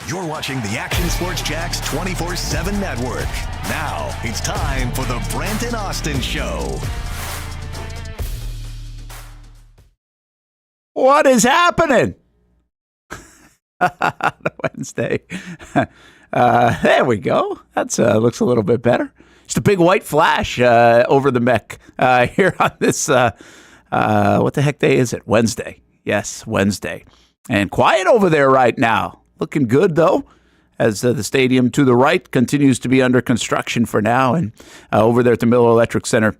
You're watching the Action Sports Jax 24/7 network. Now it's time for the Brent Austen Show. What is happening? Wednesday. There we go. That looks a little bit better. Just a big white flash over the mech here on this, what the heck day is it? Wednesday. Yes, Wednesday. And quiet over there right now. Looking good, though, as the stadium to the right continues to be under construction for now. And over there at the Miller Electric Center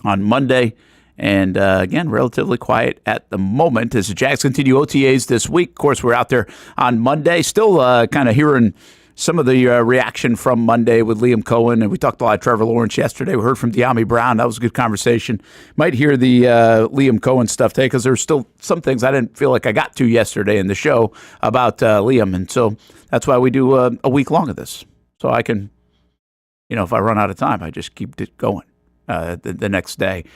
on Monday. And again, relatively quiet at the moment as the Jags continue OTAs this week. Of course, we're out there on Monday, still kind of hearing some of the reaction from Monday with Liam Cohen. And we talked a lot of Trevor Lawrence yesterday. We heard from De'Ami Brown. That was a good conversation. Might hear the Liam Cohen stuff today because there's still some things I didn't feel like I got to yesterday in the show about Liam. And so that's why we do a week long of this. So I can, if I run out of time, I just keep it going. The next day.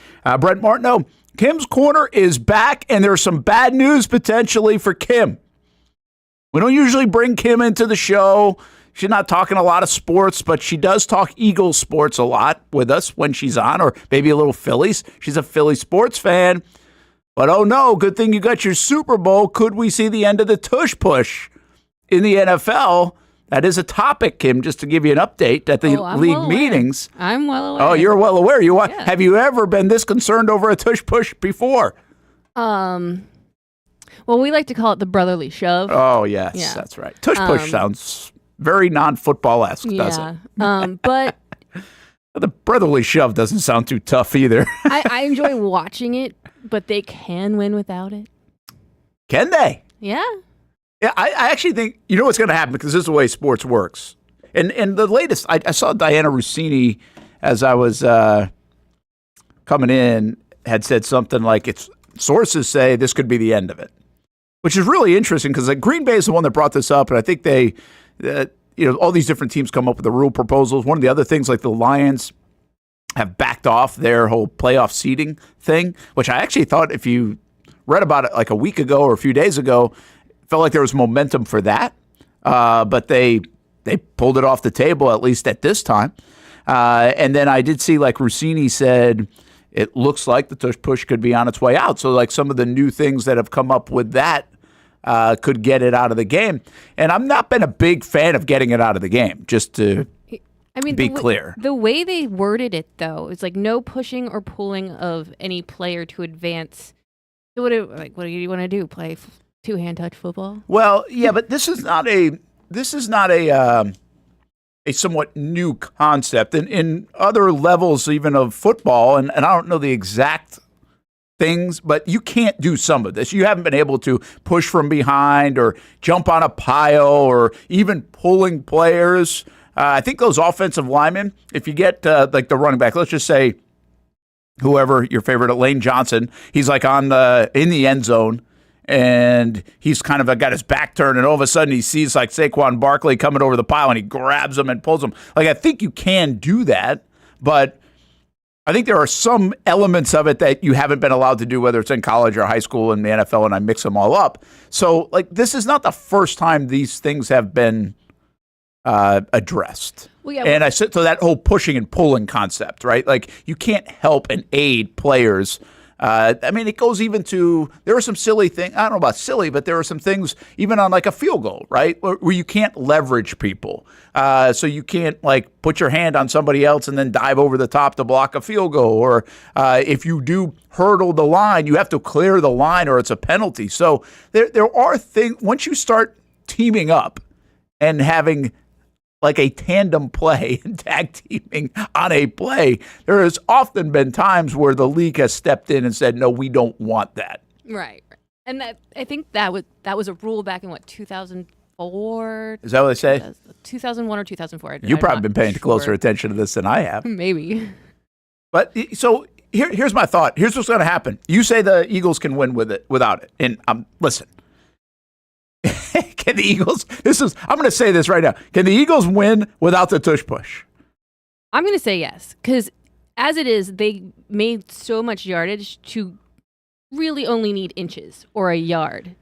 Brent Martineau, Kim's Corner is back, and there's some bad news potentially for Kim. We don't usually bring Kim into the show. She's not talking a lot of sports, but she does talk Eagles sports a lot with us when she's on, or maybe a little Phillies. She's a Philly sports fan. But oh no, good thing you got your Super Bowl. Could we see the end of the Tush Push in the NFL? That is a topic, Kim, just to give you an update at the league meetings. I'm well aware. Oh, you're well aware. Yeah. Have you ever been this concerned over a Tush Push before? Well, we like to call it the brotherly shove. Oh, yes, That's right. Tush Push sounds very non-football-esque, doesn't it? But the brotherly shove doesn't sound too tough either. I enjoy watching it, but they can win without it. Can they? Yeah. Yeah, I actually think, what's going to happen, because this is the way sports works. And the latest, I saw Diana Rossini, as I was coming in, had said something like, sources say this could be the end of it, which is really interesting, because Green Bay is the one that brought this up, and I think they, all these different teams come up with the rule proposals. One of the other things, like the Lions have backed off their whole playoff seeding thing, which I actually thought, if you read about it like a week ago or a few days ago, felt like there was momentum for that, but they pulled it off the table, at least at this time. And then I did see, like Rossini said, it looks like the Tush Push could be on its way out. So like some of the new things that have come up with that could get it out of the game. And I've not been a big fan of getting it out of the game, just to be clear. The way they worded it, though, is like no pushing or pulling of any player to advance. So what do you want to do? Play two-hand touch football? Well, yeah, but this is not a somewhat new concept. In other levels even of football, and I don't know the exact things, but you can't do some of this. You haven't been able to push from behind or jump on a pile or even pulling players. I think those offensive linemen, if you get like the running back, let's just say whoever your favorite, Lane Johnson, he's like in the end zone, and he's kind of got his back turned, and all of a sudden he sees like Saquon Barkley coming over the pile, and he grabs him and pulls him. Like, I think you can do that, but I think there are some elements of it that you haven't been allowed to do, whether it's in college or high school and the NFL, and I mix them all up. So, like, this is not the first time these things have been addressed. Well, yeah, and so that whole pushing and pulling concept, right? Like, you can't help and aid players. It goes even to, there are some silly things, I don't know about silly, but there are some things even on like a field goal, right? Where you can't leverage people. So you can't like put your hand on somebody else and then dive over the top to block a field goal. Or if you do hurdle the line, you have to clear the line or it's a penalty. So there are things, once you start teaming up and having like a tandem play and tag teaming on a play, there has often been times where the league has stepped in and said, no, we don't want that. Right. And I think that was a rule back in 2004? Is that what they say? 2001 or 2004. You've probably been paying closer attention to this than I have. Maybe. But so here's my thought. Here's what's going to happen. You say the Eagles can win without it. And listen. Can the Eagles, I'm going to say this right now. Can the Eagles win without the Tush Push? I'm going to say yes. Because as it is, they made so much yardage to really only need inches or a yard.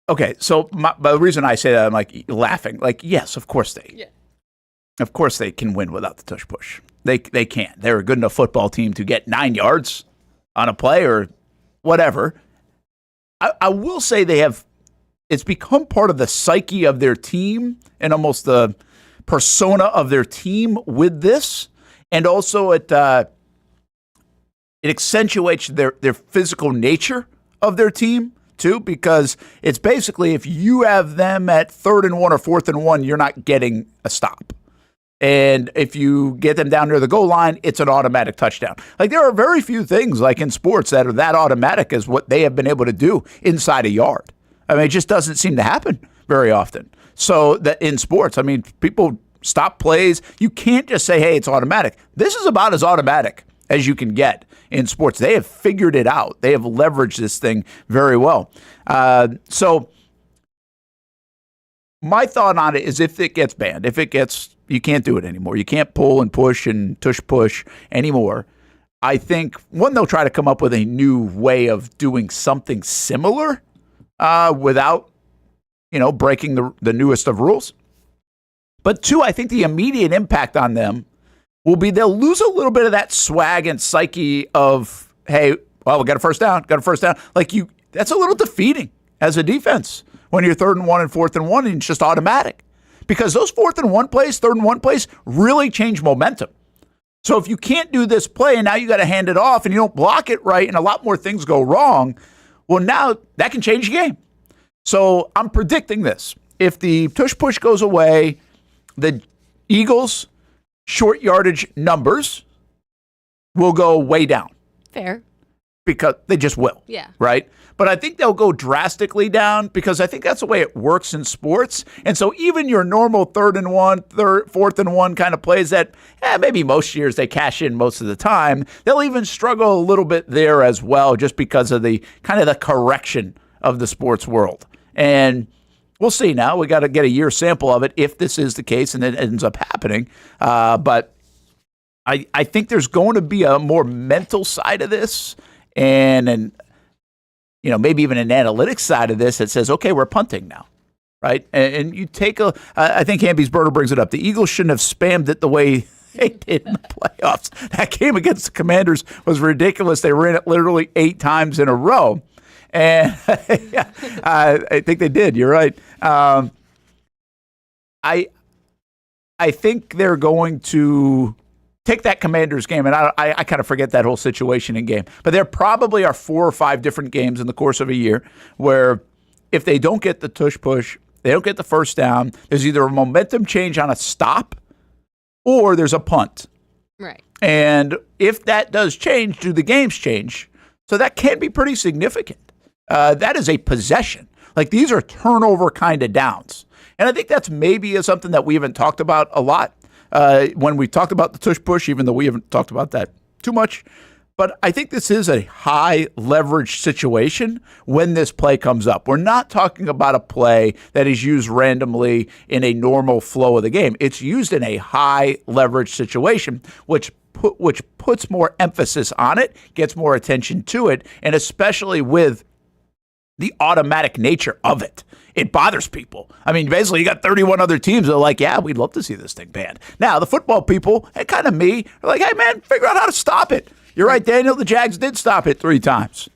Okay, so the reason I say that, I'm like laughing. Like, yes, of course of course they can win without the tush push. They can. They're a good enough football team to get 9 yards on a play or whatever. I will say it's become part of the psyche of their team and almost the persona of their team with this, and also it accentuates their physical nature of their team too, because it's basically if you have them at 3rd and 1 or 4th and 1, you're not getting a stop. And if you get them down near the goal line, it's an automatic touchdown. Like, there are very few things like in sports that are that automatic as what they have been able to do inside a yard. I mean, it just doesn't seem to happen very often. So that in sports, I mean, people stop plays. You can't just say, hey, it's automatic. This is about as automatic as you can get in sports. They have figured it out. They have leveraged this thing very well. So my thought on it is, if it gets banned, you can't do it anymore. You can't pull and push and tush push anymore. I think, one, they'll try to come up with a new way of doing something similar without, breaking the newest of rules. But 2, I think the immediate impact on them will be they'll lose a little bit of that swag and psyche of, hey, well, we got a first down. Like, that's a little defeating as a defense when you're 3rd and 1 and 4th and 1 and it's just automatic. Because those 4th and 1 plays, 3rd and 1 plays really change momentum. So if you can't do this play and now you got to hand it off and you don't block it right and a lot more things go wrong, well, now that can change the game. So I'm predicting this. If the tush push goes away, the Eagles' short yardage numbers will go way down. Fair. Because they just will. Yeah. Right? But I think they'll go drastically down because I think that's the way it works in sports. And so even your normal 3rd and 1, 4th and 1 kind of plays that maybe most years they cash in most of the time, they'll even struggle a little bit there as well, just because of the kind of the correction of the sports world. And we'll see now. We got to get a year sample of it if this is the case and it ends up happening. But I think there's going to be a more mental side of this and maybe even an analytics side of this that says, okay, we're punting now, right? And you take I think Hamby's Berto brings it up. The Eagles shouldn't have spammed it the way they did in the playoffs. That game against the Commanders was ridiculous. They ran it literally 8 times in a row. And I think they did. You're right. I think they're going to take that Commanders game, and I kind of forget that whole situation in game. But there probably are 4 or 5 different games in the course of a year where if they don't get the tush push, they don't get the first down, there's either a momentum change on a stop or there's a punt. Right. And if that does change, do the games change? So that can be pretty significant. That is a possession. Like, these are turnover kind of downs. And I think that's maybe something that we haven't talked about a lot. When we talked about the tush push, even though we haven't talked about that too much. But I think this is a high leverage situation when this play comes up. We're not talking about a play that is used randomly in a normal flow of the game. It's used in a high leverage situation, which puts more emphasis on it, gets more attention to it, and especially with the automatic nature of it. It bothers people. I mean, basically, you got 31 other teams that are like, yeah, we'd love to see this thing banned. Now, the football people, and kind of me, are like, hey, man, figure out how to stop it. You're right, Daniel. The Jags did stop it 3 times.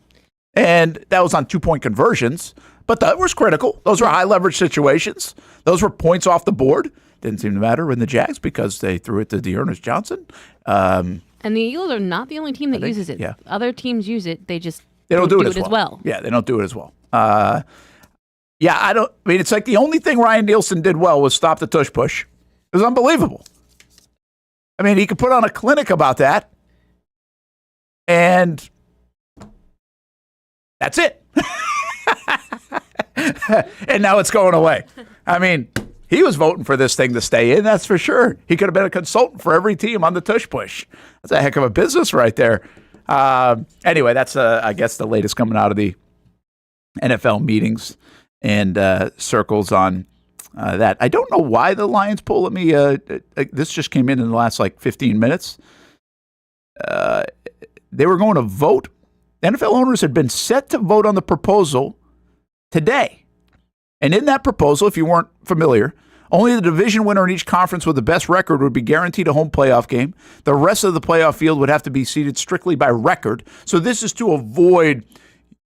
And that was on 2-point conversions. But that was critical. Those were high leverage situations. Those were points off the board. Didn't seem to matter in the Jags because they threw it to Dearness Johnson. And the Eagles are not the only team that uses it. Yeah. Other teams use it. They just don't do it as well. Yeah, they don't do it as well. It's like the only thing Ryan Nielsen did well was stop the tush push. It was unbelievable. I mean, he could put on a clinic about that. And that's it. And now it's going away. I mean, he was voting for this thing to stay in, that's for sure. He could have been a consultant for every team on the tush push. That's a heck of a business right there. Anyway, that's, I guess, the latest coming out of the NFL meetings and circles on that. I don't know why the Lions poll. Let me. This just came in the last 15 minutes. They were going to vote. NFL owners had been set to vote on the proposal today. And in that proposal, if you weren't familiar, only the division winner in each conference with the best record would be guaranteed a home playoff game. The rest of the playoff field would have to be seeded strictly by record. So this is to avoid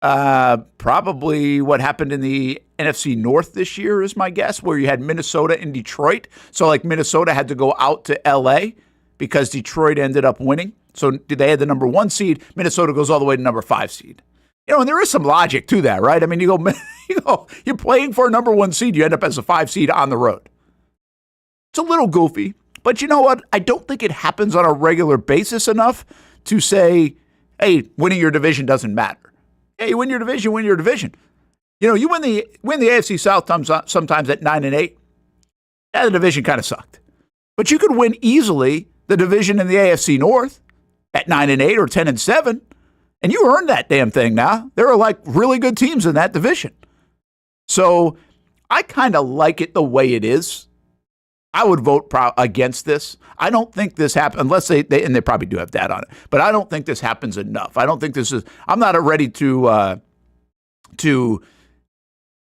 probably what happened in the NFC North this year is my guess, where you had Minnesota and Detroit. So like Minnesota had to go out to LA because Detroit ended up winning. So they had the number 1 seed. Minnesota goes all the way to number 5 seed. And there is some logic to that, right? I mean, you're playing for a number 1 seed, you end up as a 5 seed on the road. It's a little goofy, but you know what? I don't think it happens on a regular basis enough to say, hey, winning your division doesn't matter. Hey, you win your division, win your division. You win the AFC South sometimes at 9-8. Yeah, the division kind of sucked. But you could win easily the division in the AFC North at 9-8 or 10-7. And you earned that damn thing now. There are like really good teams in that division. So I kind of like it the way it is. I would vote against this. I don't think this happens, unless they and they probably do have data on it, but I don't think this happens enough. I don't think this is, I'm not ready to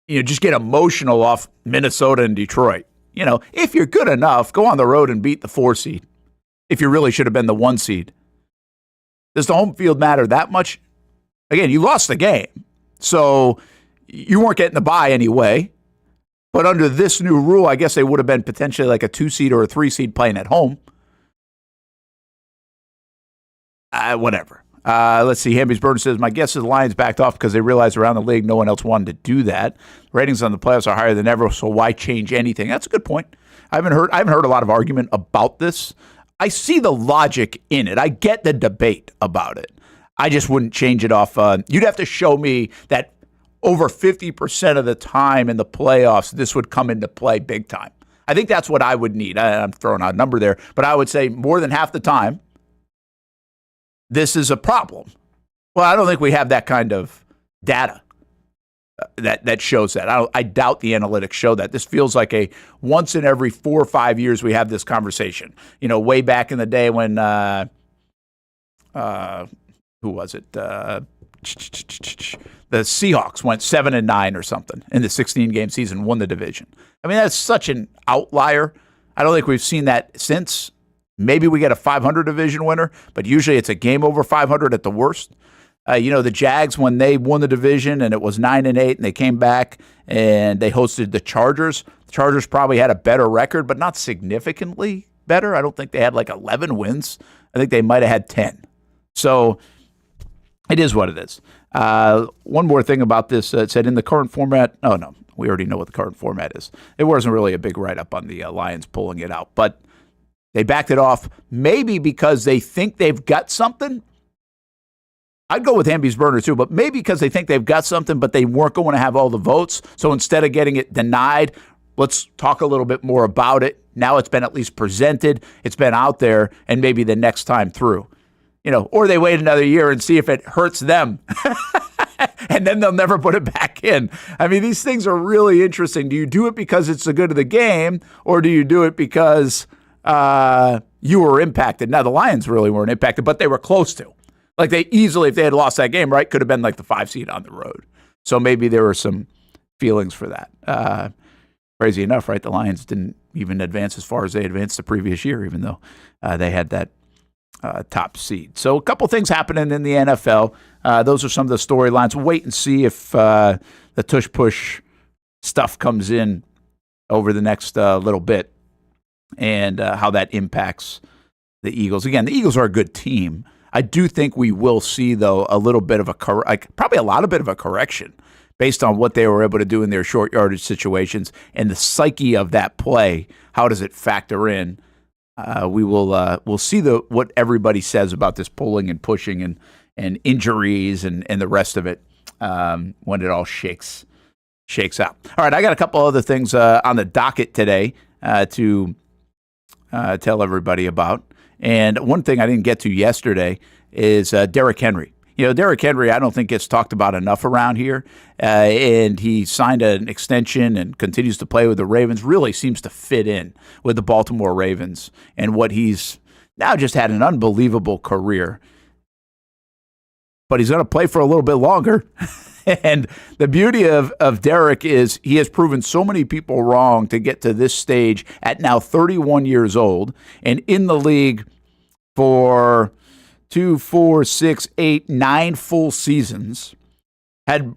just get emotional off Minnesota and Detroit. If you're good enough, go on the road and beat the 4 seed. If you really should have been the 1 seed. Does the home field matter that much? Again, you lost the game, so you weren't getting the bye anyway. But under this new rule, I guess they would have been potentially like a 2 seed or a 3 seed playing at home. Whatever. Let's see. Hamby's Burner says, my guess is the Lions backed off because they realized around the league no one else wanted to do that. Ratings on the playoffs are higher than ever, so why change anything? That's a good point. I haven't heard a lot of argument about this. I see the logic in it. I get the debate about it. I just wouldn't change it off. You'd have to show me that over 50% of the time in the playoffs, this would come into play big time. I think that's what I would need. I'm throwing out a number there, but I would say more than half the time, this is a problem. Well, I don't think we have that kind of data that shows that. I doubt the analytics show that. This feels like a once in every 4 or 5 years we have this conversation. Way back in the day when, who was it? The Seahawks went 7-9 or something in the 16-game season, won the division. I mean, that's such an outlier. I don't think we've seen that since. Maybe we get a 500 division winner, but usually it's a game over 500 at the worst. The Jags, when they won the division and it was 9-8 and they came back and they hosted the Chargers. The Chargers probably had a better record, but not significantly better. I don't think they had like 11 wins. I think they might have had 10. So it is what it is. One more thing about this. It said in the current format. Oh, no, we already know what the current format is. It wasn't really a big write-up on the Lions pulling it out, but they backed it off maybe because they think they've got something. I'd go with Hamby's Burner too, but maybe because they think they've got something, but they weren't going to have all the votes. So instead of getting it denied, let's talk a little bit more about it. Now it's been at least presented. It's been out there, and maybe the next time through. Or they wait another year and see if it hurts them. And then they'll never put it back in. I mean, these things are really interesting. Do you do it because it's the good of the game, or do you do it because you were impacted? Now, the Lions really weren't impacted, but they were close to. Like they easily, if they had lost that game, right, could have been like the 5 seed on the road. So maybe there were some feelings for that. Crazy enough, right? The Lions didn't even advance as far as they advanced the previous year, even though they had that top seed. So a couple things happening in the NFL. Those are some of the storylines. We'll wait and see if the Tush Push stuff comes in over the next little bit and how that impacts the Eagles. Again, the Eagles are a good team. I do think we will see, though, a little bit of probably a lot of bit of a correction based on what they were able to do in their short yardage situations and the psyche of that play. How does it factor in? We'll see what everybody says about this pulling and pushing and injuries and the rest of it when it all shakes out. All right, I got a couple other things on the docket today to tell everybody about. And one thing I didn't get to yesterday is Derrick Henry. Derrick Henry, I don't think gets talked about enough around here. And he signed an extension and continues to play with the Ravens. Really seems to fit in with the Baltimore Ravens and what he's now just had an unbelievable career. But he's going to play for a little bit longer. And the beauty of Derrick is he has proven so many people wrong to get to this stage at now 31 years old and in the league for 2, 4, 6, 8, 9 full seasons. Had,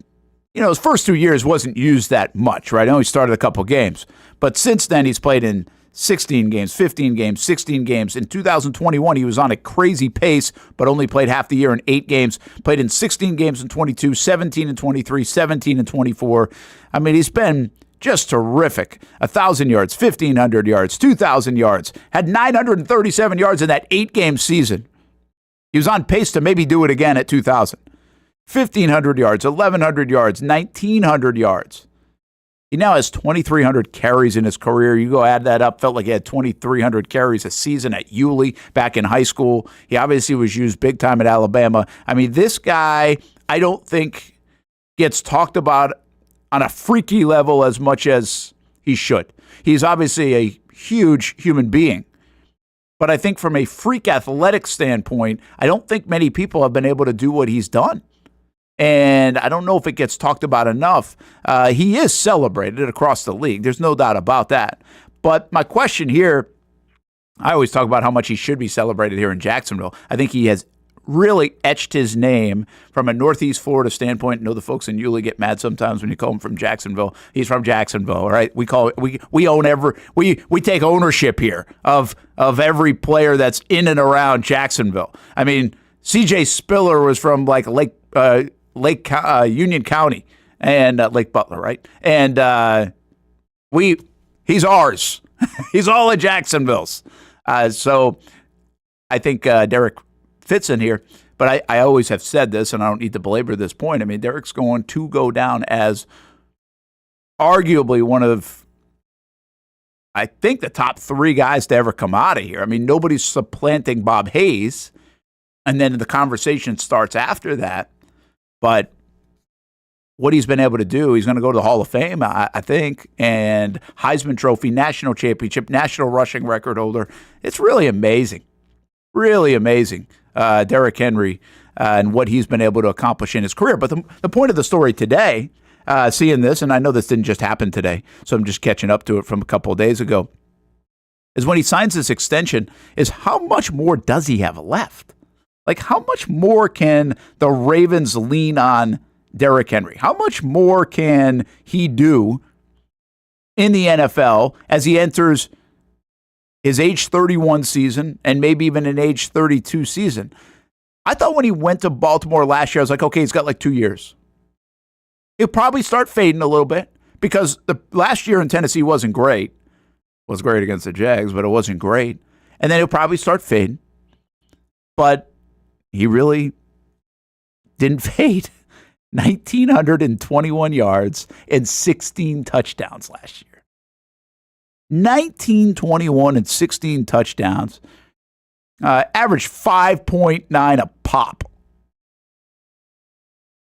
his first 2 years wasn't used that much, right? I know he started a couple games. But since then, he's played in 16 games, 15 games, 16 games. In 2021, he was on a crazy pace, but only played half the year in 8 games. Played in 16 games in 22, 17 in 23, 17 in 24. I mean, he's been just terrific. 1,000 yards, 1,500 yards, 2,000 yards. Had 937 yards in that 8-game season. He was on pace to maybe do it again at 2,000. 1,500 yards, 1,100 yards, 1,900 yards. He now has 2,300 carries in his career. You go add that up, felt like he had 2,300 carries a season at Yulee back in high school. He obviously was used big time at Alabama. I mean, this guy, I don't think gets talked about on a freaky level as much as he should. He's obviously a huge human being. But I think from a freak athletic standpoint, I don't think many people have been able to do what he's done. And I don't know if it gets talked about enough. He is celebrated across the league. There's no doubt about that. But my question here, I always talk about how much he should be celebrated here in Jacksonville. I think he has really etched his name from a Northeast Florida standpoint. I know the folks in Yulee get mad sometimes when you call him from Jacksonville. He's from Jacksonville, right? We call it, we own we take ownership here of every player that's in and around Jacksonville. I mean, C.J. Spiller was from like Union County and Lake Butler, right? And he's ours. He's all of Jacksonville's. So I think Derrick fits in here. But I always have said this, and I don't need to belabor this point. I mean, Derrick's going to go down as arguably one of, I think, the top 3 guys to ever come out of here. I mean, nobody's supplanting Bob Hayes. And then the conversation starts after that. But what he's been able to do, he's going to go to the Hall of Fame, I think, and Heisman Trophy, national championship, national rushing record holder. It's really amazing. Really amazing, Derrick Henry, and what he's been able to accomplish in his career. But the point of the story today, seeing this, and I know this didn't just happen today, so I'm just catching up to it from a couple of days ago, is when he signs this extension, is how much more does he have left? Like, how much more can the Ravens lean on Derrick Henry? How much more can he do in the NFL as he enters his age 31 season and maybe even an age 32 season? I thought when he went to Baltimore last year, I was like, okay, he's got like 2 years. He'll probably start fading a little bit because the last year in Tennessee wasn't great. It was great against the Jags, but it wasn't great. And then he'll probably start fading. But he really didn't fade. 1,921 yards and 16 touchdowns last year. 19, and 16 touchdowns. Averaged 5.9 a pop.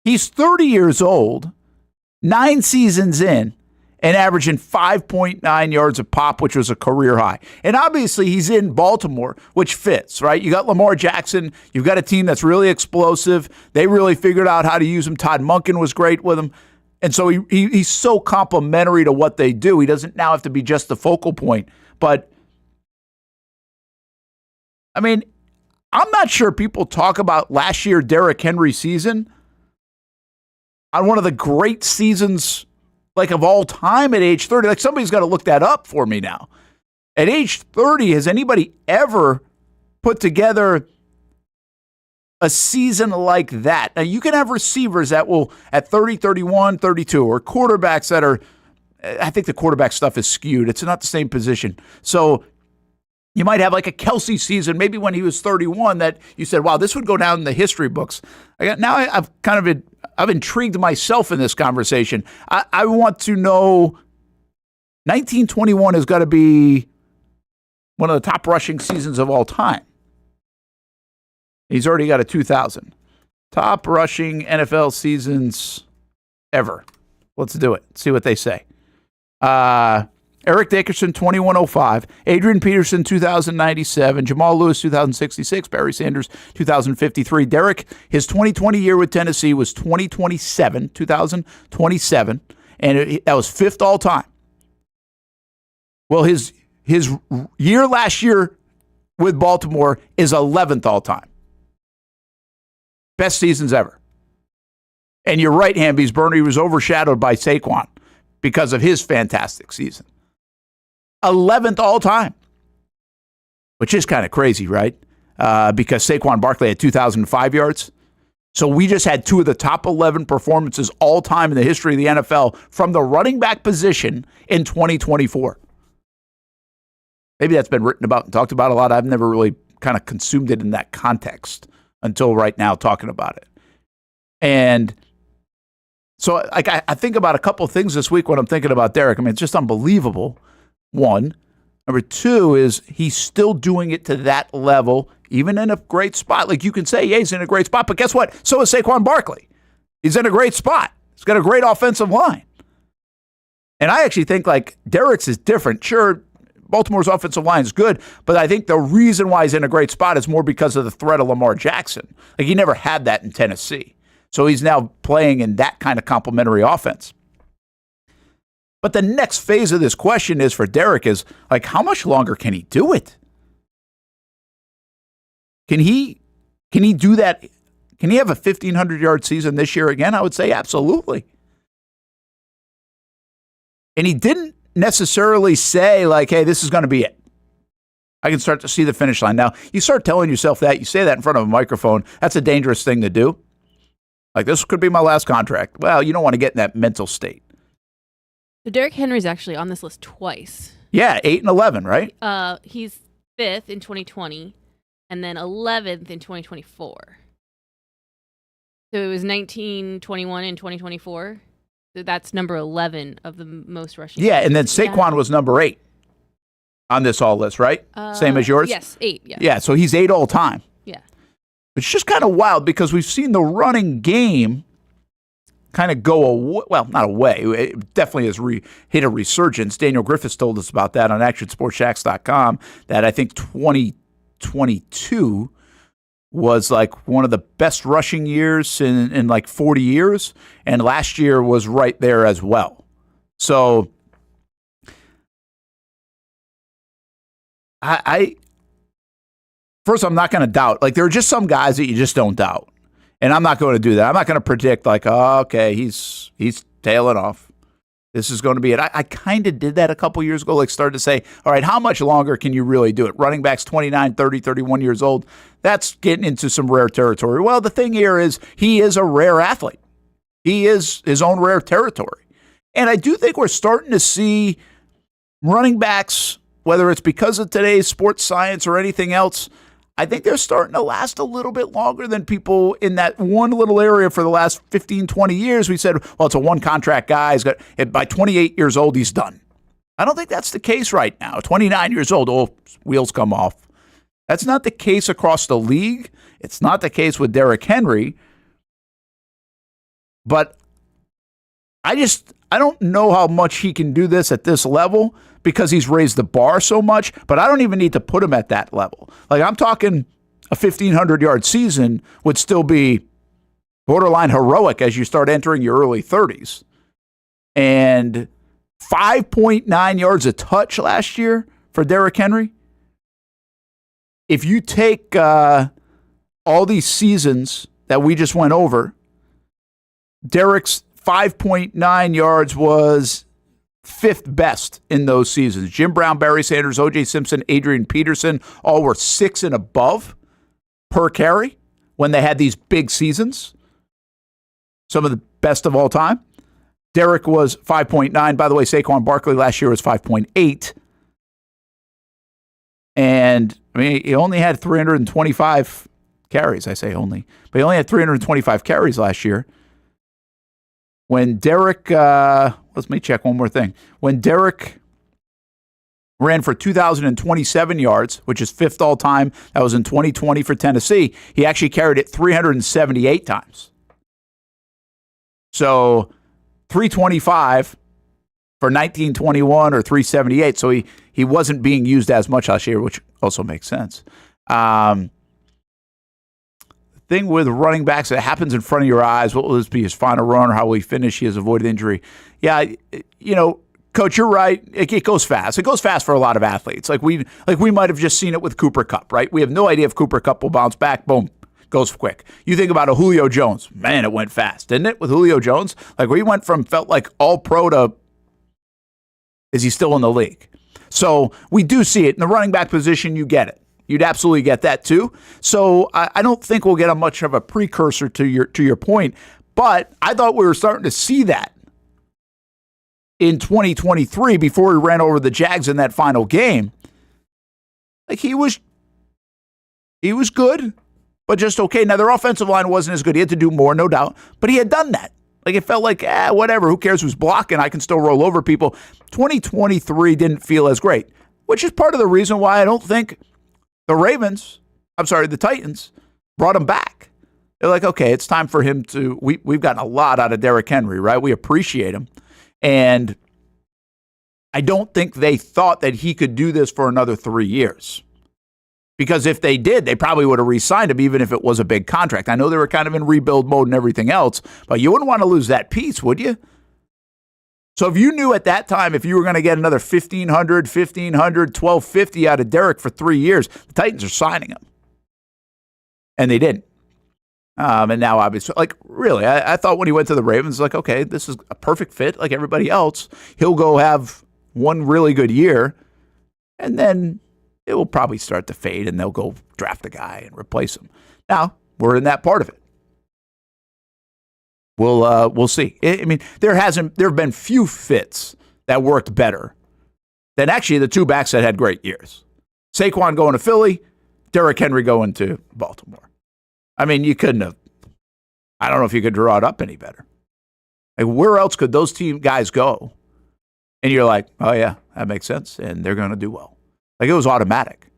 He's 30 years old, 9 seasons in, and averaging 5.9 yards a pop, which was a career high. And obviously, he's in Baltimore, which fits, right? You got Lamar Jackson. You've got a team that's really explosive. They really figured out how to use him. Todd Monken was great with him. And so he's so complimentary to what they do. He doesn't now have to be just the focal point. But, I mean, I'm not sure people talk about last year Derrick Henry season on one of the great seasons like of all time at age 30. Like, somebody's got to look that up for me now. At age 30, has anybody ever put together a season like that? Now, you can have receivers that will, at 30, 31, 32, or quarterbacks that are, I think the quarterback stuff is skewed. It's not the same position. So you might have like a Kelsey season, maybe when he was 31, that you said, wow, this would go down in the history books. I've intrigued myself in this conversation. I want to know, 1921 has got to be one of the top rushing seasons of all time. He's already got a 2,000. Top rushing NFL seasons ever. Let's do it. See what they say. Eric Dickerson, 2105. Adrian Peterson, 2097. Jamal Lewis, 2066. Barry Sanders, 2053. Derrick, his 2020 year with Tennessee was 2027, and that was fifth all time. Well, his year last year with Baltimore is 11th all time. Best seasons ever. And you're right, Hamby's Bernie was overshadowed by Saquon because of his fantastic season. 11th all time, which is kind of crazy, right? Because Saquon Barkley had 2,005 yards. So we just had two of the top 11 performances all time in the history of the NFL from the running back position in 2024. Maybe that's been written about and talked about a lot. I've never really kind of consumed it in that context until right now talking about it. And so I think about a couple of things this week when I'm thinking about Derrick. I mean, it's just unbelievable. One. Number two is he's still doing it to that level, even in a great spot. Like you can say, yeah, he's in a great spot, but guess what? So is Saquon Barkley. He's in a great spot. He's got a great offensive line. And I actually think like Derrick's is different. Sure, Baltimore's offensive line is good, but I think the reason why he's in a great spot is more because of the threat of Lamar Jackson. Like he never had that in Tennessee. So he's now playing in that kind of complementary offense. But the next phase of this question is for Derrick is like, how much longer can he do it? Can he do that? Can he have a 1,500-yard season this year again? I would say absolutely. And he didn't necessarily say like, hey, this is going to be it. I can start to see the finish line. Now, you start telling yourself that, you say that in front of a microphone, that's a dangerous thing to do. Like, this could be my last contract. Well, you don't want to get in that mental state. So Derrick Henry's actually on this list twice. Yeah, 8 and 11, right? He's 5th in 2020 and then 11th in 2024. So it was 1921 and 2024. So that's number 11 of the most rushing. Yeah, and then Saquon was number 8 on this all list, right? Same as yours? Yes, 8. Yeah. Yeah, so he's 8 all time. Yeah. It's just kind of wild because we've seen the running game kind of go away. Well, not away. It definitely has hit a resurgence. Daniel Griffiths told us about that on ActionSportsShacks.com that I think 2022 was like one of the best rushing years in like 40 years. And last year was right there as well. So first, I'm not going to doubt. Like, there are just some guys that you just don't doubt. And I'm not going to do that. I'm not going to predict like, oh, okay, he's tailing off. This is going to be it. I kind of did that a couple years ago, like started to say, all right, how much longer can you really do it? Running backs 29, 30, 31 years old. That's getting into some rare territory. Well, the thing here is he is a rare athlete. He is his own rare territory. And I do think we're starting to see running backs, whether it's because of today's sports science or anything else, I think they're starting to last a little bit longer than people in that one little area for the last 15, 20 years. We said, well, it's a one-contract guy. He's got, by 28 years old, he's done. I don't think that's the case right now. 29 years old, wheels come off. That's not the case across the league. It's not the case with Derrick Henry. But I don't know how much he can do this at this level because he's raised the bar so much, but I don't even need to put him at that level. Like, I'm talking a 1,500-yard season would still be borderline heroic as you start entering your early 30s. And 5.9 yards a touch last year for Derrick Henry. If you take all these seasons that we just went over, Derrick's 5.9 yards was 5th best in those seasons. Jim Brown, Barry Sanders, O.J. Simpson, Adrian Peterson, all were 6 and above per carry when they had these big seasons. Some of the best of all time. Derrick was 5.9. By the way, Saquon Barkley last year was 5.8. And, I mean, he only had 325 carries. I say only. But he only had 325 carries last year. When Derrick, let me check one more thing. When Derrick ran for 2,027 yards, which is 5th all time, that was in 2020 for Tennessee, he actually carried it 378 times. So 325 for 1921 or 378. So he wasn't being used as much last year, which also makes sense. The thing with running backs, it happens in front of your eyes. What will this be, his final run or how will he finish? He has avoided injury. Yeah, Coach, you're right. It goes fast. It goes fast for a lot of athletes. Like we might have just seen it with Cooper Kupp, right? We have no idea if Cooper Kupp will bounce back. Boom, goes quick. You think about a Julio Jones. Man, it went fast, didn't it, with Julio Jones? Like we went from felt like all pro to is he still in the league? So we do see it. In the running back position, you get it. You'd absolutely get that too. So I don't think we'll get a much of a precursor to your point, but I thought we were starting to see that in 2023 before he ran over the Jags in that final game. Like he was good, but just okay. Now their offensive line wasn't as good. He had to do more, no doubt, but he had done that. Like it felt like, whatever, who cares who's blocking? I can still roll over people. 2023 didn't feel as great, which is part of the reason why I don't think the Titans brought him back. They're like, okay, it's time for him to, we've gotten a lot out of Derrick Henry, right? We appreciate him. And I don't think they thought that he could do this for another 3 years. Because if they did, they probably would have re-signed him, even if it was a big contract. I know they were kind of in rebuild mode and everything else, but you wouldn't want to lose that piece, would you? So if you knew at that time if you were going to get another $1,550 out of Derrick for 3 years, the Titans are signing him. And they didn't. And now, obviously, like, really, I thought when he went to the Ravens, like, okay, this is a perfect fit like everybody else. He'll go have one really good year, and then it will probably start to fade, and they'll go draft a guy and replace him. Now, we're in that part of it. We'll see. I mean, there have been few fits that worked better than actually the two backs that had great years. Saquon going to Philly, Derrick Henry going to Baltimore. I mean, you couldn't have. I don't know if you could draw it up any better. Like, where else could those team guys go? And you're like, oh yeah, that makes sense, and they're going to do well. Like, it was automatic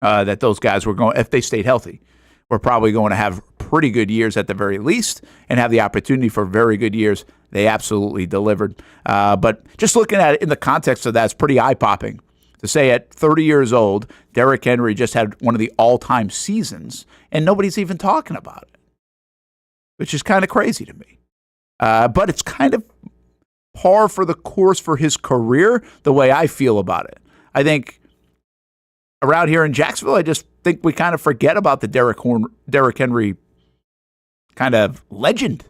that those guys were going, if they stayed healthy, were probably going to have pretty good years at the very least and have the opportunity for very good years. They absolutely delivered. But just looking at it in the context of that, it's pretty eye-popping to say at 30 years old, Derrick Henry just had one of the all-time seasons, and nobody's even talking about it, which is kind of crazy to me. But it's kind of par for the course for his career, the way I feel about it. I think around here in Jacksonville, I just think we kind of forget about the Derrick Henry kind of legend.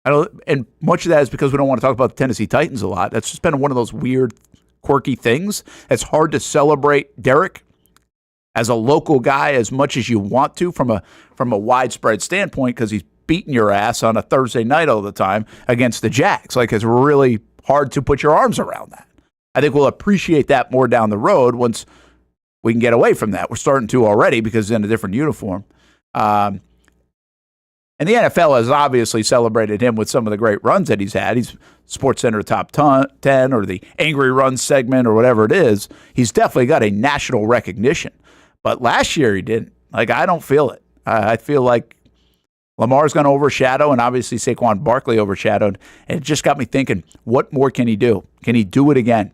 And much of that is because we don't want to talk about the Tennessee Titans a lot. That's just been one of those weird, quirky things. It's hard to celebrate Derrick as a local guy as much as you want to from a widespread standpoint, because he's beating your ass on a Thursday night all the time against the Jags. Like, it's really hard to put your arms around that. I think we'll appreciate that more down the road once we can get away from that. We're starting to already because it's in a different uniform. And the NFL has obviously celebrated him with some of the great runs that he's had. He's SportsCenter top 10 or the Angry Run segment or whatever it is. He's definitely got a national recognition. But last year he didn't. Like, I don't feel it. I feel like Lamar's going to overshadow, and obviously Saquon Barkley overshadowed. And it just got me thinking, what more can he do? Can he do it again?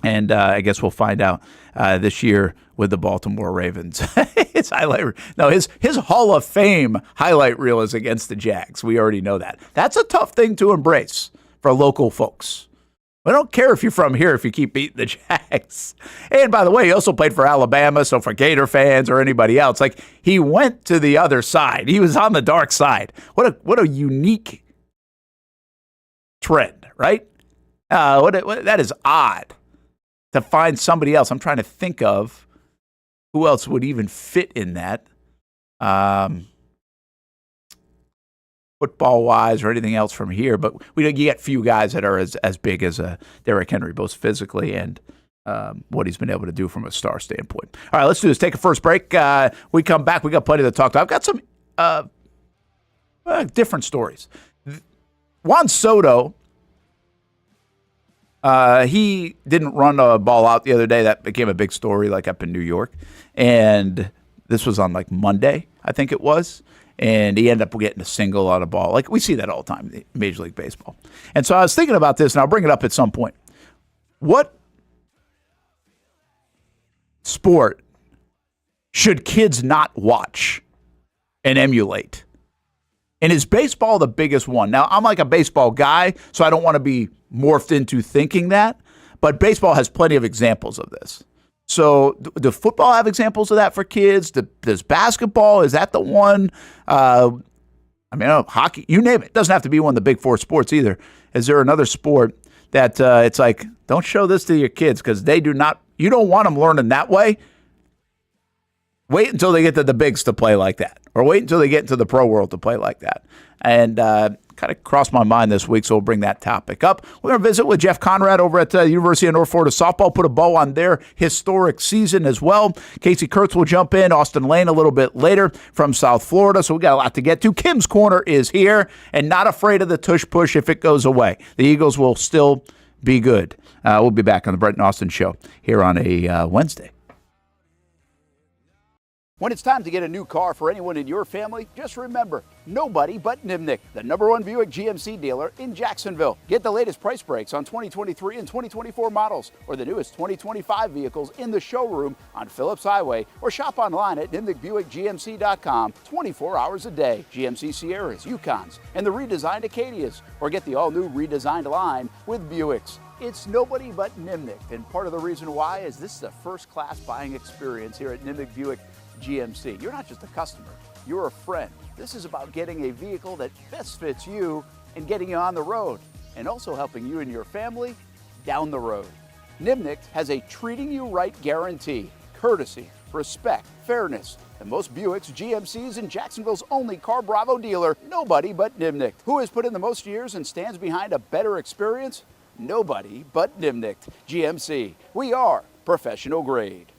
And I guess we'll find out this year with the Baltimore Ravens. His Hall of Fame highlight reel is against the Jags. We already know that. That's a tough thing to embrace for local folks. I don't care if you're from here if you keep beating the Jags. And by the way, he also played for Alabama, so for Gator fans or anybody else, like, he went to the other side. He was on the dark side. What a unique trend, right? That is odd. To find somebody else. I'm trying to think of who else would even fit in that, football-wise or anything else from here. But you get few guys that are as big as Derrick Henry, both physically and what he's been able to do from a star standpoint. All right, let's do this. Take a first break. We come back. We got plenty to talk to. I've got some different stories. Juan Soto. He didn't run a ball out the other day. That became a big story, like up in New York. And this was on like Monday, I think it was. and he ended up getting a single on a ball. Like, we see that all the time in Major League Baseball. And so I was thinking about this, and I'll bring it up at some point. What sport should kids not watch and emulate? And is baseball the biggest one? Now, I'm like a baseball guy, so I don't want to be morphed into thinking that, but baseball has plenty of examples of this. So does football have examples of that for kids? Does basketball, is that the one? Hockey, you name it. It doesn't have to be one of the big four sports either. Is there another sport that it's like, don't show this to your kids because you don't want them learning that way. Wait until they get to the bigs to play like that, or wait until they get into the pro world to play like that. And kind of crossed my mind this week, so we'll bring that topic up. We're going to visit with Jeff Conrad over at the University of North Florida softball, put a bow on their historic season as well. Casey Kurtz will jump in, Austin Lane a little bit later from South Florida, so we got a lot to get to. Kim's Corner is here, and not afraid of the tush push if it goes away. The Eagles will still be good. We'll be back on the Brent Austen Show here on a Wednesday. When it's time to get a new car for anyone in your family, just remember, nobody but Nimnick, the #1 Buick GMC dealer in Jacksonville. Get the latest price breaks on 2023 and 2024 models, or the newest 2025 vehicles in the showroom on Phillips Highway, or shop online at nimnickbuickgmc.com 24 hours a day. GMC Sierras, Yukons, and the redesigned Acadias, or get the all-new redesigned line with Buicks. It's nobody but Nimnick, and part of the reason why is this is a first-class buying experience here at Nimnick Buick GMC. You're not just a customer, you're a friend. This is about getting a vehicle that best fits you and getting you on the road, and also helping you and your family down the road. Nimnick has a treating you right guarantee, courtesy, respect, fairness, and most Buicks, GMCs, and Jacksonville's only Car Bravo dealer, nobody but Nimnick. Who has put in the most years and stands behind a better experience? Nobody but Nimnick. GMC. We are professional grade.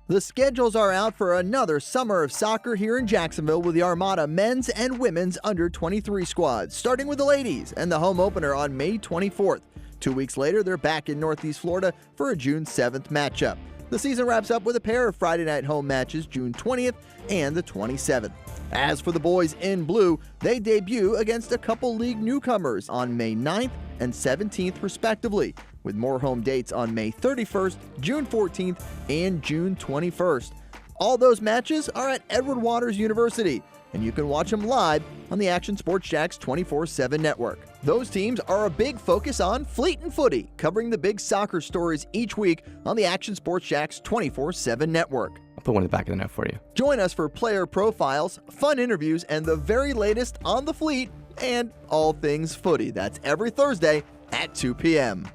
The schedules are out for another summer of soccer here in Jacksonville with the Armada men's and women's under-23 squads, starting with the ladies and the home opener on May 24th. 2 weeks later, they're back in Northeast Florida for a June 7th matchup. The season wraps up with a pair of Friday night home matches June 20th and the 27th. As for the boys in blue, they debut against a couple league newcomers on May 9th and 17th respectively, with more home dates on May 31st, June 14th, and June 21st. All those matches are at Edward Waters University, and you can watch them live on the Action Sports Jacks 24/7 network. Those teams are a big focus on Fleet and Footy, covering the big soccer stories each week on the Action Sports Jacks 24/7 network. I'll put one in the back of the net for you. Join us for player profiles, fun interviews, and the very latest on the Fleet and all things footy. That's every Thursday at 2 p.m.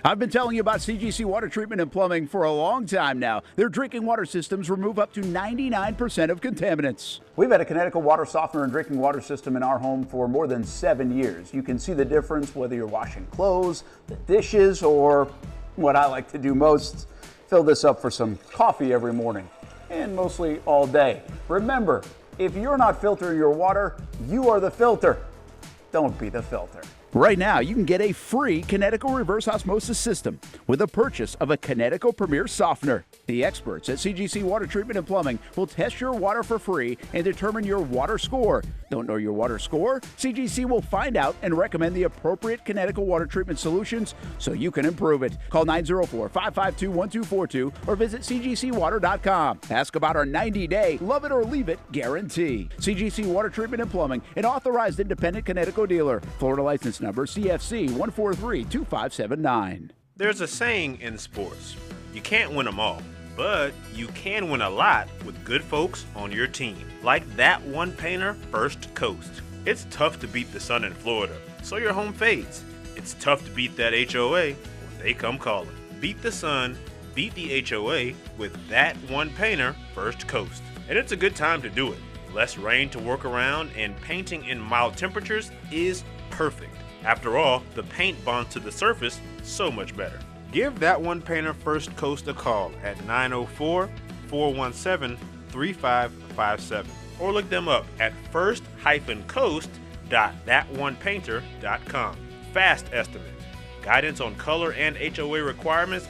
I've been telling you about CGC Water Treatment and Plumbing for a long time now. Their drinking water systems remove up to 99% of contaminants. We've had a Connecticut water softener and drinking water system in our home for more than 7 years. You can see the difference whether you're washing clothes, the dishes, or what I like to do most, fill this up for some coffee every morning, and mostly all day. Remember, if you're not filtering your water, you are the filter. Don't be the filter. Right now, you can get a free Connecticut reverse osmosis system with the purchase of a Connecticut Premier Softener. The experts at CGC Water Treatment and Plumbing will test your water for free and determine your water score. Don't know your water score? CGC will find out and recommend the appropriate Connecticut water treatment solutions so you can improve it. Call 904-552-1242 or visit cgcwater.com. Ask about our 90-day love it or leave it guarantee. CGC Water Treatment and Plumbing, an authorized independent Connecticut dealer. Florida license number CFC 1432579. There's a saying in sports, you can't win them all, but you can win a lot with good folks on your team. Like that one painter, First Coast. It's tough to beat the sun in Florida, so your home fades. It's tough to beat that HOA when they come calling. Beat the sun, beat the HOA with that one painter, First Coast. And it's a good time to do it. Less rain to work around, and painting in mild temperatures is perfect. After all, the paint bonds to the surface so much better. Give that one painter First Coast a call at 904-417-3557 or look them up at first-coast.thatonepainter.com. Fast estimate, guidance on color and HOA requirements,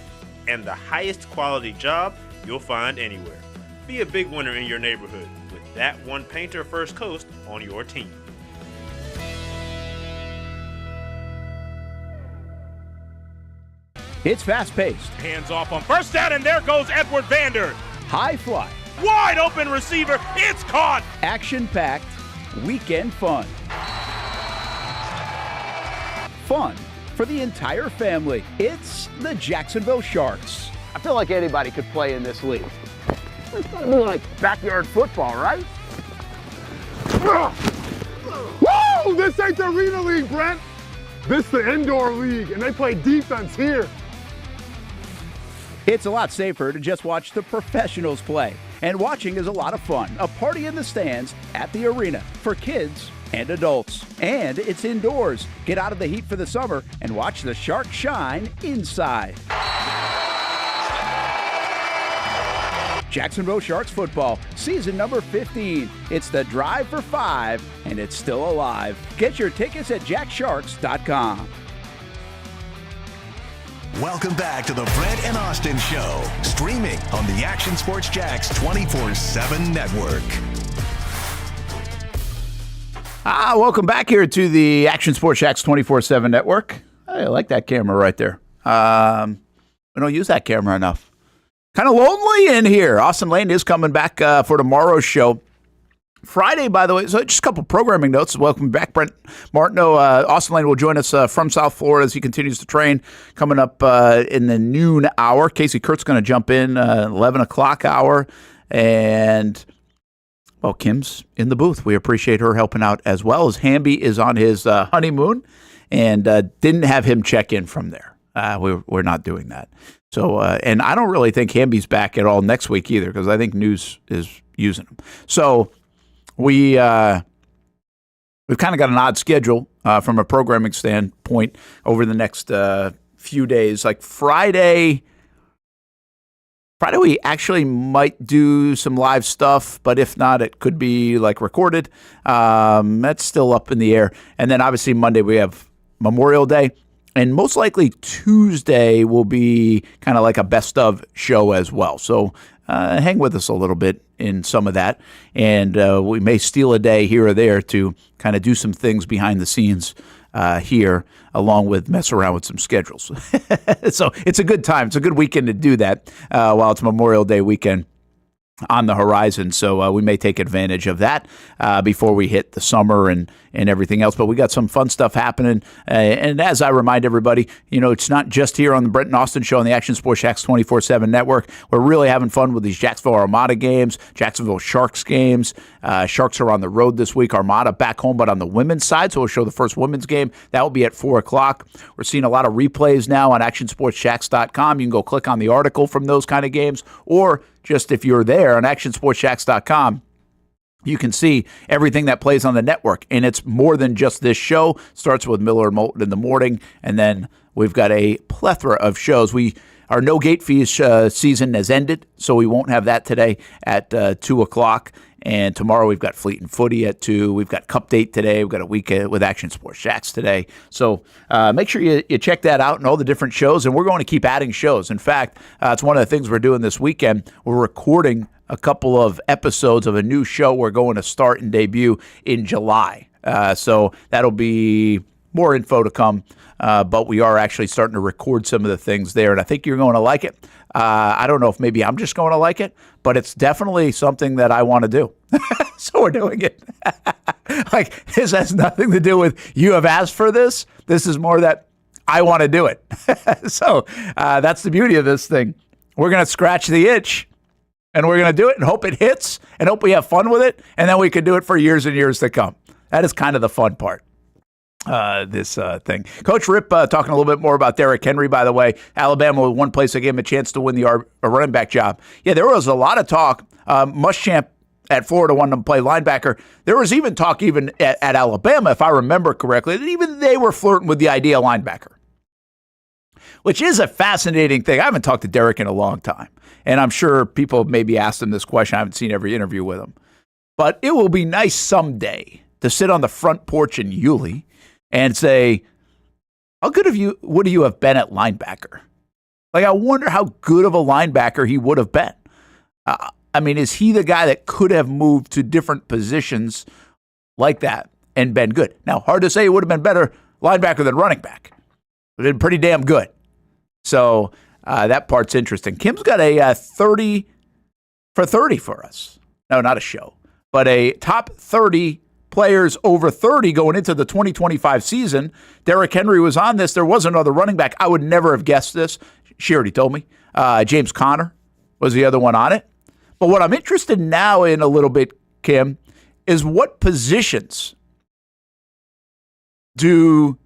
and the highest quality job you'll find anywhere. Be a big winner in your neighborhood with That One Painter First Coast on your team. It's fast-paced, Hands off on first down, and there goes Edward Vander. high fly, Wide open receiver. It's caught. action-packed, weekend fun. Fun for the entire family. It's the Jacksonville Sharks. I feel like anybody could play in this league. It's gotta be like backyard football, right? Whoa! This ain't the Arena League, Brent. This is the indoor league, and they play defense here. It's a lot safer to just watch the professionals play. And watching is a lot of fun. A party in the stands at the arena for kids and adults. And it's indoors. Get out of the heat for the summer and watch the Sharks shine inside. Jacksonville Sharks football, season number 15. It's the Drive for 5, and it's still alive. Get your tickets at jacksharks.com. Welcome back to the Brent and Austin Show, streaming on the Action Sports Jax 24/7 network. Welcome back here to the Action Sports Jax 24/7 network. I like that camera right there. We don't use that camera enough. Kind of lonely in here. Austin Lane is coming back for tomorrow's show. Friday, by the way, so just a couple programming notes. Welcome back, Brent Martineau. Austin Lane will join us from South Florida as he continues to train coming up in the noon hour. Casey Kurt's going to jump in 11 o'clock hour. And, well, Kim's in the booth. We appreciate her helping out as well, as Hamby is on his honeymoon and didn't have him check in from there. We're not doing that. So, and I don't really think Hamby's back at all next week either, because I think News is using him. So we've kind of got an odd schedule from a programming standpoint over the next few days. Like Friday we actually might do some live stuff, but if not, it could be like recorded. That's still up in the air. And then obviously Monday we have Memorial Day. And most likely Tuesday will be kind of like a best of show as well. So hang with us a little bit in some of that. And we may steal a day here or there to kind of do some things behind the scenes here, along with mess around with some schedules. So it's a good time. It's a good weekend to do that while it's Memorial Day weekend on the horizon. So we may take advantage of that before we hit the summer and everything else. But we got some fun stuff happening. And as I remind everybody, it's not just here on the Brent Austen Show on the Action Sports Jax 24/7 network. We're really having fun with these Jacksonville Armada games, Jacksonville Sharks games. Sharks are on the road this week. Armada back home, but on the women's side. So we'll show the first women's game. That will be at 4 o'clock. We're seeing a lot of replays now on actionsportsjax.com. You can go click on the article from those kind of games, or just if you're there on actionsportsjax.com, you can see everything that plays on the network. And it's more than just this show. Starts with Miller and Moulton in the morning, and then we've got a plethora of shows. Our no gate fees season has ended, so we won't have that today at 2 o'clock. And tomorrow we've got Fleet and Footy at 2. We've got Cup Date today. We've got a week with Action Sports Jax today. So make sure you check that out and all the different shows. And we're going to keep adding shows. In fact, it's one of the things we're doing this weekend. We're recording a couple of episodes of a new show we're going to start and debut in July. So that'll be more info to come. But we are actually starting to record some of the things there. And I think you're going to like it. I don't know if maybe I'm just going to like it, but it's definitely something that I want to do. So we're doing it. Like, this has nothing to do with you have asked for this. This is more that I want to do it. So that's the beauty of this thing. We're going to scratch the itch, and we're going to do it and hope it hits and hope we have fun with it. And then we can do it for years and years to come. That is kind of the fun part. This thing. Coach Rip talking a little bit more about Derrick Henry, by the way. Alabama, one place that gave him a chance to win the running back job. Yeah, there was a lot of talk. Muschamp at Florida wanted to play linebacker. There was even talk at Alabama, if I remember correctly, that even they were flirting with the idea of linebacker, which is a fascinating thing. I haven't talked to Derrick in a long time, and I'm sure people maybe asked him this question. I haven't seen every interview with him. But it will be nice someday to sit on the front porch in Yulee and say, how good would you have been at linebacker? Like, I wonder how good of a linebacker he would have been. I mean, is he the guy that could have moved to different positions like that and been good? Now, hard to say he would have been better linebacker than running back. But been pretty damn good. So that part's interesting. Kim's got a 30 for 30 for us. No, not a show, but a top 30 players over 30 going into the 2025 season. Derrick Henry was on this. There was another running back. I would never have guessed this. She already told me. James Conner was the other one on it. But what I'm interested now in a little bit, Kim, is what positions do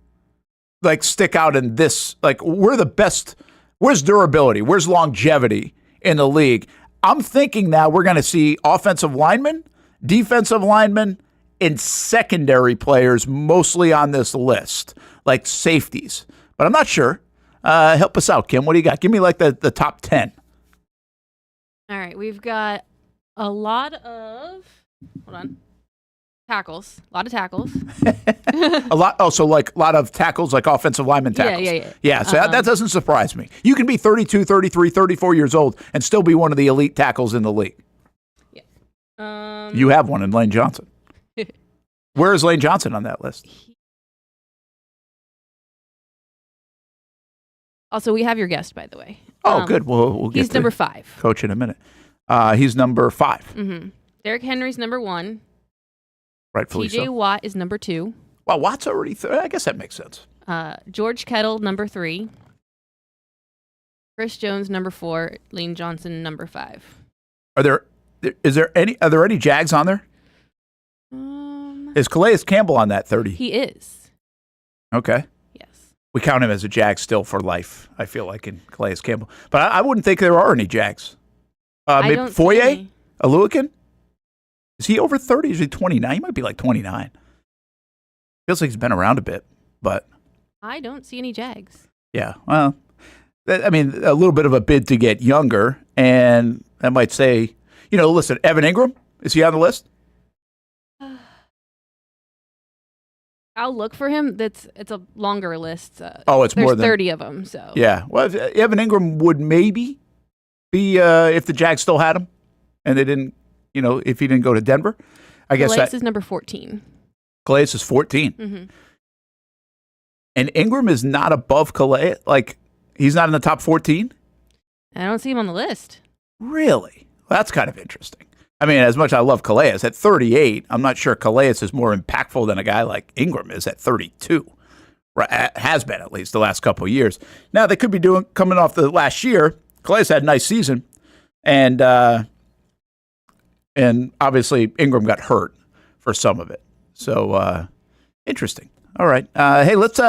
stick out in this? Like, we're the best. Where's durability? Where's longevity in the league? I'm thinking now we're going to see offensive linemen, defensive linemen, and secondary players mostly on this list, like safeties. But I'm not sure. Help us out, Kim. What do you got? Give me the top 10. All right, we've got a lot of tackles. A lot of tackles. A lot of tackles, like offensive lineman tackles. Yeah. Yeah, so that doesn't surprise me. You can be 32, 33, 34 years old and still be one of the elite tackles in the league. Yeah. You have one in Lane Johnson. Where is Lane Johnson on that list? Also, we have your guest, by the way. Oh, good. We'll get he's to number 5. Coach in a minute. He's number 5. Mm-hmm. Derrick Henry's number 1. Rightfully TJ so. Watt is number 2. Well, Watt's already I guess that makes sense. George Kittle, number 3. Chris Jones, number 4. Lane Johnson, number 5. Are there any Jags on there? Is Calais Campbell on that 30? He is. Okay. Yes. We count him as a Jag still for life, I feel like, in Calais Campbell. But I wouldn't think there are any Jags. I don't Foye? see Aluakin? Is he over 30? Is he 29? He might be like 29. Feels like he's been around a bit, but... I don't see any Jags. Yeah, well, I mean, a little bit of a bid to get younger, and I might say, listen, Evan Ingram, is he on the list? I'll look for him. It's a longer list. It's more than 30 of them. So yeah. Well, Evan Ingram would maybe be if the Jags still had him, and they didn't. If he didn't go to Denver, I guess Calais is number 14. Calais is 14, Mm-hmm. and Ingram is not above Calais. Like, he's not in the top 14. I don't see him on the list. Really? Well, that's kind of interesting. I mean, as much as I love Calais, at 38, I'm not sure Calais is more impactful than a guy like Ingram is at 32. Has been, at least, the last couple of years. Now, they could be coming off the last year. Calais had a nice season, and obviously Ingram got hurt for some of it. So, interesting. All right. Hey, let's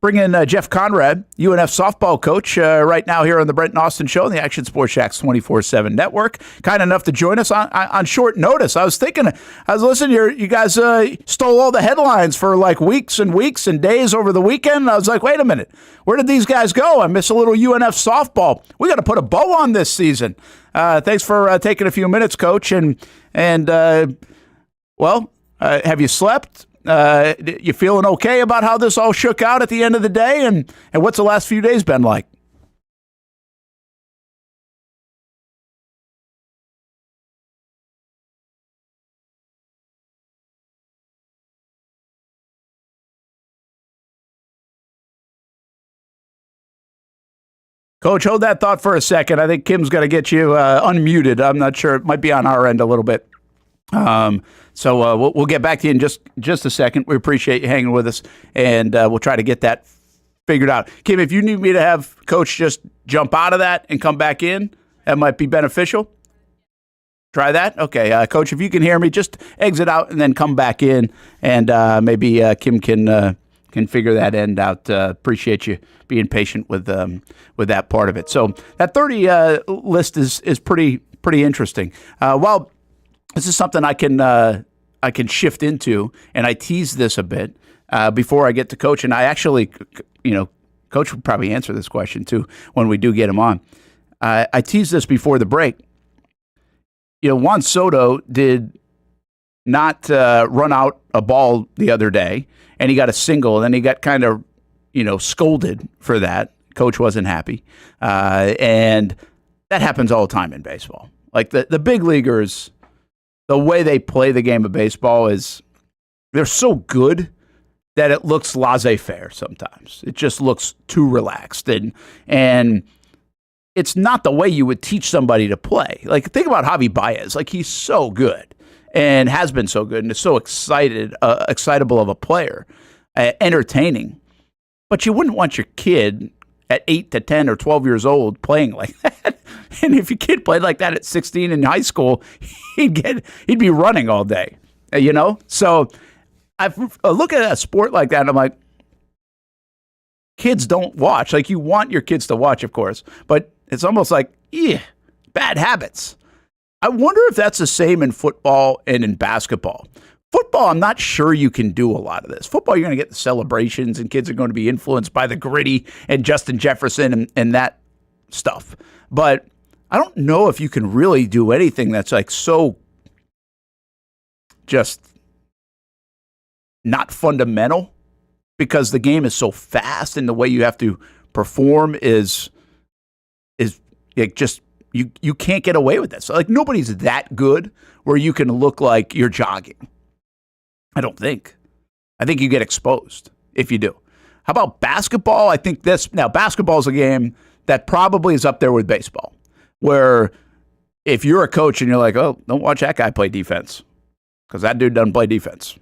bring in Jeff Conrad, UNF softball coach, right now here on the Brent Austen Show on the Action Sports Jax 24/7 network. Kind enough to join us on short notice. I was listening here. You guys stole all the headlines for like weeks and weeks and days over the weekend. I was like, wait a minute. Where did these guys go? I miss a little UNF softball. We got to put a bow on this season. Thanks for taking a few minutes, Coach. And have you slept? You feeling okay about how this all shook out at the end of the day? And what's the last few days been like? Coach, hold that thought for a second. I think Kim's got to get you unmuted. I'm not sure. It might be on our end a little bit. So we'll get back to you in just a second. We appreciate you hanging with us, and we'll try to get that figured out. Kim, if you need me to have Coach just jump out of that and come back in, that might be beneficial. Try that? Okay. Coach, if you can hear me, just exit out and then come back in, and maybe Kim can figure that end out. Appreciate you being patient with that part of it. So that 30 list is pretty interesting. Well, this is something I can shift into, and I tease this a bit before I get to Coach. And I actually, Coach would probably answer this question too when we do get him on. I teased this before the break. Juan Soto did not run out a ball the other day, and he got a single, and then he got kind of, scolded for that Coach wasn't happy. And that happens all the time in baseball. Like the big leaguers, the way they play the game of baseball is they're so good that it looks laissez-faire sometimes. It just looks too relaxed. And it's not the way you would teach somebody to play. Like, think about Javi Baez. Like, he's so good and has been so good and is so excitable of a player, entertaining. But you wouldn't want your kid at 8 to 10 or 12 years old playing like that. And if your kid played like that at 16 in high school, he'd be running all day, you know? So I look at a sport like that and I'm like, kids don't watch. Like, you want your kids to watch, of course, but it's almost like, bad habits. I wonder if that's the same in football and in basketball. Football, I'm not sure you can do a lot of this. Football, you're going to get the celebrations, and kids are going to be influenced by the gritty and Justin Jefferson and that stuff. But I don't know if you can really do anything that's like so just not fundamental, because the game is so fast and the way you have to perform is like just you can't get away with this. So, like, nobody's that good where you can look like you're jogging. I don't think. I think you get exposed if you do. How about basketball? I think basketball is a game that probably is up there with baseball, where if you're a coach and you're like, oh, don't watch that guy play defense because that dude doesn't play defense.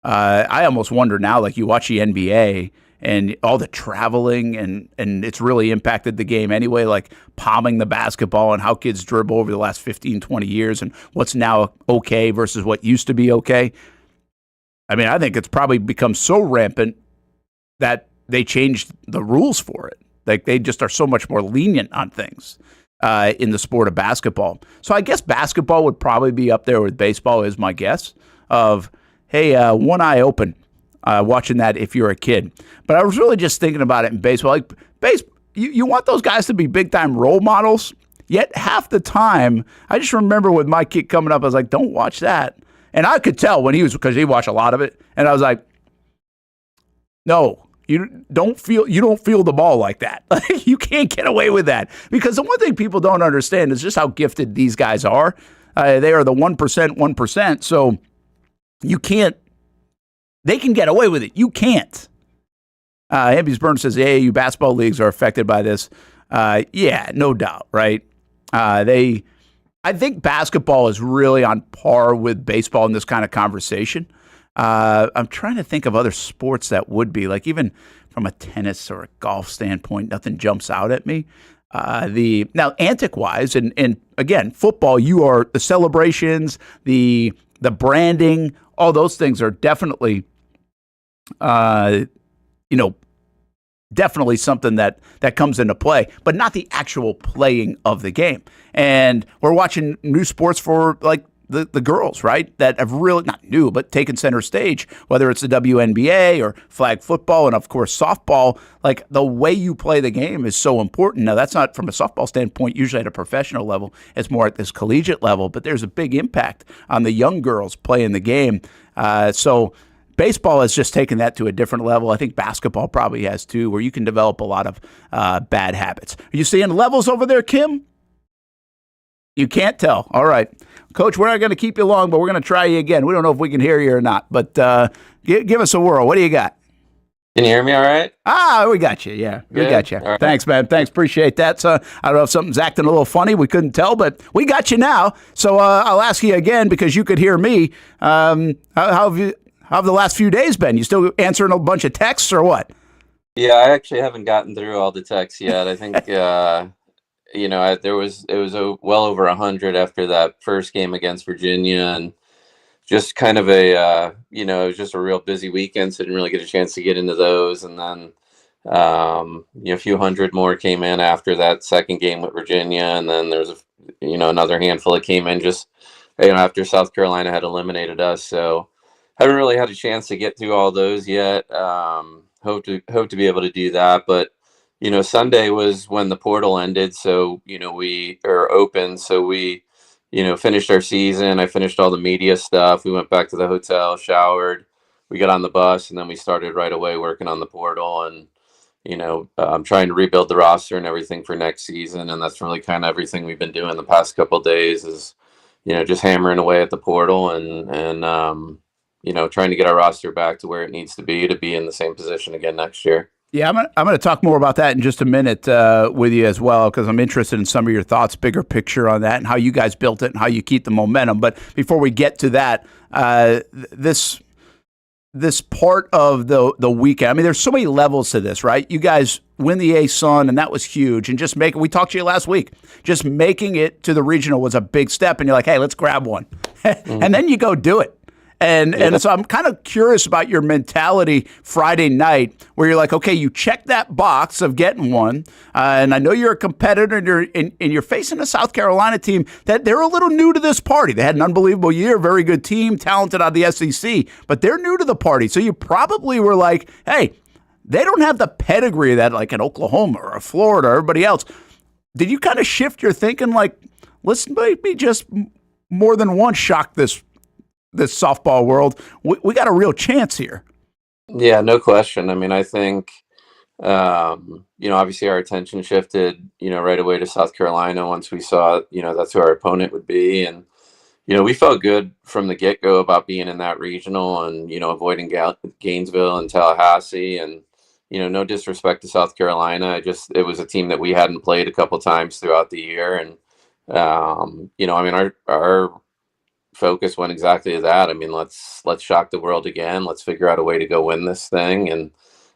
I almost wonder now, like, you watch the NBA and all the traveling and it's really impacted the game anyway, like palming the basketball and how kids dribble over the last 15, 20 years and what's now okay versus what used to be okay. I mean, I think it's probably become so rampant that they changed the rules for it. Like, they just are so much more lenient on things in the sport of basketball. So I guess basketball would probably be up there with baseball, is my guess, of, hey, one eye open watching that if you're a kid. But I was really just thinking about it in baseball. Like, you want those guys to be big-time role models, yet half the time, I just remember with my kid coming up, I was like, don't watch that. And I could tell when because he watched a lot of it, and I was like, no, you don't feel the ball like that. You can't get away with that. Because the one thing people don't understand is just how gifted these guys are. They are the 1%, so you can't, they can get away with it. You can't. Hibbies Burns says, the AAU basketball leagues are affected by this. Yeah, no doubt, right? I think basketball is really on par with baseball in this kind of conversation. I'm trying to think of other sports that would be, like, even from a tennis or a golf standpoint, nothing jumps out at me. Now, antic-wise, and again, football, you are the celebrations, the branding, all those things are definitely, definitely something that comes into play, but not the actual playing of the game. And we're watching new sports for, like, the girls, right, that have really, not new, but taken center stage, whether it's the WNBA or flag football and, of course, softball. Like, the way you play the game is so important. Now, that's not from a softball standpoint, usually at a professional level. It's more at this collegiate level, but there's a big impact on the young girls playing the game. So baseball has just taken that to a different level. I think basketball probably has too, where you can develop a lot of bad habits. Are you seeing levels over there, Kim? You can't tell. All right. Coach, we're not going to keep you long, but we're going to try you again. We don't know if we can hear you or not, but give us a whirl. What do you got? Can you hear me all right? We got you. Yeah, we Good. got you. Right. Thanks, man. Thanks. Appreciate that. So I don't know if something's acting a little funny. We couldn't tell, but we got you now. So I'll ask you again because you could hear me. How have the last few days been? You still answering a bunch of texts or what? Yeah, I actually haven't gotten through all the texts yet. I think, it was well over 100 after that first game against Virginia, and just kind of it was just a real busy weekend, so didn't really get a chance to get into those. And then, a few hundred more came in after that second game with Virginia, and then there was another handful that came in just after South Carolina had eliminated us. So haven't really had a chance to get through all those yet. Hope to be able to do that, but Sunday was when the portal ended, so we are open, so we finished our season. I finished all the media stuff. We went back to the hotel, showered, we got on the bus, and then we started right away working on the portal. And trying to rebuild the roster and everything for next season. And that's really kind of everything we've been doing the past couple of days is, just hammering away at the portal and trying to get our roster back to where it needs to be in the same position again next year. Yeah, I'm gonna talk more about that in just a minute with you as well, because I'm interested in some of your thoughts, bigger picture on that, and how you guys built it and how you keep the momentum. But before we get to that, this part of the weekend, I mean, there's so many levels to this, right? You guys win the A-Sun, and that was huge. And we talked to you last week, just making it to the regional was a big step. And you're like, hey, let's grab one. And then you go do it. And so I'm kind of curious about your mentality Friday night, where you're like, okay, you check that box of getting one, and I know you're a competitor, and you're facing a South Carolina team that they're a little new to this party. They had an unbelievable year, very good team, talented out of the SEC, but they're new to the party. So you probably were like, hey, they don't have the pedigree that like an Oklahoma or a Florida or everybody else. Did you kind of shift your thinking like, let's maybe just more than once shock this softball world? We got a real chance here. Yeah, no question. I mean, I think, obviously our attention shifted, right away to South Carolina once we saw, that's who our opponent would be. And, we felt good from the get-go about being in that regional and, avoiding Gainesville and Tallahassee. And, no disrespect to South Carolina. It was a team that we hadn't played a couple times throughout the year. And, our focus went exactly to that. I mean, let's shock the world again. Let's figure out a way to go win this thing. And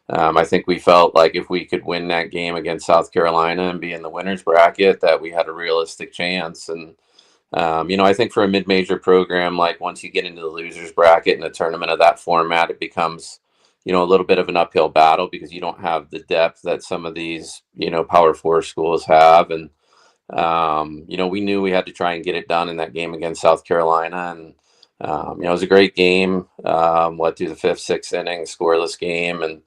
I think we felt like if we could win that game against South Carolina and be in the winner's bracket, that we had a realistic chance. And I think for a mid-major program, like once you get into the loser's bracket in a tournament of that format, it becomes a little bit of an uphill battle because you don't have the depth that some of these Power Four schools have. And we knew we had to try and get it done in that game against South Carolina. And, it was a great game, through the fifth, sixth inning, scoreless game. And,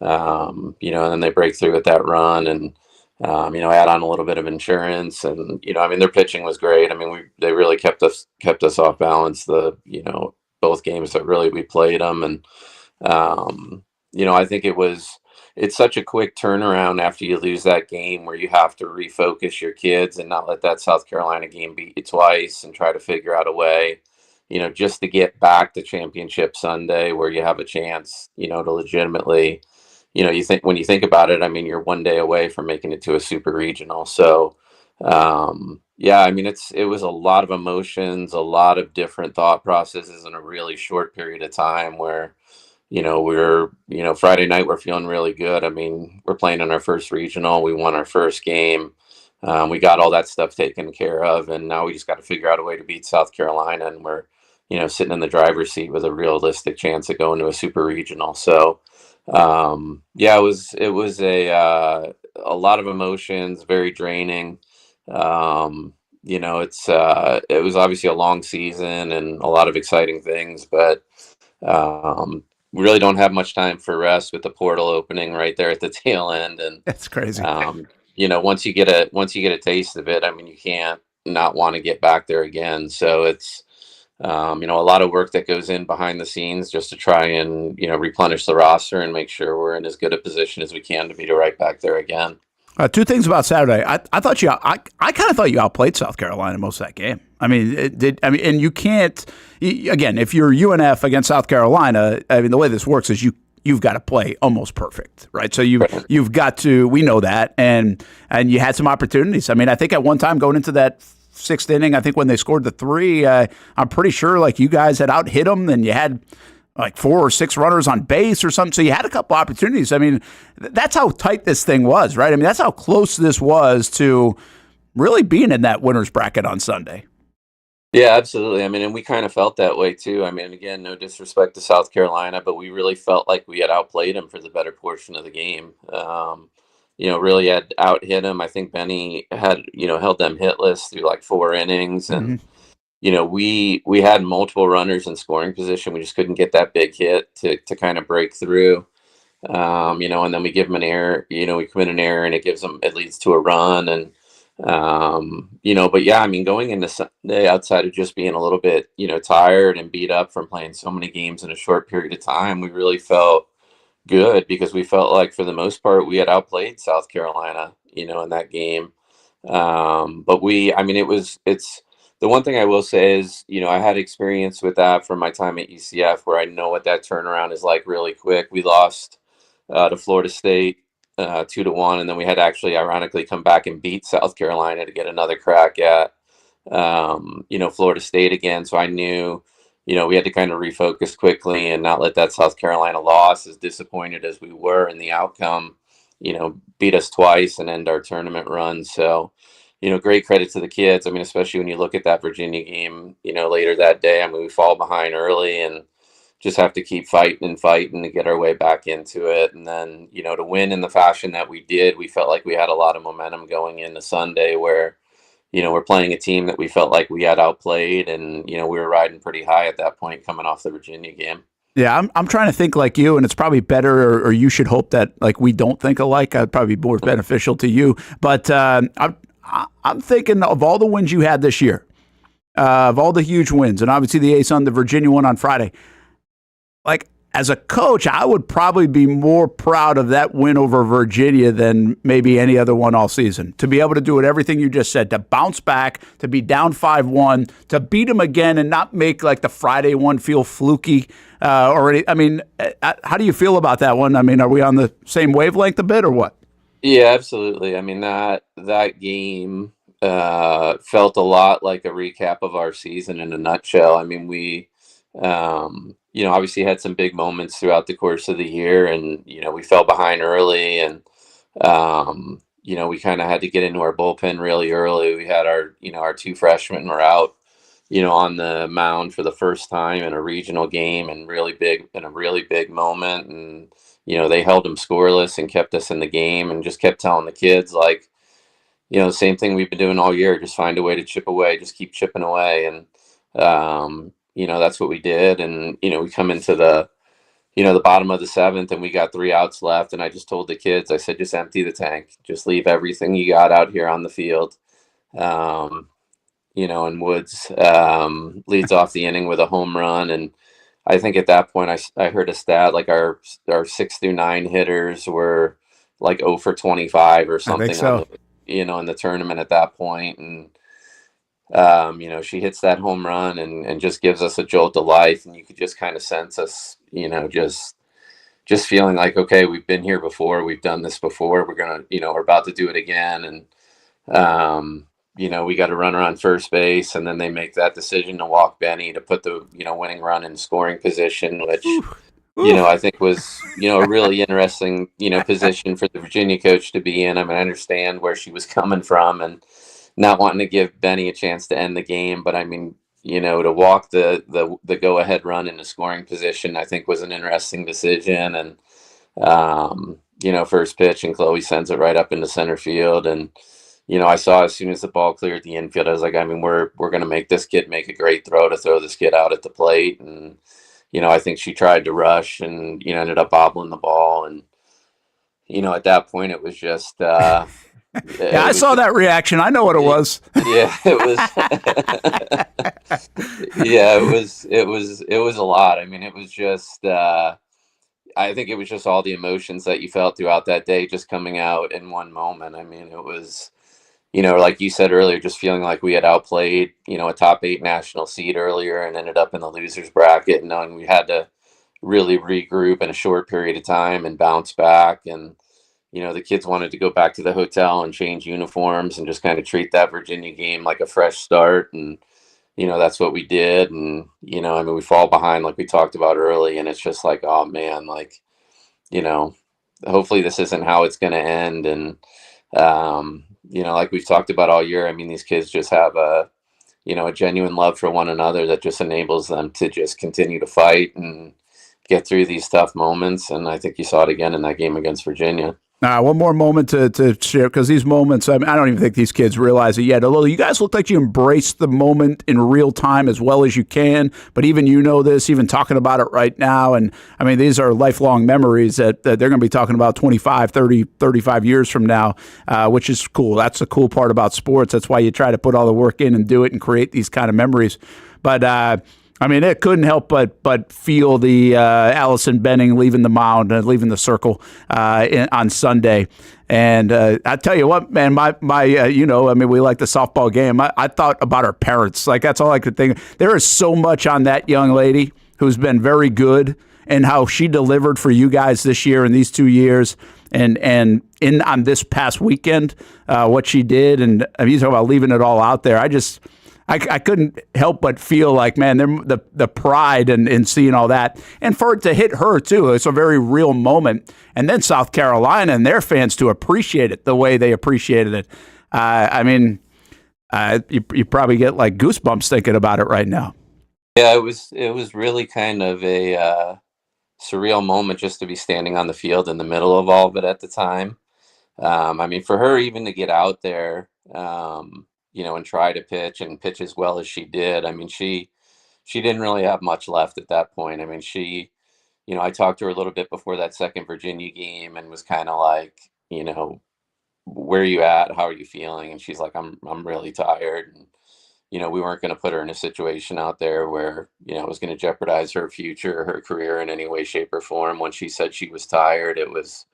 and then they break through with that run and, add on a little bit of insurance. And, their pitching was great. I mean, they really kept us off balance both games that really we played them. And, I think it's such a quick turnaround after you lose that game where you have to refocus your kids and not let that South Carolina game beat you twice and try to figure out a way, just to get back to championship Sunday where you have a chance, to legitimately, when you think about it, I mean, you're one day away from making it to a super regional. So, it was a lot of emotions, a lot of different thought processes in a really short period of time where, Friday night, we're feeling really good. I mean, we're playing in our first regional. We won our first game. We got all that stuff taken care of. And now we just got to figure out a way to beat South Carolina. And we're, sitting in the driver's seat with a realistic chance of going to a super regional. So, it was a lot of emotions, very draining. It was obviously a long season and a lot of exciting things, but, we really don't have much time for rest with the portal opening right there at the tail end. And that's crazy. Once you get a taste of it, I mean, you can't not want to get back there again. So it's, a lot of work that goes in behind the scenes just to try and, replenish the roster and make sure we're in as good a position as we can to be right back there again. Two things about Saturday. I thought I kind of thought you outplayed South Carolina most of that game. I mean, and you can't, again, if you're UNF against South Carolina, I mean, the way this works is you've got to play almost perfect, right? So you've got to, we know that, and you had some opportunities. I mean, I think at one time going into that sixth inning, I think when they scored the 3, I'm pretty sure like you guys had out hit them, and you had like 4 or 6 runners on base or something. So you had a couple opportunities. I mean, that's how tight this thing was, right? I mean, that's how close this was to really being in that winner's bracket on Sunday. Yeah, absolutely. I mean, and we kind of felt that way too. I mean, again, no disrespect to South Carolina, but we really felt like we had outplayed them for the better portion of the game. Really had out hit them. I think Benny had, held them hitless through like 4 innings. And, we had multiple runners in scoring position. We just couldn't get that big hit to kind of break through. And then we give them an error, we commit an error and it leads to a run. And, but yeah, I mean, going into Sunday, outside of just being a little bit, tired and beat up from playing so many games in a short period of time, we really felt, good because we felt like for the most part we had outplayed South Carolina, in that game. But it's the one thing I will say is, I had experience with that from my time at UCF where I know what that turnaround is like really quick. We lost to Florida State 2-1, and then we had to actually ironically come back and beat South Carolina to get another crack at Florida State again. So I knew, we had to kind of refocus quickly and not let that South Carolina loss, as disappointed as we were in the outcome, beat us twice and end our tournament run. So, great credit to the kids. I mean, especially when you look at that Virginia game, later that day, I mean, we fall behind early and just have to keep fighting to get our way back into it. And then, to win in the fashion that we did, we felt like we had a lot of momentum going into Sunday where, we're playing a team that we felt like we had outplayed, and, we were riding pretty high at that point coming off the Virginia game. Yeah, I'm trying to think like you, and it's probably better, or you should hope that like we don't think alike. I'd probably be more beneficial to you. But I'm thinking of all the wins you had this year, of all the huge wins, and obviously the ace on the Virginia one on Friday. Like, as a coach, I would probably be more proud of that win over Virginia than maybe any other one all season. To be able to do it, everything you just said, to bounce back, to be down 5-1, to beat them again and not make like the Friday one feel fluky. How do you feel about that one? I mean, are we on the same wavelength a bit or what? Yeah, absolutely. I mean, that game felt a lot like a recap of our season in a nutshell. I mean, we obviously had some big moments throughout the course of the year, and, we fell behind early, and, we kind of had to get into our bullpen really early. We had our two freshmen were out, on the mound for the first time in a regional game and in a really big moment. And, they held them scoreless and kept us in the game and just kept telling the kids, like, the same thing we've been doing all year, just find a way to chip away, just keep chipping away. And, that's what we did. And, we come into the bottom of the seventh and we got 3 outs left. And I just told the kids, I said, just empty the tank, just leave everything you got out here on the field. And Woods leads off the inning with a home run. And I think at that point I heard a stat, like our 6 through 9 hitters were like 0 for 25 or something, in the tournament at that point. And, she hits that home run and just gives us a jolt of life. And you could just kind of sense us, just feeling like, okay, we've been here before. We've done this before. We're going to, we're about to do it again. And, we got a runner on first base, and then they make that decision to walk Benny to put the, winning run in scoring position, which, I think was, a really interesting, position for the Virginia coach to be in. I mean, I understand where she was coming from and not wanting to give Benny a chance to end the game. But I mean, to walk the go ahead run into scoring position, I think was an interesting decision. And, first pitch and Chloe sends it right up into center field. And, I saw as soon as the ball cleared the infield, I was like, I mean, we're going to make this kid make a great throw to throw this kid out at the plate. And, I think she tried to rush and, ended up bobbling the ball. And, at that point it was just, yeah, I saw that reaction. I know what it was. Yeah, it was. Yeah, it was a lot. I mean, it was just, I think it was just all the emotions that you felt throughout that day just coming out in one moment. I mean, it was, like you said earlier, just feeling like we had outplayed, a top 8 national seed earlier and ended up in the losers bracket, and knowing we had to really regroup in a short period of time and bounce back. And, the kids wanted to go back to the hotel and change uniforms and just kind of treat that Virginia game like a fresh start. And, that's what we did. And, I mean, we fall behind like we talked about early, and it's just like, oh man, like, hopefully this isn't how it's going to end. And, like we've talked about all year, I mean, these kids just have a genuine love for one another that just enables them to just continue to fight and get through these tough moments. And I think you saw it again in that game against Virginia. One more moment to share, because these moments, I mean, I don't even think these kids realize it yet. Although you guys look like you embraced the moment in real time as well as you can. But even this, even talking about it right now. And I mean, these are lifelong memories that they're going to be talking about 25, 30, 35 years from now, which is cool. That's the cool part about sports. That's why you try to put all the work in and do it and create these kind of memories. But I mean, it couldn't help but feel the Allison Benning leaving the mound, leaving the circle on Sunday. And I tell you what, man, my we like the softball game. I thought about her parents. Like, that's all I could think. There is so much on that young lady who's been very good, and how she delivered for you guys this year and these 2 years, and on this past weekend, what she did. And I mean, you talk about leaving it all out there. I couldn't help but feel like, man, the pride in seeing all that. And for it to hit her, too, it's a very real moment. And then South Carolina and their fans to appreciate it the way they appreciated it. You probably get like goosebumps thinking about it right now. Yeah, it was really kind of a surreal moment just to be standing on the field in the middle of all of it at the time. For her even to get out there, and try to pitch as well as she did. I mean, she didn't really have much left at that point. I mean, I talked to her a little bit before that second Virginia game and was kind of like, where are you at? How are you feeling? And she's like, I'm really tired. And, we weren't going to put her in a situation out there where, it was going to jeopardize her future, her career in any way, shape, or form. When she said she was tired, it was,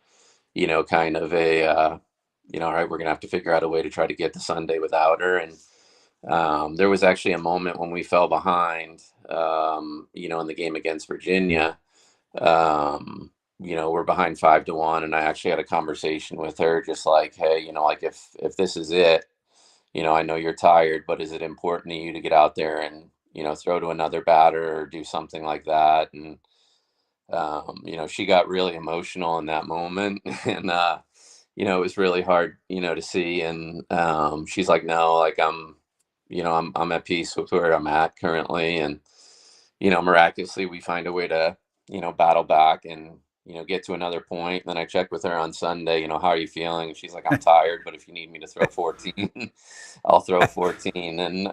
kind of a, all right, we're going to have to figure out a way to try to get to Sunday without her. And there was actually a moment when we fell behind, in the game against Virginia. We're behind 5-1. And I actually had a conversation with her just like, hey, if this is it, I know you're tired, but is it important to you to get out there and, throw to another batter or do something like that? And, she got really emotional in that moment. And, it was really hard, to see. And she's like, no, like I'm at peace with where I'm at currently. And, miraculously we find a way to, battle back and, get to another point. And then I checked with her on Sunday, how are you feeling? And she's like, I'm tired, but if you need me to throw 14, I'll throw 14. And,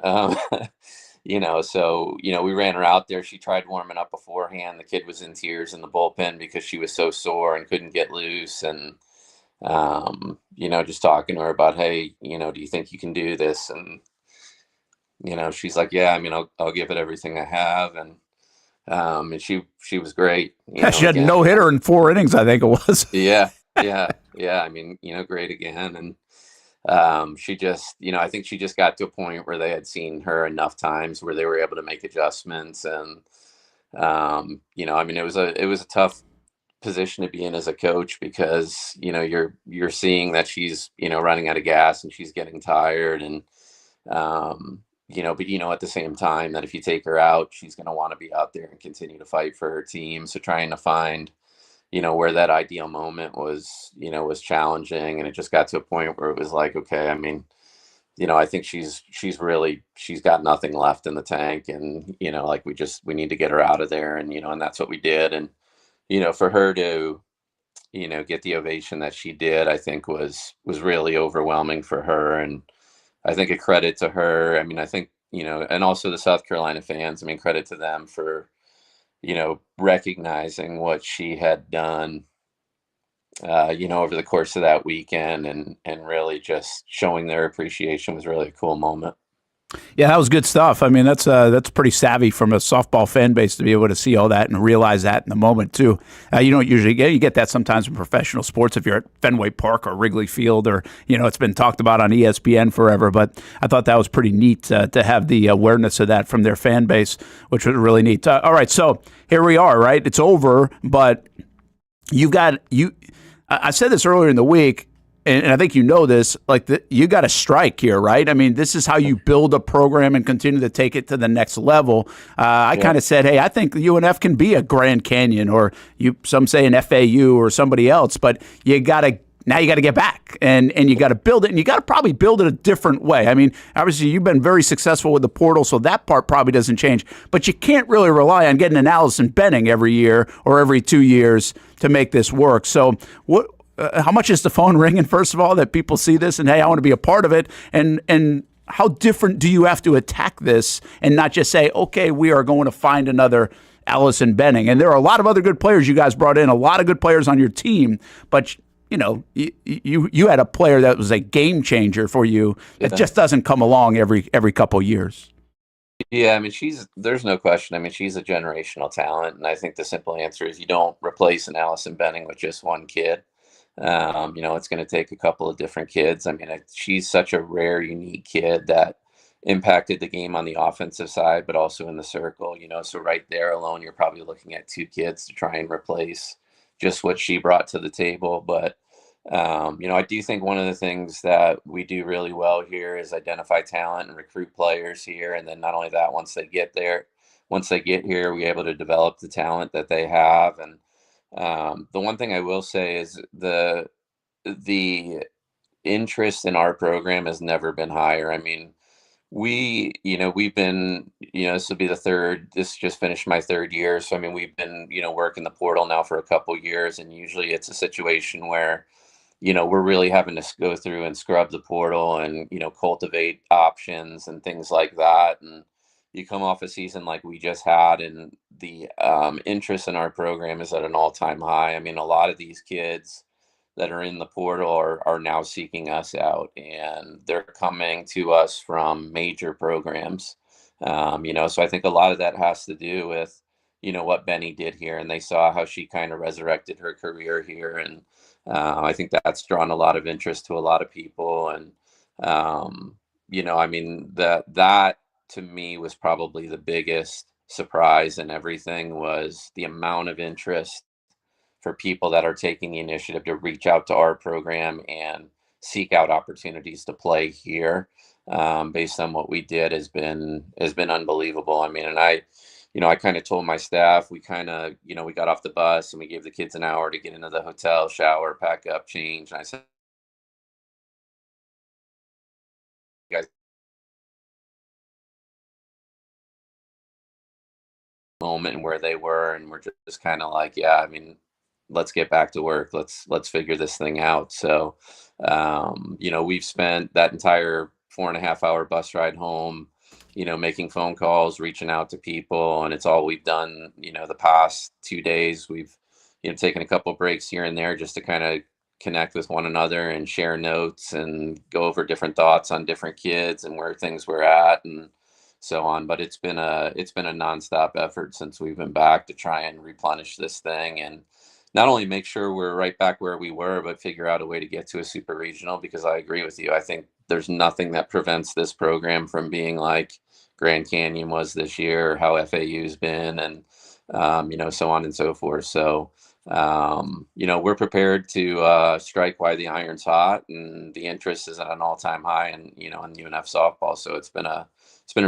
we ran her out there. She tried warming up beforehand. The kid was in tears in the bullpen because she was so sore and couldn't get loose. And, just talking to her about, hey, do you think you can do this? And, she's like, yeah, I'll give it everything I have. And she was great. She had no hitter in 4 innings, I think it was. Yeah. Great again. And she just, I think she just got to a point where they had seen her enough times where they were able to make adjustments. And, it was a tough position to be in as a coach because, you're seeing that she's, running out of gas and she's getting tired. And, but at the same time that if you take her out, she's going to want to be out there and continue to fight for her team. So trying to find, where that ideal moment was, was challenging. And it just got to a point where it was like, okay, I think she's got nothing left in the tank. And, we need to get her out of there. And, and that's what we did. And, for her to, get the ovation that she did, I think was really overwhelming for her. And I think a credit to her. I think, and also the South Carolina fans, credit to them for, recognizing what she had done, over the course of that weekend and really just showing their appreciation was really a cool moment. Yeah, that was good stuff. That's pretty savvy from a softball fan base to be able to see all that and realize that in the moment too. You don't usually you get that sometimes in professional sports if you're at Fenway Park or Wrigley Field or it's been talked about on ESPN forever. But I thought that was pretty neat to have the awareness of that from their fan base, which was really neat. All right, so here we are. Right, it's over, but I said this earlier in the week. And I think this, you got to strike here, right? This is how you build a program and continue to take it to the next level. I kind of said, hey, I think UNF can be a Grand Canyon or some say an FAU or somebody else, but now you got to get back and you got to build it, and you got to probably build it a different way. Obviously you've been very successful with the portal, so that part probably doesn't change, but you can't really rely on getting an Allison Benning every year or every 2 years to make this work. So how much is the phone ringing, first of all, that people see this and, hey, I want to be a part of it? And how different do you have to attack this and not just say, okay, we are going to find another Allison Benning? And there are a lot of other good players you guys brought in, a lot of good players on your team, but you had a player that was a game changer for you. It just doesn't come along every couple years. Yeah, I mean, there's no question. I mean, she's a generational talent. And I think the simple answer is you don't replace an Allison Benning with just one kid. It's going to take a couple of different kids. I mean, she's such a rare, unique kid that impacted the game on the offensive side, but also in the circle, so right there alone, you're probably looking at two kids to try and replace just what she brought to the table. But I do think one of the things that we do really well here is identify talent and recruit players here. And then not only that, once they get here, we're able to develop the talent that they have. And the one thing I will say is the interest in our program has never been higher. I mean, we've been, this will be this just finished my third year. So, I mean, we've been, working the portal now for a couple years, and usually it's a situation where, we're really having to go through and scrub the portal and, cultivate options and things like that. And you come off a season like we just had, and the interest in our program is at an all-time high. I mean, a lot of these kids that are in the portal are now seeking us out, and they're coming to us from major programs. So I think a lot of that has to do with, what Benny did here, and they saw how she kind of resurrected her career here. And I think that's drawn a lot of interest to a lot of people. And, I mean, that to me was probably the biggest surprise in everything, was the amount of interest for people that are taking the initiative to reach out to our program and seek out opportunities to play here, based on what we did has been unbelievable. I mean, and I kind of told my staff, we got off the bus and we gave the kids an hour to get into the hotel, shower, pack up, change. And I said, you guys, moment and where they were, and we're just kind of like, yeah, I mean, let's get back to work. Let's figure this thing out. So, we've spent that entire 4.5 hour bus ride home, making phone calls, reaching out to people, and it's all we've done. The past 2 days, we've taken a couple breaks here and there just to kind of connect with one another and share notes and go over different thoughts on different kids and where things were at and so on. But it's been a nonstop effort since we've been back to try and replenish this thing and not only make sure we're right back where we were, but figure out a way to get to a super regional, because I agree with you. I think there's nothing that prevents this program from being like Grand Canyon was this year, or how FAU's been, and, so on and so forth. So, we're prepared to strike while the iron's hot, and the interest is at an all-time high in UNF softball. So it's been a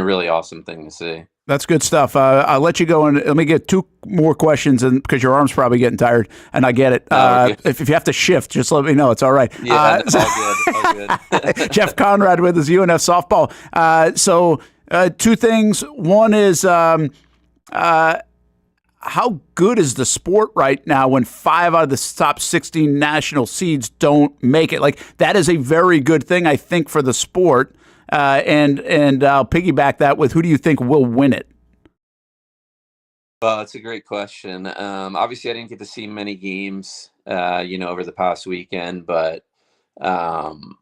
really awesome thing to see. That's good stuff. I'll let you go, and let me get two more questions, and because your arm's probably getting tired, and I get it. If you have to shift, just let me know. It's all right. Yeah, all good. Jeff Conrad with his UNF softball. So two things. One is how good is the sport right now when 5 out of the top 16 national seeds don't make it? Like, that is a very good thing, I think, for the sport. And I'll piggyback that with, who do you think will win it? Well, that's a great question. Obviously, I didn't get to see many games, over the past weekend, but I'm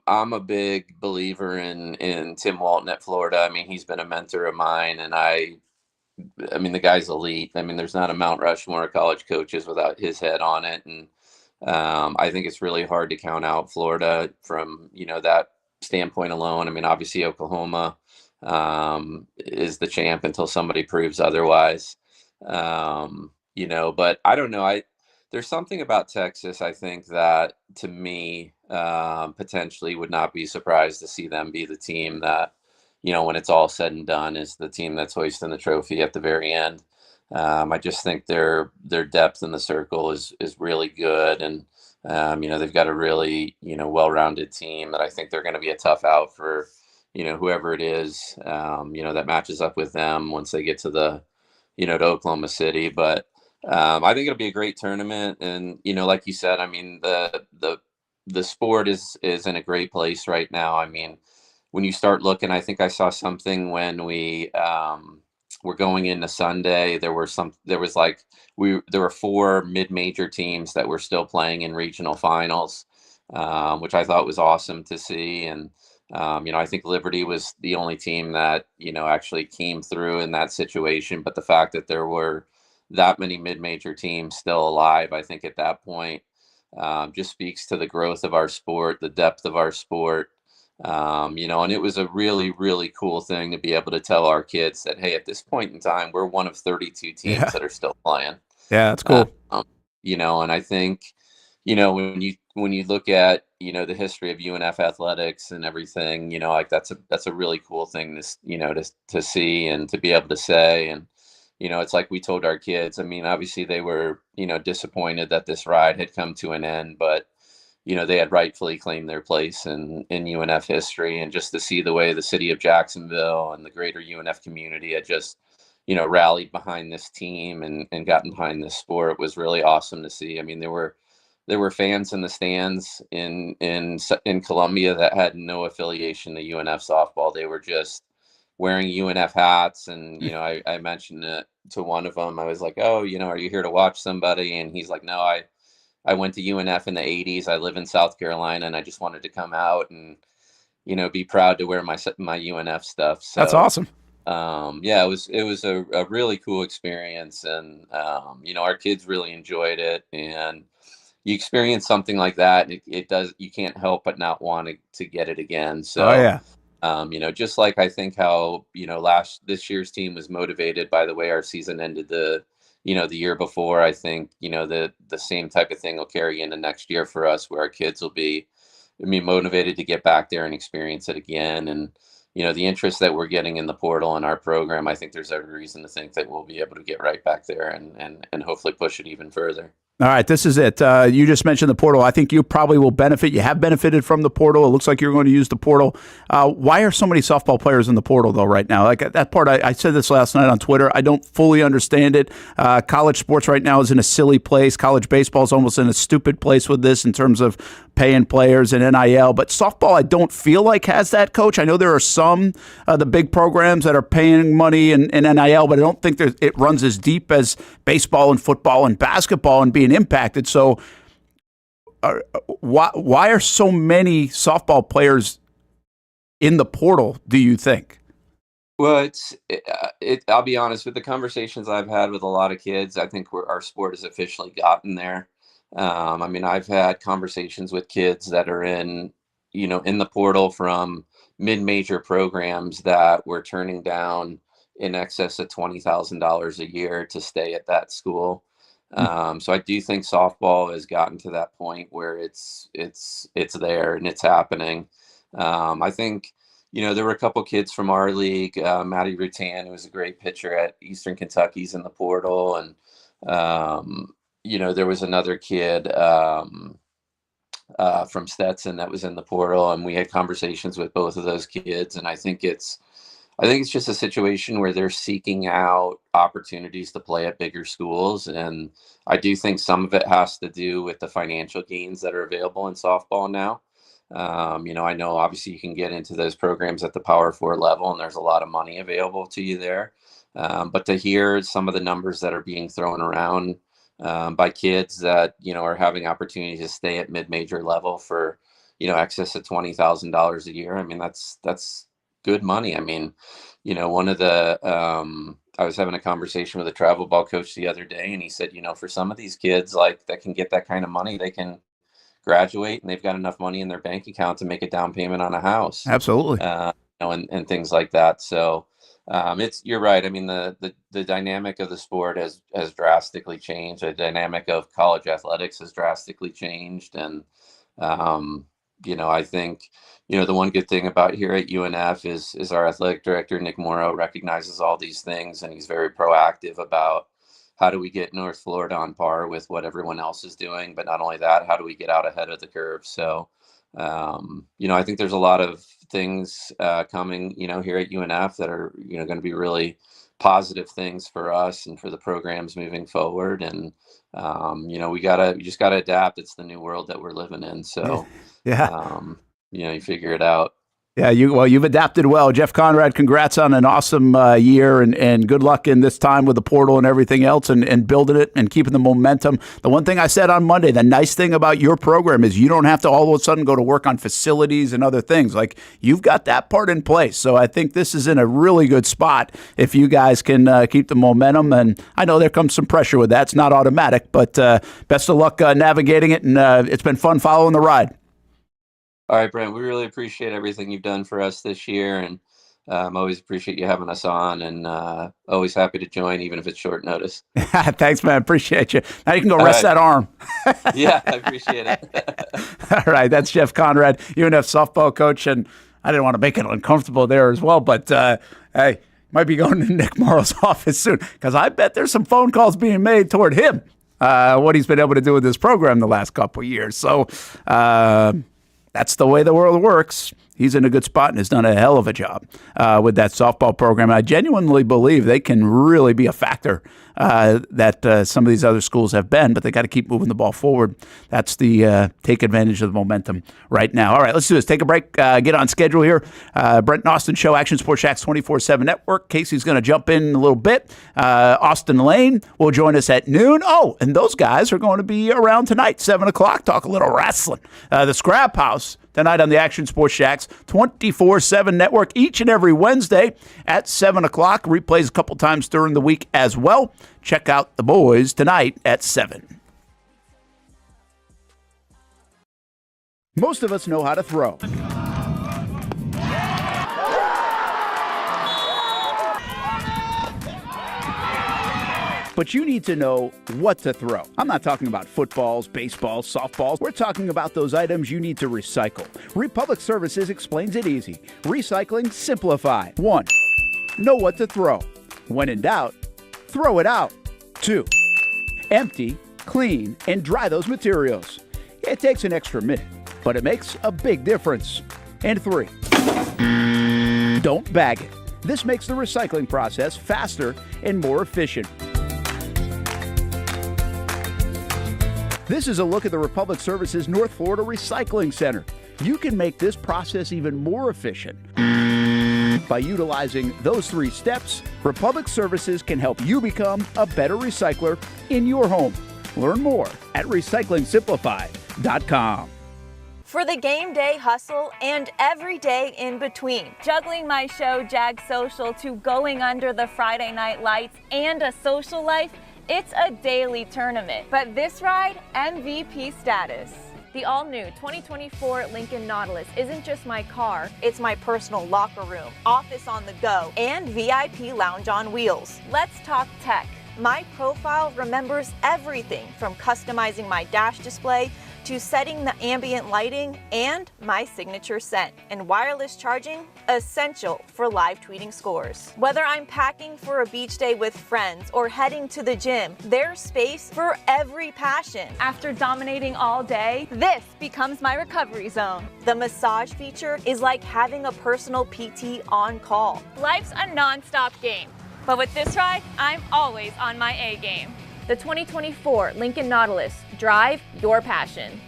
a big believer in Tim Walton at Florida. I mean, he's been a mentor of mine, and I mean, the guy's elite. I mean, there's not a Mount Rushmore of college coaches without his head on it, and I think it's really hard to count out Florida from that standpoint alone. I mean, obviously Oklahoma is the champ until somebody proves otherwise. But I don't know. There's something about Texas, I think, that to me potentially would not be surprised to see them be the team that, when it's all said and done, is the team that's hoisting the trophy at the very end. I just think their depth in the circle is really good, and they've got a really well-rounded team that I think they're going to be a tough out for whoever it is that matches up with them once they get to the to Oklahoma City. But I think it'll be a great tournament, and like you said, I mean, the sport is in a great place right now. I mean, when you start looking, I think I saw something when we were going into Sunday. There were 4 mid-major teams that were still playing in regional finals, which I thought was awesome to see. And I think Liberty was the only team that, actually came through in that situation. But the fact that there were that many mid-major teams still alive, I think at that point, just speaks to the growth of our sport, the depth of our sport. And it was a really, really cool thing to be able to tell our kids that, hey, at this point in time, we're one of 32 teams that are still playing. Yeah, that's cool. And I think, when you look at, the history of UNF athletics and everything, like that's a really cool thing to see and to be able to say. And, it's like we told our kids, I mean, obviously they were, disappointed that this ride had come to an end, but, they had rightfully claimed their place in UNF history. And just to see the way the city of Jacksonville and the greater UNF community had just, rallied behind this team and gotten behind this sport was really awesome to see. I mean, there were fans in the stands in Columbia that had no affiliation to UNF softball. They were just wearing UNF hats. And, I mentioned it to one of them. I was like, oh, are you here to watch somebody? And he's like, no, I went to UNF in the 80s. I live in South Carolina and I just wanted to come out and, be proud to wear my UNF stuff. So that's awesome. Yeah, it was a really cool experience. And, our kids really enjoyed it. And you experience something like that, you can't help but not want to get it again. So, just like I think how, this year's team was motivated by the way our season ended the year before. I think, the same type of thing will carry into next year for us, where our kids will be motivated to get back there and experience it again. And, the interest that we're getting in the portal and our program, I think there's every reason to think that we'll be able to get right back there and hopefully push it even further. All right, this is it. You just mentioned the portal. I think you probably will benefit. You have benefited from the portal. It looks like you're going to use the portal. Why are so many softball players in the portal, though, right now? Like that part, I said this last night on Twitter. I don't fully understand it. College sports right now is in a silly place. College baseball is almost in a stupid place with this in terms of paying players and NIL. But softball, I don't feel like has that, Coach. I know there are some the big programs that are paying money in NIL, but I don't think it runs as deep as baseball and football and basketball and being impacted. So why are so many softball players in the portal, do you think? Well, I'll be honest, with the conversations I've had with a lot of kids, I think our sport has officially gotten there. I've had conversations with kids that are in the portal from mid-major programs that were turning down in excess of $20,000 a year to stay at that school. So I do think softball has gotten to that point where it's there and it's happening. I think, there were a couple kids from our league, Matty Rutan, who was a great pitcher at Eastern Kentucky's in the portal. And, there was another kid from Stetson that was in the portal, and we had conversations with both of those kids. And I think it's just a situation where they're seeking out opportunities to play at bigger schools. And I do think some of it has to do with the financial gains that are available in softball now. I know obviously you can get into those programs at the Power 4 level and there's a lot of money available to you there. But to hear some of the numbers that are being thrown around by kids that, are having opportunities to stay at mid-major level for, excess of $20,000 a year. I mean, that's good money. I mean, one of the, I was having a conversation with a travel ball coach the other day, and he said, for some of these kids like that can get that kind of money, they can graduate and they've got enough money in their bank account to make a down payment on a house. Absolutely. And things like that. So you're right. I mean, the dynamic of the sport has drastically changed. The dynamic of college athletics has drastically changed. And, I think, the one good thing about here at UNF is our athletic director, Nick Morrow, recognizes all these things, and he's very proactive about how do we get North Florida on par with what everyone else is doing. But not only that, how do we get out ahead of the curve? So, I think there's a lot of things coming, here at UNF that are, going to be really positive things for us and for the programs moving forward. And, we just gotta adapt. It's the new world that we're living in. So, yeah. you figure it out. Yeah, you've adapted well. Jeff Conrad, congrats on an awesome year and good luck in this time with the portal and everything else and building it and keeping the momentum. The one thing I said on Monday, the nice thing about your program is you don't have to all of a sudden go to work on facilities and other things. Like, you've got that part in place. So I think this is in a really good spot if you guys can keep the momentum. And I know there comes some pressure with that. It's not automatic, but best of luck navigating it. And it's been fun following the ride. All right, Brent, we really appreciate everything you've done for us this year, and always appreciate you having us on, and always happy to join, even if it's short notice. Thanks, man. Appreciate you. Now you can go rest that arm. Yeah, I appreciate it. All right, that's Jeff Conrad, UNF softball coach, and I didn't want to make it uncomfortable there as well, but hey, might be going to Nick Morrow's office soon, because I bet there's some phone calls being made toward him, what he's been able to do with this program the last couple of years. So, that's the way the world works. He's in a good spot and has done a hell of a job with that softball program. I genuinely believe they can really be a factor that some of these other schools have been, but they got to keep moving the ball forward. That's the take advantage of the momentum right now. All right, let's do this. Take a break, get on schedule here. Brent Austen Show, Action Sports Jax 24/7 Network. Casey's going to jump in a little bit. Austin Lane will join us at noon. Oh, and those guys are going to be around tonight, 7 o'clock, talk a little wrestling. The Scrap House tonight on the Action Sports Jax 24/7 Network each and every Wednesday at 7 o'clock. Replays a couple times during the week as well. Check out the boys tonight at 7. Most of us know how to throw. But you need to know what to throw. I'm not talking about footballs, baseballs, softballs. We're talking about those items you need to recycle. Republic Services explains it easy. Recycling simplified. 1. Know what to throw. When in doubt, throw it out. 2. Empty, clean, and dry those materials. It takes an extra minute, but it makes a big difference. And 3. Don't bag it. This makes the recycling process faster and more efficient. This is a look at the Republic Services North Florida Recycling Center. You can make this process even more efficient. By utilizing those 3 steps, Republic Services can help you become a better recycler in your home. Learn more at recyclingsimplified.com. For the game day hustle and every day in between, juggling my show Jag Social to going under the Friday night lights and a social life, it's a daily tournament. But this ride, MVP status. The all-new 2024 Lincoln Nautilus isn't just my car, it's my personal locker room, office on the go, and VIP lounge on wheels. Let's talk tech. My profile remembers everything from customizing my dash display to setting the ambient lighting and my signature scent. And wireless charging, essential for live tweeting scores. Whether I'm packing for a beach day with friends or heading to the gym, there's space for every passion. After dominating all day, this becomes my recovery zone. The massage feature is like having a personal PT on call. Life's a non-stop game, but with this ride, I'm always on my A game. The 2024 Lincoln Nautilus. Drive your passion.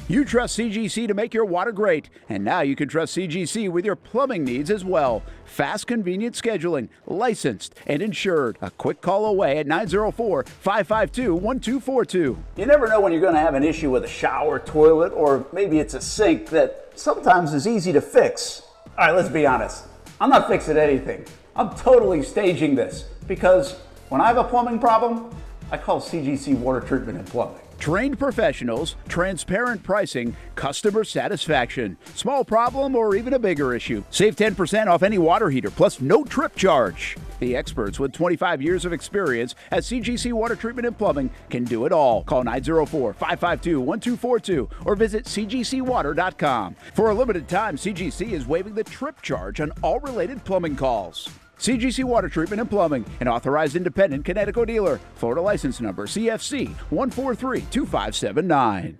You trust CGC to make your water great, and now you can trust CGC with your plumbing needs as well. Fast, convenient scheduling, licensed and insured. A quick call away at 904-552-1242. You never know when you're going to have an issue with a shower, toilet, or maybe it's a sink that sometimes is easy to fix. All right, let's be honest. I'm not fixing anything. I'm totally staging this because when I have a plumbing problem, I call CGC Water Treatment and Plumbing. Trained professionals, transparent pricing, customer satisfaction. Small problem or even a bigger issue. Save 10% off any water heater, plus no trip charge. The experts with 25 years of experience at CGC Water Treatment and Plumbing can do it all. Call 904-552-1242 or visit cgcwater.com. For a limited time, CGC is waiving the trip charge on all related plumbing calls. CGC Water Treatment and Plumbing, an authorized independent Connecticut dealer. Florida license number CFC 1432579.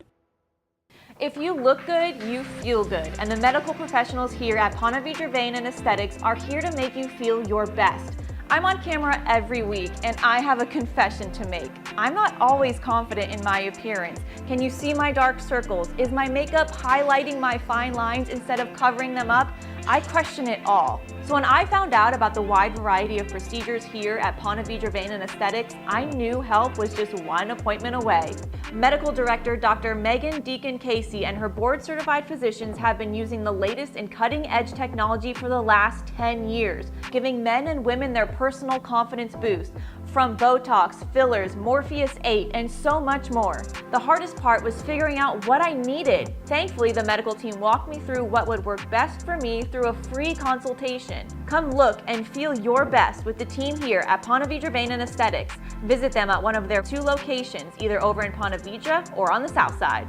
If you look good, you feel good. And the medical professionals here at Ponte Vedra Vein and Aesthetics are here to make you feel your best. I'm on camera every week, and I have a confession to make. I'm not always confident in my appearance. Can you see my dark circles? Is my makeup highlighting my fine lines instead of covering them up? I question it all. So when I found out about the wide variety of procedures here at Ponte Vedra Vein and Aesthetics, I knew help was just one appointment away. Medical Director Dr. Megan Deacon Casey and her board-certified physicians have been using the latest in cutting-edge technology for the last 10 years, giving men and women their personal confidence boost. From Botox, fillers, Morpheus 8, and so much more. The hardest part was figuring out what I needed. Thankfully, the medical team walked me through what would work best for me through a free consultation. Come look and feel your best with the team here at Ponte Vedra Vein and Aesthetics. Visit them at one of their 2 locations, either over in Ponte Vedra or on the south side.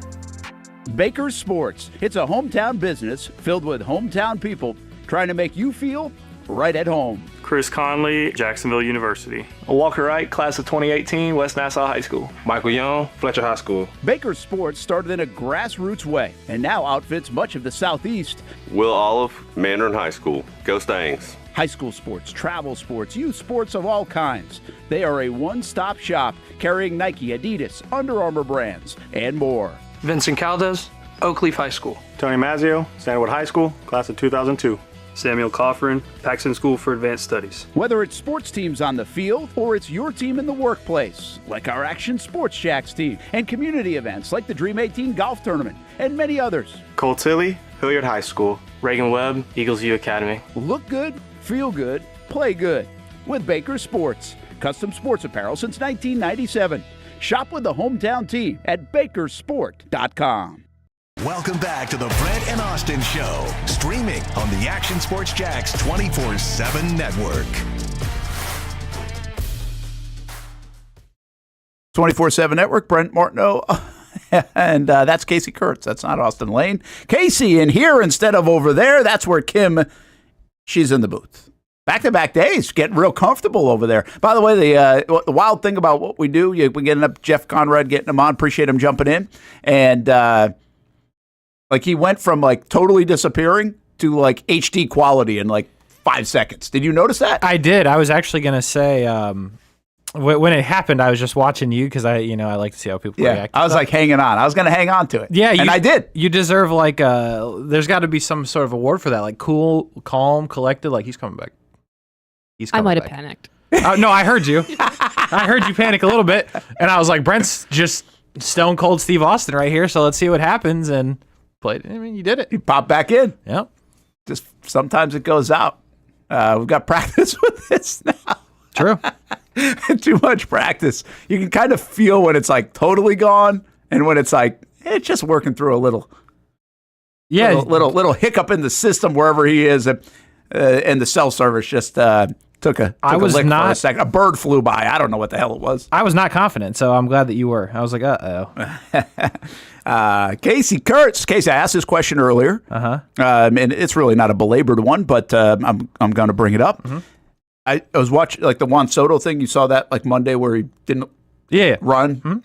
Baker's Sports. It's a hometown business filled with hometown people trying to make you feel right at home. Chris Conley, Jacksonville University. Walker Wright, class of 2018, West Nassau High School. Michael Young, Fletcher High School. Baker's Sports started in a grassroots way and now outfits much of the Southeast. Will Olive, Mandarin High School. Go Stangs. High school sports, travel sports, youth sports of all kinds. They are a one-stop shop carrying Nike, Adidas, Under Armour brands, and more. Vincent Caldes, Oakleaf High School. Tony Mazzio, Sandwood High School, class of 2002. Samuel Coffrin, Paxton School for Advanced Studies. Whether it's sports teams on the field or it's your team in the workplace, like our Action Sports Jacks team, and community events like the Dream 18 Golf Tournament, and many others. Cole Tilley, Hilliard High School. Reagan Webb, Eagles View Academy. Look good, feel good, play good with Baker's Sports. Custom sports apparel since 1997. Shop with the hometown team at bakersport.com. Welcome back to the Brent and Austin Show, streaming on the Action Sports Jacks 24/7 network. 24/7 network, Brent Martineau, and that's Casey Kurtz. That's not Austin Lane. Casey in here instead of over there. That's where Kim, she's in the booth. Back-to-back days, getting real comfortable over there. By the way, the wild thing about what we do, we're getting up Jeff Conrad, getting him on. Appreciate him jumping in. And like he went from like totally disappearing to like HD quality in like 5 seconds. Did you notice that? I did. I was actually going to say when it happened, I was just watching you because I like to see how people react. I was like hanging on. I was going to hang on to it. Yeah, and I did. You deserve like there's got to be some sort of award for that. Like cool, calm, collected. Like he's coming back. I might have panicked. No, I heard you. I heard you panic a little bit, and I was like, Brent's just stone cold Steve Austin right here. So let's see what happens. And played. I mean, you did it. You popped back in. Yeah. Just sometimes it goes out. We've got practice with this now. True. Too much practice. You can kind of feel when it's like totally gone, and when it's like it's just working through a little. Yeah, little hiccup in the system wherever he is, and the cell service just took a lick for a second. A bird flew by. I don't know what the hell it was. I was not confident, so I'm glad that you were. I was like, Casey Kurtz. Casey, I asked this question earlier, and it's really not a belabored one, but I'm going to bring it up. Mm-hmm. I was watching like the Juan Soto thing. You saw that like Monday where he didn't run, mm-hmm.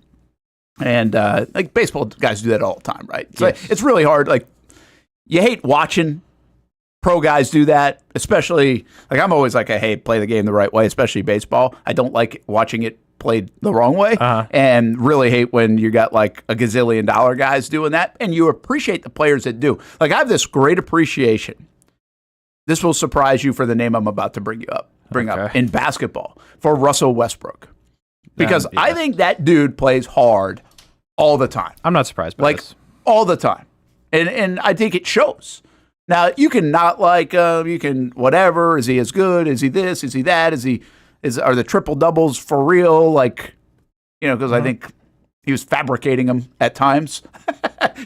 and like baseball guys do that all the time, right? So it's really hard. Like you hate watching pro guys do that, especially like I'm always like, hey, play the game the right way, especially baseball. I don't like watching it played the wrong way, and really hate when you got like a gazillion dollar guys doing that, and you appreciate the players that do. Like I have this great appreciation. This will surprise you for the name I'm about to bring up in basketball for Russell Westbrook, because I think that dude plays hard all the time. I'm not surprised by this. All the time, and I think it shows. Now, you can not like, you can whatever. Is he as good? Is he this? Is he that? Are the triple doubles for real? Like, because I think he was fabricating them at times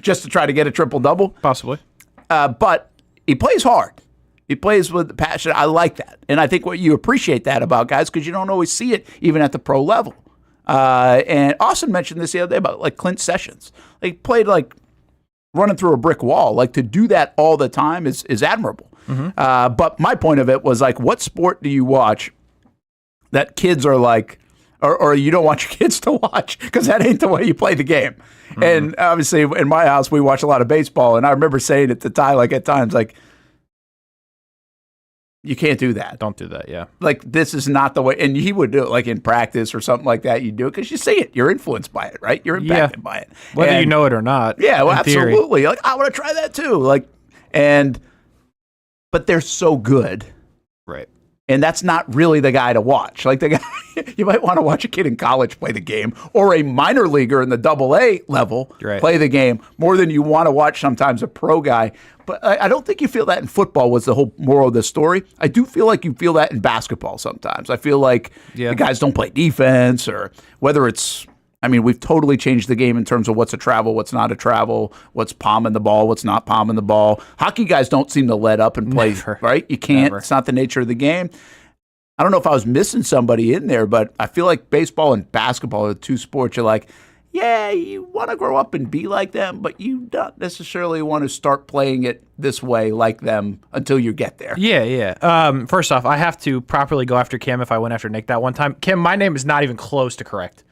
just to try to get a triple double. Possibly. But he plays hard. He plays with passion. I like that. And I think you appreciate that about guys because you don't always see it even at the pro level. And Austin mentioned this the other day about like Clint Sessions. He played like running through a brick wall. Like to do that all the time is admirable. Mm-hmm. But my point of it was like, what sport do you watch that kids are like, or you don't want your kids to watch because that ain't the way you play the game. Mm-hmm. And obviously in my house, we watch a lot of baseball. And I remember saying it to Ty, like at times, like, You can't do that. Don't do that, yeah. Like, this is not the way. And he would do it, like, in practice or something like that. You do it because you see it. You're influenced by it, right? You're impacted by it. Whether you know it or not. Yeah, well, in theory. absolutely. Like, I want to try that too. Like, but they're so good. Right. And that's not really the guy to watch. Like, the guy, you might want to watch a kid in college play the game or a minor leaguer in the AA level play the game more than you want to watch sometimes a pro guy. But I don't think you feel that in football was the whole moral of the story. I do feel like you feel that in basketball sometimes. I feel like the guys don't play defense, or whether it's, I mean, we've totally changed the game in terms of what's a travel, what's not a travel, what's palming the ball, what's not palming the ball. Hockey guys don't seem to let up and play, right? You can't. Never. It's not the nature of the game. I don't know if I was missing somebody in there, but I feel like baseball and basketball are the two sports you're like, yeah, you want to grow up and be like them, but you don't necessarily want to start playing it this way like them until you get there. Yeah. First off, I have to properly go after Kim if I went after Nick that one time. Kim, my name is not even close to correct.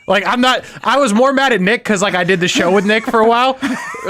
Like, I was more mad at Nick because, like, I did the show with Nick for a while.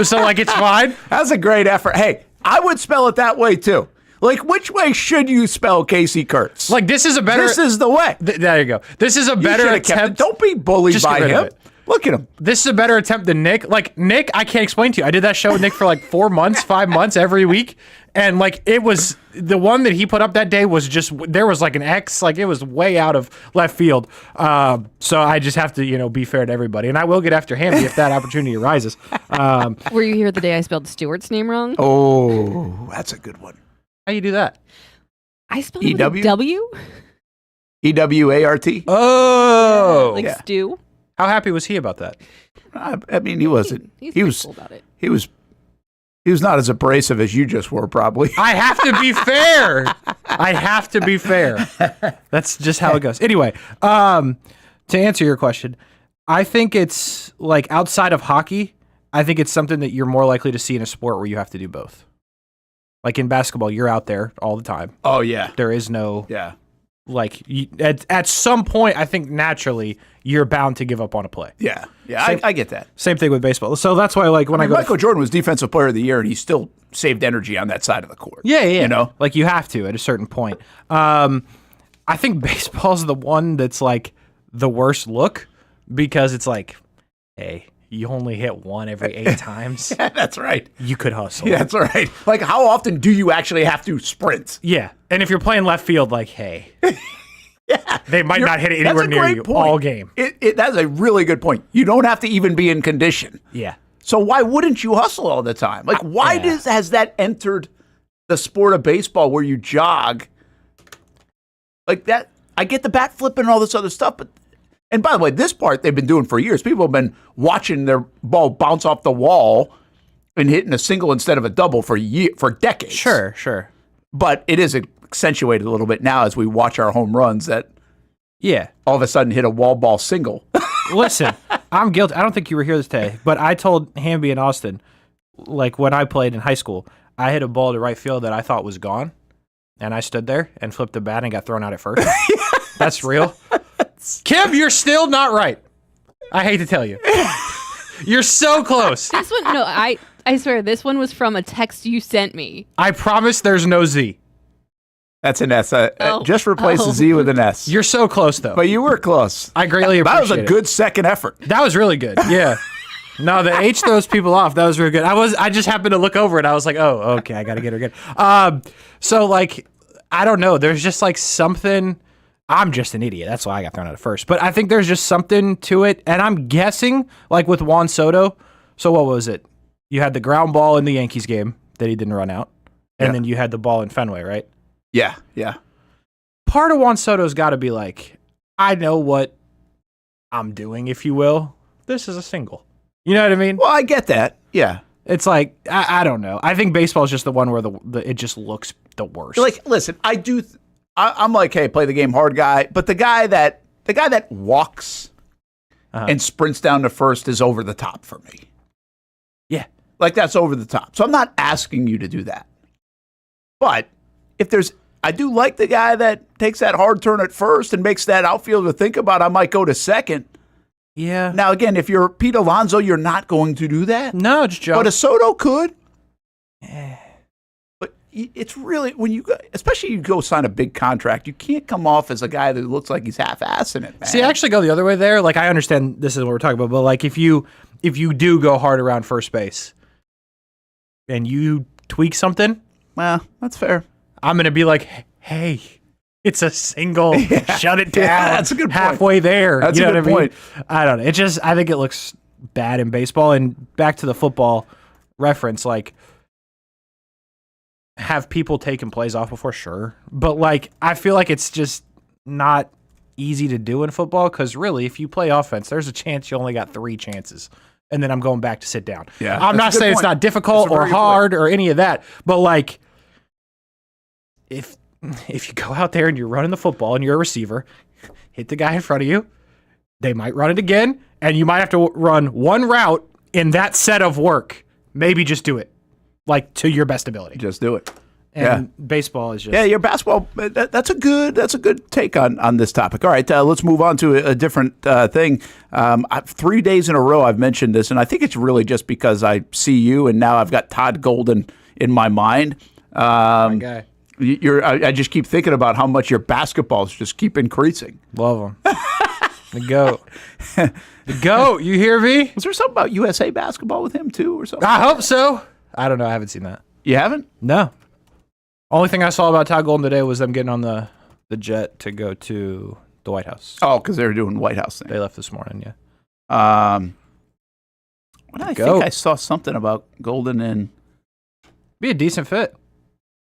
So, like, it's fine. That's a great effort. Hey, I would spell it that way, too. Like, which way should you spell Casey Kurtz? Like, this is a better... This is the way. There you go. This is a better attempt. Don't be bullied by him. Look at him. This is a better attempt than Nick. Like, Nick, I can't explain to you. I did that show with Nick for like 4 months, 5 months every week. And, like, it was... The one that he put up that day was just... There was, like, an X. Like, it was way out of left field. So I just have to, be fair to everybody. And I will get after Hamby if that opportunity arises. Were you here the day I spelled Stewart's name wrong? Oh, that's a good one. How you do that? I spelled it with a W. E-W-A-R-T. Oh. Like stew. How happy was he about that? I mean, he wasn't. He was cool about it. He was not as abrasive as you just were, probably. I have to be fair. I have to be fair. That's just how it goes. Anyway, to answer your question, I think it's like outside of hockey, I think it's something that you're more likely to see in a sport where you have to do both. Like in basketball, you're out there all the time. Oh, yeah. There is no... Yeah. Like, at some point, I think naturally, you're bound to give up on a play. Yeah. Yeah, I get that. Same thing with baseball. So that's why, like, when I go... Michael Jordan was Defensive Player of the Year, and he still saved energy on that side of the court. Yeah. You know? Like, you have to at a certain point. I think baseball's the one that's, like, the worst look, because it's like, hey... You only hit one every 8 times. Yeah, that's right. You could hustle. Yeah, that's right. Like, how often do you actually have to sprint? Yeah. And if you're playing left field, like, hey. Yeah. They might not hit it anywhere near you all game. That's a really good point. You don't have to even be in condition. Yeah. So why wouldn't you hustle all the time? Like, why has that entered the sport of baseball where you jog? Like that, I get the bat flipping and all this other stuff, but... And by the way, this part they've been doing for years. People have been watching their ball bounce off the wall and hitting a single instead of a double for decades. Sure. But it is accentuated a little bit now as we watch our home runs that all of a sudden hit a wall ball single. Listen, I'm guilty. I don't think you were here this day, but I told Hamby and Austin, like when I played in high school, I hit a ball to right field that I thought was gone, and I stood there and flipped the bat and got thrown out at first. That's real. Kim, you're still not right. I hate to tell you. You're so close. This one, no, I swear, this one was from a text you sent me. I promise there's no Z. That's an S. Just replace the Z with an S. You're so close, though. But you were close. I greatly appreciate it. That was a good second effort. That was really good, yeah. No, the H throws people off. That was really good. I just happened to look over it. I was like, oh, okay, I got to get her good. So, like, I don't know. There's just, like, something... I'm just an idiot. That's why I got thrown out at first. But I think there's just something to it. And I'm guessing, like with Juan Soto, so what was it? You had the ground ball in the Yankees game that he didn't run out. And then you had the ball in Fenway, right? Yeah. Part of Juan Soto's got to be like, I know what I'm doing, if you will. This is a single. You know what I mean? Well, I get that. Yeah. It's like, I don't know. I think baseball is just the one where it just looks the worst. Like, listen, I do... I'm like, hey, play the game hard guy. But the guy that walks and sprints down to first is over the top for me. Yeah. Like, that's over the top. So I'm not asking you to do that. But I do like the guy that takes that hard turn at first and makes that outfielder think about, I might go to second. Yeah. Now, again, if you're Pete Alonso, you're not going to do that. No, just jump. But a Soto could. it's really when you go, especially you go sign a big contract, you can't come off as a guy that looks like he's half-assing it, man. See, I actually go the other way there. Like, I understand this is what we're talking about, but like if you do go hard around first base and you tweak something, well, that's fair. I'm gonna be like, hey, it's a single. Shut it down. Yeah, that's a good point. Halfway there. That's you know a good what I mean? point. I don't know. I think it looks bad in baseball. And back to the football reference, like, have people taken plays off before? Sure. But, like, I feel like it's just not easy to do in football because, really, if you play offense, there's a chance you only got 3 chances. And then I'm going back to sit down. Yeah, I'm not saying it's not difficult or hard or any of that. But, like, if you go out there and you're running the football and you're a receiver, hit the guy in front of you, they might run it again, and you might have to run one route in that set of work. Maybe just do it, like, to your best ability. Just do it. And baseball is just... Yeah, your basketball, that's a good take on this topic. All right, let's move on to a different thing. 3 days in a row I've mentioned this, and I think it's really just because I see you, and now I've got Todd Golden in my mind. My guy. I just keep thinking about how much your basketballs just keep increasing. Love them. The GOAT. The GOAT. You hear me? Was there something about USA basketball with him too or something? I hope so. I don't know. I haven't seen that. You haven't? No. Only thing I saw about Todd Golden today was them getting on the jet to go to the White House. Oh, because they were doing White House thing. They left this morning, yeah. I think I saw something about Golden and... Be a decent fit.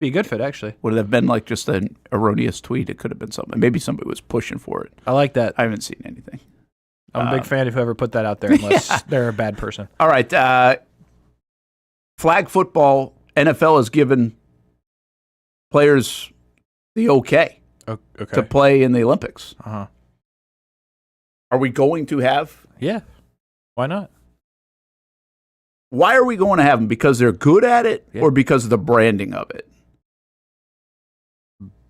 Be a good fit, actually. Would it have been like just an erroneous tweet? It could have been something. Maybe somebody was pushing for it. I like that. I haven't seen anything. I'm a big fan of whoever put that out there, unless they're a bad person. All right. Flag football, NFL has given players the okay to play in the Olympics. Uh-huh. Are we going to have? Yeah. Why not? Why are we going to have them? Because they're good at it or because of the branding of it?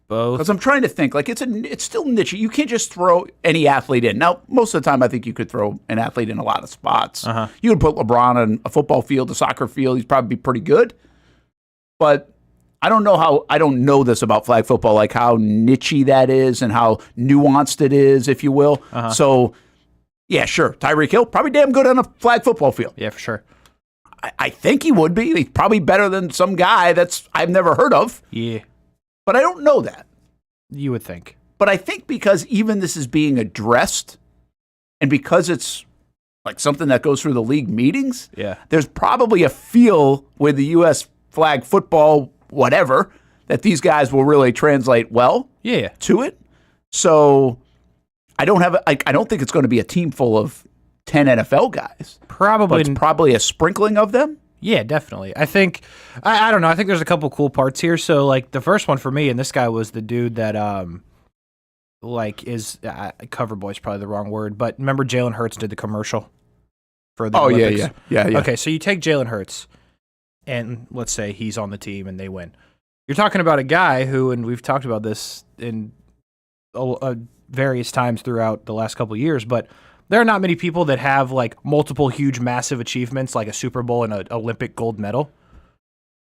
Both. Because I'm trying to think, like it's still niche. You can't just throw any athlete in. Now, most of the time, I think you could throw an athlete in a lot of spots. Uh-huh. You could put LeBron on a football field, a soccer field. He'd probably be pretty good. But I don't know this about flag football, like how niche-y that is and how nuanced it is, if you will. Uh-huh. So, yeah, sure. Tyreek Hill, probably damn good on a flag football field. Yeah, for sure. I think he would be. He's probably better than some guy I've never heard of. Yeah. But I don't know that. You would think. But I think because even this is being addressed and because it's like something that goes through the league meetings, there's probably a feel with the U.S. flag football, whatever, that these guys will really translate well to it. So I don't think it's going to be a team full of 10 NFL guys. Probably a sprinkling of them. Yeah, definitely. I think, I don't know. I think there's a couple cool parts here. So, like, the first one for me, and this guy was the dude that, cover boy's probably the wrong word, but remember Jalen Hurts did the commercial for the Olympics? Yeah. Okay, so you take Jalen Hurts, and let's say he's on the team and they win. You're talking about a guy who, and we've talked about this in various times throughout the last couple of years, but there are not many people that have like multiple huge, massive achievements like a Super Bowl and an Olympic gold medal.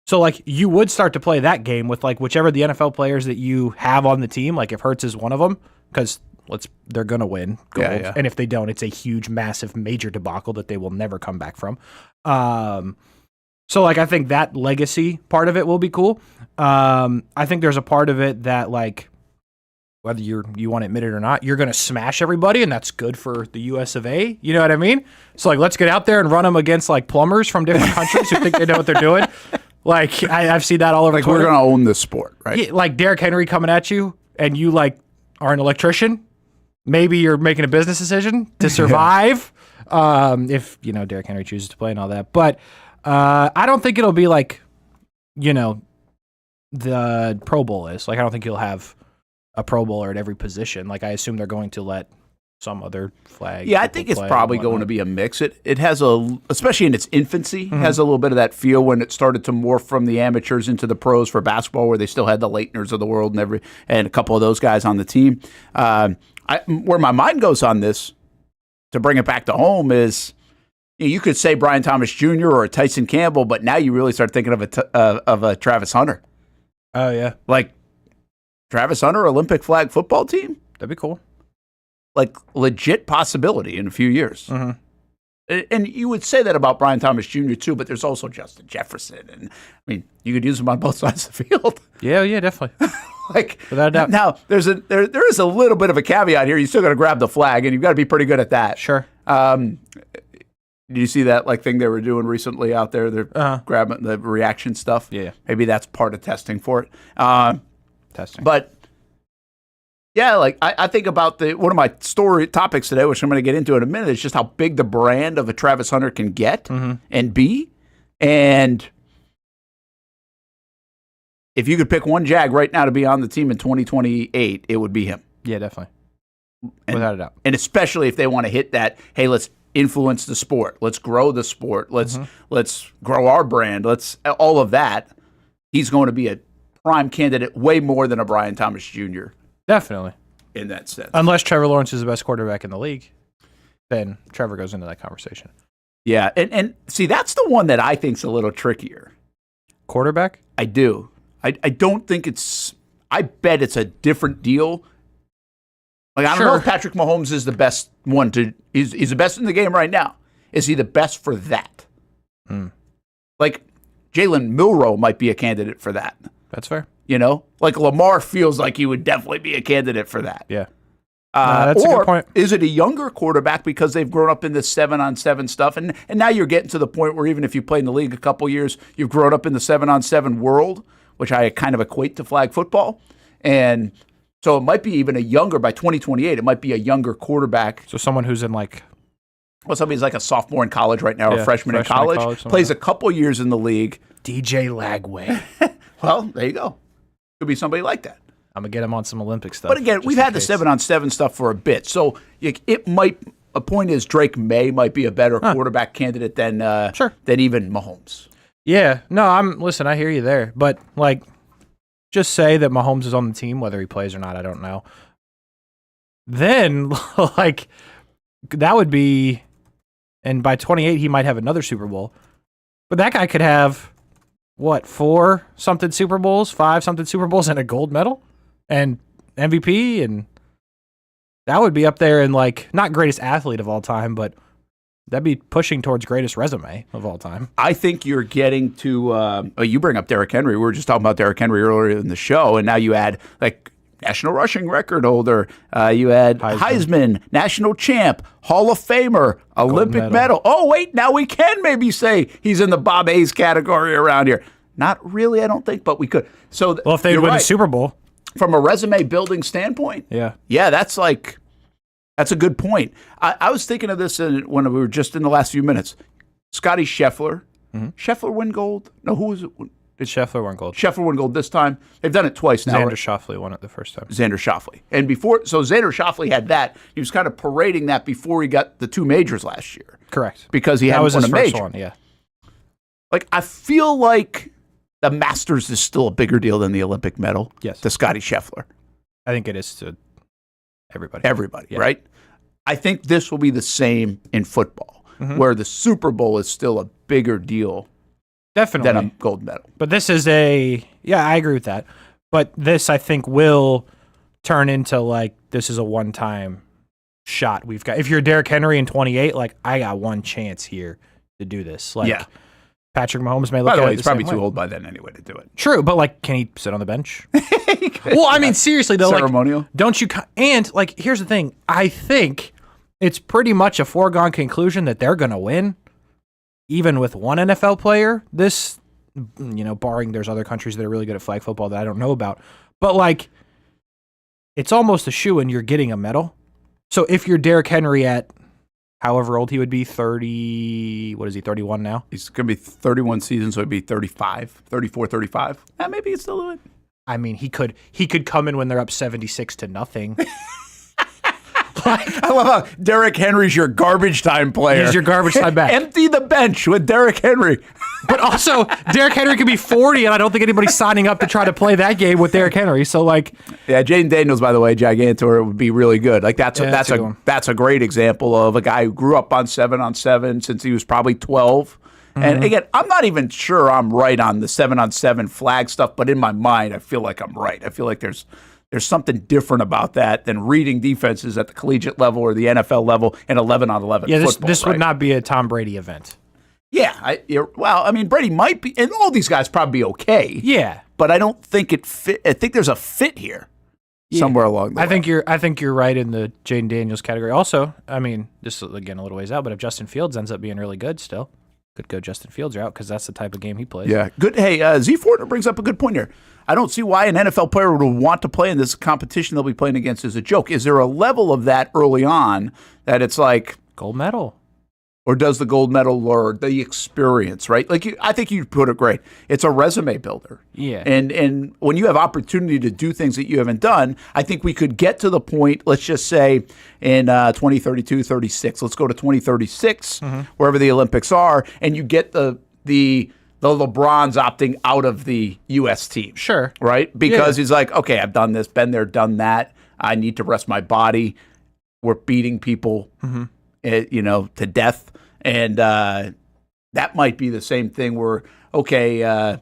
So like you would start to play that game with like whichever the NFL players that you have on the team, like if Hurts is one of them, because they're going to win gold. Yeah. And if they don't, it's a huge, massive, major debacle that they will never come back from. So like I think that legacy part of it will be cool. I think there's a part of it that like, whether you want to admit it or not, you're going to smash everybody, and that's good for the US of A. You know what I mean? So, like, let's get out there and run them against, like, plumbers from different countries who think they know what they're doing. Like, I've seen that all over Twitter. We're going to own this sport, right? Yeah, like, Derrick Henry coming at you, and you, like, are an electrician. Maybe you're making a business decision to survive if, Derrick Henry chooses to play and all that. But I don't think it'll be like, the Pro Bowl is. Like, I don't think you'll have a Pro Bowler at every position. Like, I assume they're going to let some other flag. Yeah, I think it's probably going to be a mix. It has especially in its infancy, has a little bit of that feel when it started to morph from the amateurs into the pros for basketball, where they still had the Leitners of the world and a couple of those guys on the team. Where my mind goes on this, to bring it back to home, is you could say Brian Thomas Jr. or a Tyson Campbell, but now you really start thinking of a Travis Hunter. Oh, yeah. Like Travis Hunter, Olympic flag football team? That'd be cool. Like legit possibility in a few years. Mm-hmm. And you would say that about Brian Thomas Jr. too, but there's also Justin Jefferson. And I mean, you could use him on both sides of the field. Yeah, definitely. Like, without a doubt. Now, there is a little bit of a caveat here. You still got to grab the flag, and you've got to be pretty good at that. Sure. Did you see that thing they were doing recently out there? They're grabbing the reaction stuff. Yeah. Maybe that's part of testing for it. Testing. But yeah, like I think about one of my story topics today, which I'm going to get into in a minute, is just how big the brand of a Travis Hunter can get and be. And if you could pick one Jag right now to be on the team in 2028, it would be him. Yeah, definitely. Without a doubt. And especially if they want to hit that, hey, let's influence the sport. Let's grow the sport. Let's grow our brand. Let's all of that. He's going to be a prime candidate way more than a Brian Thomas Jr. Definitely. In that sense. Unless Trevor Lawrence is the best quarterback in the league, then Trevor goes into that conversation. Yeah, and see, that's the one that I think's a little trickier. Quarterback? I do. I don't think it's – I bet it's a different deal. Like, I don't know if Patrick Mahomes is the best one to – he's the best in the game right now. Is he the best for that? Like, Jalen Milroe might be a candidate for that. That's fair. You know? Like, Lamar feels like he would definitely be a candidate for that. Yeah. That's a good point. Is it a younger quarterback because they've grown up in this 7-on-7 stuff? And now you're getting to the point where even if you play in the league a couple years, you've grown up in the 7-on-7 world, which I kind of equate to flag football. And so it might be even a younger, by 2028, it might be a younger quarterback. So someone who's in like... Well, somebody's like a sophomore in college right now, or a freshman in college plays a couple years in the league. DJ Lagway. Well, there you go. Could be somebody like that. I'm going to get him on some Olympic stuff. But again, we've had the 7-on-7 stuff for a bit. So it might, a point is Drake May might be a better quarterback candidate than even Mahomes. Yeah. No, listen, I hear you there. But like, just say that Mahomes is on the team, whether he plays or not, I don't know. Then, like, that would be, and by 28, he might have another Super Bowl. But that guy could have, what, 4-something Super Bowls, 5-something Super Bowls, and a gold medal? And MVP, and that would be up there in, like, not greatest athlete of all time, but that'd be pushing towards greatest resume of all time. I think you're getting to, you bring up Derrick Henry. We were just talking about Derrick Henry earlier in the show, and now you add, like, national rushing record holder. You add Heisman, national champ, Hall of Famer, Olympic medal. Oh, wait, now we can maybe say he's in the Bob Hayes category around here. Not really, I don't think, but we could. So, well, if they win the Super Bowl. From a resume building standpoint, yeah, that's a good point. I was thinking of this when we were just in the last few minutes. Scotty Scheffler. Scheffler win gold? No, who was it? Did Scheffler win gold? Scheffler won gold this time. They've done it twice now. Xander Schauffele won it the first time. Xander Schauffele. And before, so Xander Schauffele had that. He was kind of parading that before he got the 2 majors last year. Correct. Because he hadn't won a major. One, yeah. Like, I feel like the Masters is still a bigger deal than the Olympic medal to Scotty Scheffler. I think it is to everybody. Everybody, right? I think this will be the same in football, where the Super Bowl is still a bigger deal Definitely. than a gold medal. But this is I agree with that. But this, I think, will turn into, like, this is a one-time shot we've got. If you're Derrick Henry in 28, like, I got one chance here to do this. Like, Patrick Mahomes may look at it. By the way, he's probably too old by then anyway to do it. True, but, like, can he sit on the bench? Well, I mean, seriously, though. Ceremonial? Like, don't you... And, like, here's the thing. I think it's pretty much a foregone conclusion that they're going to win, even with one NFL player. This, barring there's other countries that are really good at flag football that I don't know about. But, like, it's almost a shoo-in you're getting a medal. So if you're Derrick Henry at... however old he would be, 30, what is he, 31 now? He's going to be 31 seasons, so he'd be 35, 34, 35. Maybe he'd still do it. I mean, he could come in when they're up 76-0. I love how Derrick Henry's your garbage time player. He's your garbage time back. Empty the bench with Derrick Henry. But also, Derrick Henry could be 40, and I don't think anybody's signing up to try to play that game with Derrick Henry. So, like, yeah, Jaden Daniels, by the way, Gigantor would be really good. Like, that's a great example of a guy who grew up on 7-on-7 since he was probably 12, And again, I'm not even sure I'm right on the 7-on-7 flag stuff, but in my mind, I feel like I'm right. I feel like there's something different about that than reading defenses at the collegiate level or the NFL level in 11-on-11 Yeah, football. this would not be a Tom Brady event. Yeah, Brady might be, and all these guys probably be okay. Yeah, but I don't think it fit. I think there's a fit here somewhere along the way. I think you're right in the Jaden Daniels category. Also, I mean, this is again a little ways out, but if Justin Fields ends up being really good, still could go Justin Fields route because that's the type of game he plays. Yeah, good. Hey, Z Fortner brings up a good point here. I don't see why an NFL player would want to play in this competition they'll be playing against as a joke. Is there a level of that early on that it's like gold medal? Or does the gold medal or the experience, right? Like I think you put it great. It's a resume builder. Yeah. And when you have opportunity to do things that you haven't done, I think we could get to the point, let's just say in 2032, 36. Let's go to 2036, wherever the Olympics are, and you get the LeBrons opting out of the U.S. team. Sure. Right? Because he's like, okay, I've done this, been there, done that. I need to rest my body. We're beating people, to death. And that might be the same thing where, okay,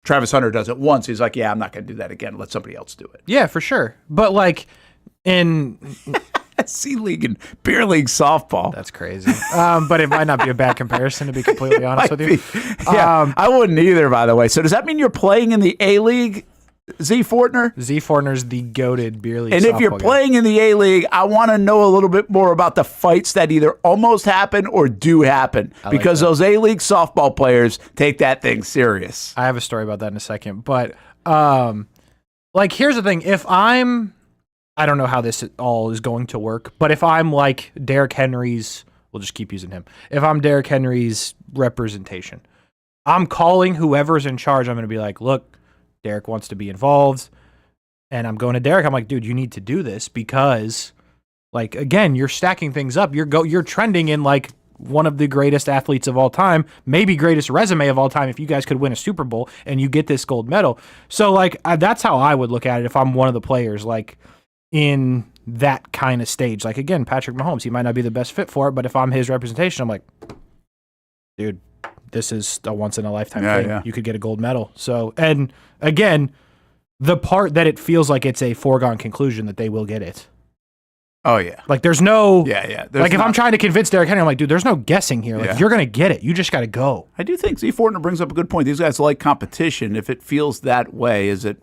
Travis Hunter does it once. He's like, yeah, I'm not going to do that again. Let somebody else do it. Yeah, for sure. But like in C-League and Beer League softball. That's crazy. But it might not be a bad comparison, to be completely honest with you. Yeah, I wouldn't either, by the way. So does that mean you're playing in the A-League, Z Fortner? Z Fortner's the goated beer league. And if you're playing in the A-League, I want to know a little bit more about the fights that either almost happen or do happen. Because those A-League softball players take that thing serious. I have a story about that in a second. But here's the thing. I don't know how this all is going to work, but if I'm like Derrick Henry's, we'll just keep using him. If I'm Derrick Henry's representation, I'm calling whoever's in charge. I'm going to be like, look, Derrick wants to be involved. And I'm going to Derrick. I'm like, dude, you need to do this because, like, again, you're stacking things up. You're trending in like one of the greatest athletes of all time, maybe greatest resume of all time. If you guys could win a Super Bowl and you get this gold medal, so like that's how I would look at it if I'm one of the players, like in that kind of stage. Like again, Patrick Mahomes, he might not be the best fit for it, but if I'm his representation, I'm like, dude, this is a once in a lifetime thing. Yeah. You could get a gold medal. So, and again, the part that it feels like it's a foregone conclusion that they will get it. Oh yeah. Like there's no, If I'm trying to convince Derrick Henry, I'm like, dude, there's no guessing here. Like you're going to get it. You just got to go. I do think Z Fortner brings up a good point. These guys like competition. If it feels that way, is it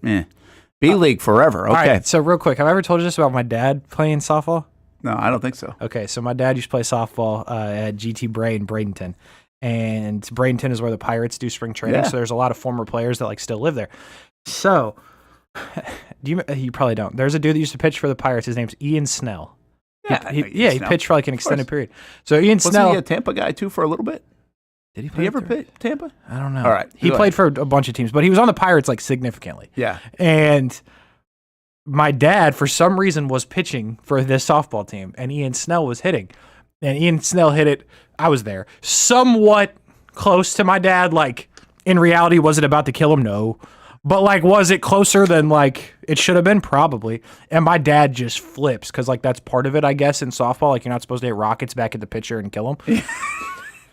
B-League forever? Okay. All right, so real quick, have I ever told you this about my dad playing softball? No, I don't think so. Okay, so my dad used to play softball at GT Bray in Bradenton. And Bradenton is where the Pirates do spring training, so there's a lot of former players that like still live there. So, you probably don't. There's a dude that used to pitch for the Pirates. His name's Ian Snell. He pitched for like an extended period. So Ian Snell, wasn't he a Tampa guy too for a little bit? Did he ever pitch Tampa? I don't know. All right, he played for a bunch of teams, but he was on the Pirates like significantly. Yeah, and my dad for some reason was pitching for this softball team, and Ian Snell was hitting, and Ian Snell hit it. I was there, somewhat close to my dad. Like, in reality, was it about to kill him? No. But, like, was it closer than, like, it should have been? Probably. And my dad just flips, because, like, that's part of it, I guess, in softball. Like, you're not supposed to hit rockets back at the pitcher and kill him.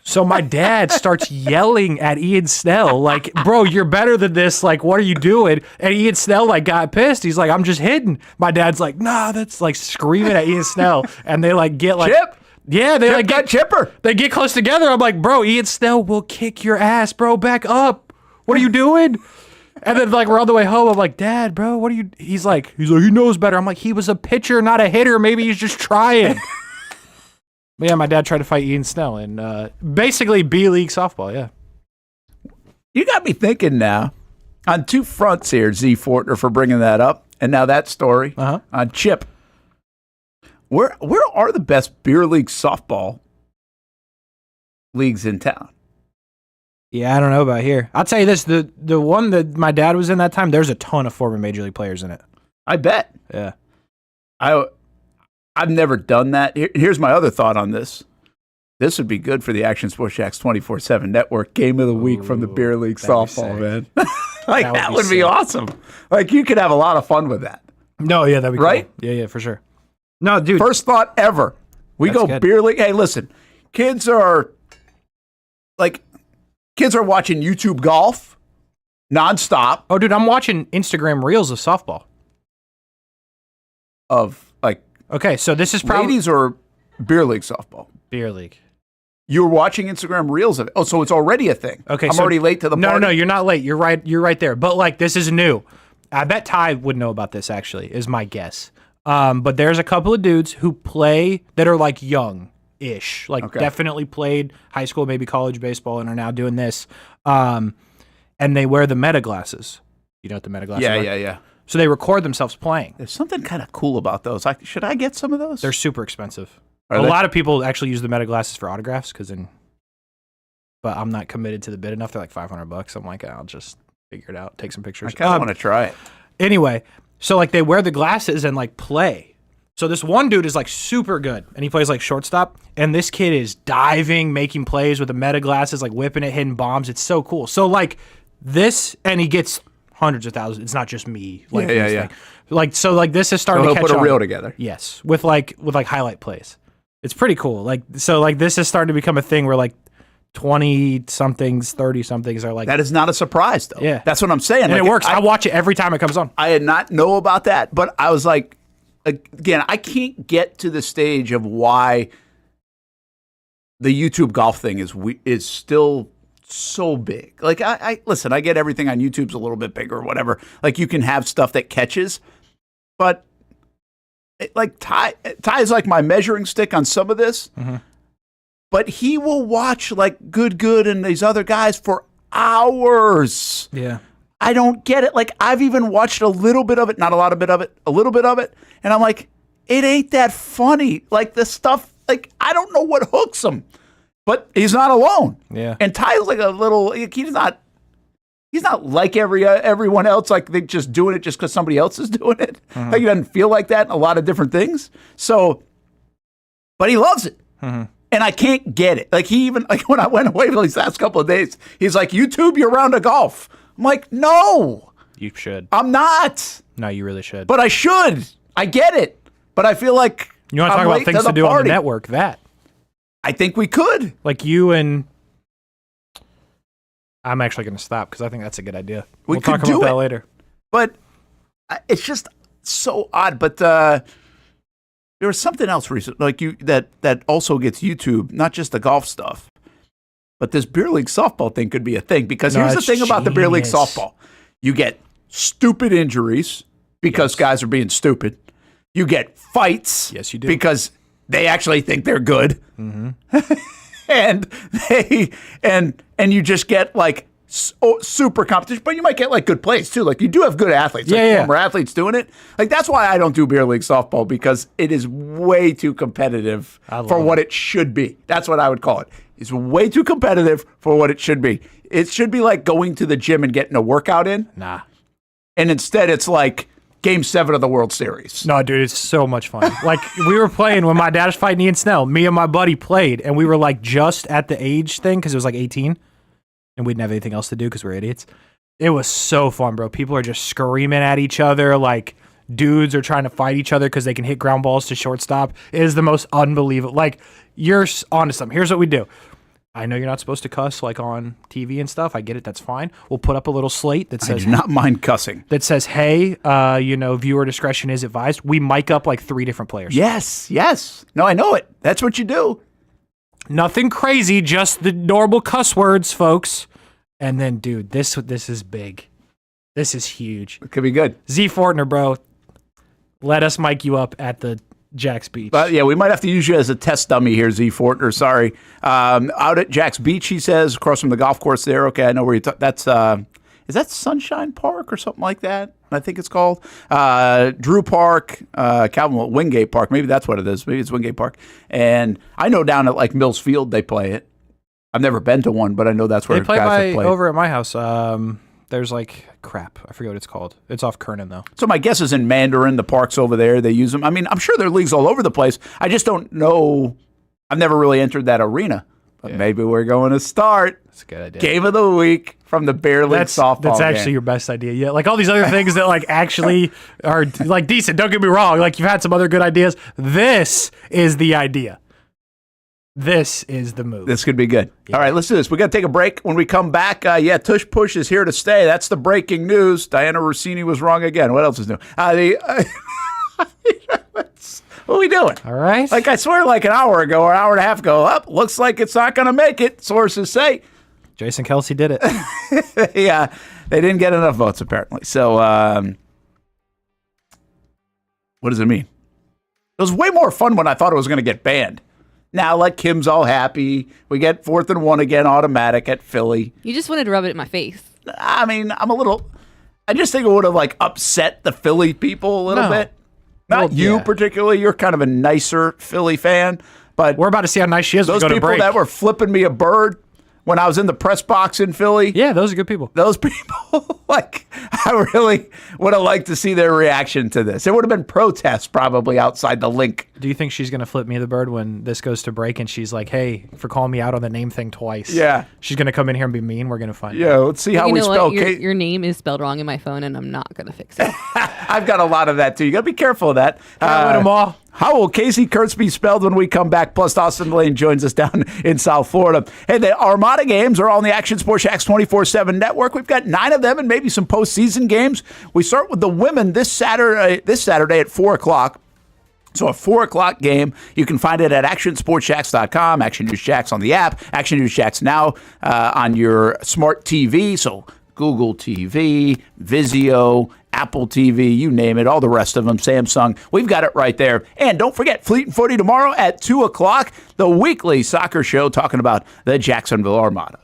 So my dad starts yelling at Ian Snell, like, bro, you're better than this. Like, what are you doing? And Ian Snell, like, got pissed. He's like, I'm just hitting. My dad's like, nah, that's, like, screaming at Ian Snell. And they, like, get, like... Chip! Yeah, they like get chipper. They get close together. I'm like, bro, Ian Snell will kick your ass, bro. Back up. What are you doing? And then like we're on the way home. I'm like, Dad, bro, what are you? He's like, he knows better. I'm like, he was a pitcher, not a hitter. Maybe he's just trying. But yeah, my dad tried to fight Ian Snell in basically B-League softball. Yeah. You got me thinking now on two fronts here, Z Fortner, for bringing that up, and now that story on Chip. Where are the best beer league softball leagues in town? Yeah, I don't know about here. I'll tell you this, the one that my dad was in that time, there's a ton of former major league players in it. I bet. Yeah. I've never done that. Here's my other thought on this. This would be good for the Action Sports Jacks 24/7 network game of the week from the beer league softball, man. Like that would be awesome. Like you could have a lot of fun with that. No, yeah, that'd be right. Cool. Yeah, for sure. No, dude. First thought ever. We go good. beer league. Hey, listen, kids are like, Kids are watching YouTube golf nonstop. Oh, dude, I'm watching Instagram reels of softball. Of like, okay, so this is probably ladies or beer league softball. Beer league. You're watching Instagram reels of it. Oh, so it's already a thing. Okay, I'm already late to the party. No, you're not late. You're right. You're right there. But like, this is new. I bet Ty would know about this. Actually, is my guess. But there's a couple of dudes who play that are like young-ish, like definitely played high school, maybe college baseball, and are now doing this. And they wear the Meta glasses. You know what the Meta glasses are? Yeah. So they record themselves playing. There's something kind of cool about those. Should I get some of those? They're super expensive. Are a they? lot of people actually use the Meta glasses for autographs but I'm not committed to the bid enough. They're like $500. I'm like, I'll just figure it out, take some pictures. I kind of want to try it. Anyway, so like they wear the glasses and like play. So this one dude is like super good and he plays like shortstop, and this kid is diving, making plays with the Meta glasses, like whipping it, hitting bombs. It's so cool. So like this, and he gets hundreds of thousands. It's not just me. Like, yeah. Like, so like this is starting So to he'll catch put a on. reel together. Yes, with like highlight plays. It's pretty cool. Like, so like this is starting to become a thing where like 20-somethings, 30-somethings are like. That is not a surprise, though. Yeah. That's what I'm saying. And like, it works. I watch it every time it comes on. I did not know about that, but I was like, again, I can't get to the stage of why the YouTube golf thing is still so big. Like, I listen, I get everything on YouTube's a little bit bigger or whatever. Like, you can have stuff that catches, but like Ty is like my measuring stick on some of this. Mm-hmm. But he will watch like Good and these other guys for hours. Yeah. I don't get it. Like, I've even watched a little bit of it, not a lot of bit of it, a little bit of it. And I'm like, it ain't that funny. Like, the stuff, like, I don't know what hooks him. But he's not alone. Yeah. And Ty's like a little, he's not like everyone else, like they're just doing it just because somebody else is doing it. Mm-hmm. Like, he doesn't feel like that in a lot of different things. So, but he loves it. Mm-hmm. And I can't get it. Like, he even, like, when I went away for these last couple of days, he's like, YouTube your round of golf. I'm like, no. You should. I'm not. No, you really should. But I should. I get it. But I feel like you want to talk about things to do on the network? That. I think we could. Like you and... I'm actually going to stop because I think that's a good idea. We'll talk about that later. But it's just so odd. But there was something else recently, like that also gets YouTube, not just the golf stuff, but this beer league softball thing could be a thing. Because here's the thing about the beer league softball: you get stupid injuries because guys are being stupid. You get fights, yes, you do, because they actually think they're good, mm-hmm. and you just get like super competition, but you might get like good plays too. Like, you do have good athletes, former athletes doing it. Like, that's why I don't do beer league softball, because it is way too competitive for what it should be. That's what I would call it. It's way too competitive for what it should be. It should be like going to the gym and getting a workout in. Nah. And instead it's like Game 7 of the World Series. No, dude, it's so much fun. Like, we were playing when my dad was fighting Ian Snell. Me and my buddy played, and we were like just at the age thing because it was like 18. And we didn't have anything else to do because we're idiots. It was so fun, bro. People are just screaming at each other. Like, dudes are trying to fight each other because they can hit ground balls to shortstop. It is the most unbelievable. Like, you're onto something. Here's what we do. I know you're not supposed to cuss like on TV and stuff. I get it. That's fine. We'll put up a little slate that says... I do not mind cussing. That says, hey, viewer discretion is advised. We mic up like 3 different players. Yes. No, I know it. That's what you do. Nothing crazy, just the normal cuss words, folks. And then, dude, this is big. This is huge. It could be good. Z Fortner, bro, let us mic you up at the Jack's Beach. But yeah, we might have to use you as a test dummy here, Z Fortner. Sorry. Out at Jack's Beach, he says, across from the golf course there. Okay, I know where you're that's is that Sunshine Park or something like that? I think it's called Drew Park, Calvin Wingate Park. Maybe that's what it is. Maybe it's Wingate Park. And I know down at like Mills Field they play it. I've never been to one, but I know that's where they play guys have played. Over at my house. There's like crap. I forget what it's called. It's off Kernan though. So my guess is in Mandarin, the parks over there, they use them. I mean, I'm sure there are leagues all over the place. I just don't know. I've never really entered that arena. But maybe we're going to start. That's a good idea. Game of the week from the beer league softball. That's actually your best idea. Yeah, like all these other things that like actually are like decent. Don't get me wrong. Like, you've had some other good ideas. This is the idea. This is the move. This could be good. All right, let's do this. We got to take a break. When we come back, Tush Push is here to stay. That's the breaking news. Diana Rossini was wrong again. What else is new? What are we doing? All right. Like I swear like an hour ago or an hour and a half ago, looks like it's not going to make it, sources say. Jason Kelsey did it. Yeah, they didn't get enough votes apparently. So what does it mean? It was way more fun when I thought it was going to get banned. Now, like Kim's all happy. We get 4th and 1 again, automatic at Philly. You just wanted to rub it in my face. I mean, I just think it would have like upset the Philly people a little bit. Not you particularly. You're kind of a nicer Philly fan, but we're about to see how nice she is. Those people that were flipping me a bird when I was in the press box in Philly. Yeah, those are good people. Those people, I really would have liked to see their reaction to this. It would have been protests probably outside the link. Do you think she's going to flip me the bird when this goes to break and she's like, hey, for calling me out on the name thing twice? Yeah. She's going to come in here and be mean. We're going to find out. Yeah, let's see how we spell Kate. Your name is spelled wrong in my phone, and I'm not going to fix it. I've got a lot of that, too. You got to be careful of that. Can't win them all. How will Casey Kurtz be spelled when we come back? Plus, Austin Lane joins us down in South Florida. Hey, the Armada games are all on the Action Sports Jax 24/7 network. We've got 9 of them and maybe some postseason games. We start with the women this Saturday at 4 o'clock. So a 4 o'clock game. You can find it at actionsportsjax.com, Action News Jax on the app, Action News Jax now on your smart TV. So Google TV, Vizio, Apple TV, you name it, all the rest of them, Samsung. We've got it right there. And don't forget, Fleet and Footy tomorrow at 2 o'clock, the weekly soccer show talking about the Jacksonville Armada.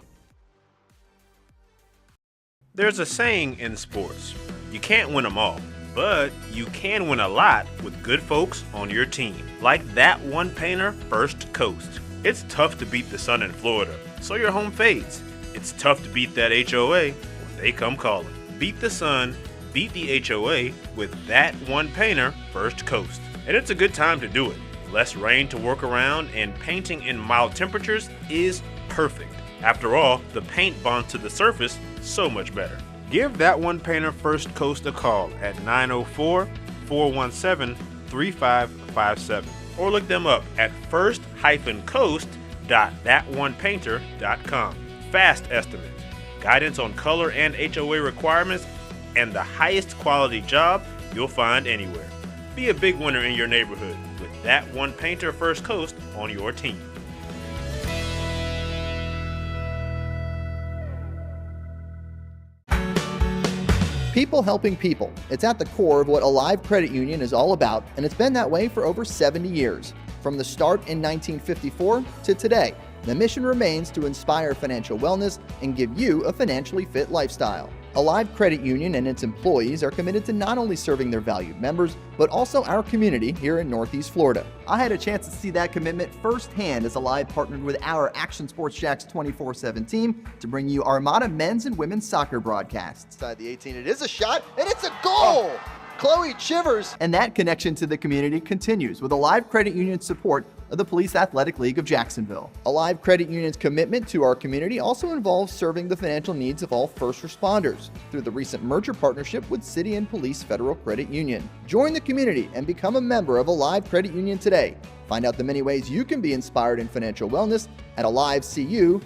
There's a saying in sports, you can't win them all, but you can win a lot with good folks on your team. Like that one painter, First Coast. It's tough to beat the sun in Florida, so your home fades. It's tough to beat that HOA when they come calling. Beat the sun, beat the HOA with that one painter, First Coast. And it's a good time to do it. Less rain to work around, and painting in mild temperatures is perfect. After all, the paint bonds to the surface so much better. Give that one painter First Coast a call at 904-417-3557 or look them up at first-coast.thatonepainter.com. Fast estimate, guidance on color and HOA requirements, and the highest quality job you'll find anywhere. Be a big winner in your neighborhood with that one painter First Coast on your team. People helping people. It's at the core of what Alive Credit Union is all about, and it's been that way for over 70 years. From the start in 1954 to today, the mission remains to inspire financial wellness and give you a financially fit lifestyle. Alive Credit Union and its employees are committed to not only serving their valued members, but also our community here in Northeast Florida. I had a chance to see that commitment firsthand as Alive partnered with our Action Sports Jax 24/7 team to bring you Armada men's and women's soccer broadcasts. Inside the 18, it is a shot, and it's a goal! Chloe Chivers. And that connection to the community continues with Alive Credit Union's support of the Police Athletic League of Jacksonville. Alive Credit Union's commitment to our community also involves serving the financial needs of all first responders through the recent merger partnership with City and Police Federal Credit Union. Join the community and become a member of Alive Credit Union today. Find out the many ways you can be inspired in financial wellness at alivecu.coop.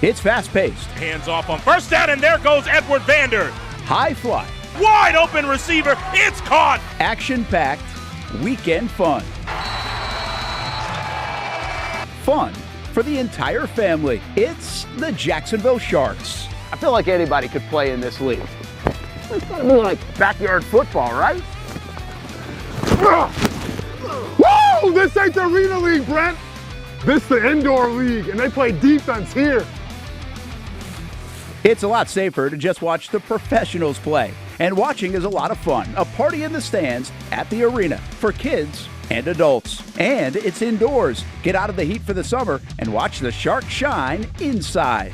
It's fast-paced. Hands off on first down, and there goes Edward Vander. High fly. Wide open receiver. It's caught. Action-packed. Weekend fun. Fun for the entire family. It's the Jacksonville Sharks. I feel like anybody could play in this league. It's gotta be like backyard football, right? Whoa! This ain't the Arena League, Brent. This is the indoor league, and they play defense here. It's a lot safer to just watch the professionals play. And watching is a lot of fun. A party in the stands at the arena for kids and adults. And it's indoors. Get out of the heat for the summer and watch the Sharks shine inside.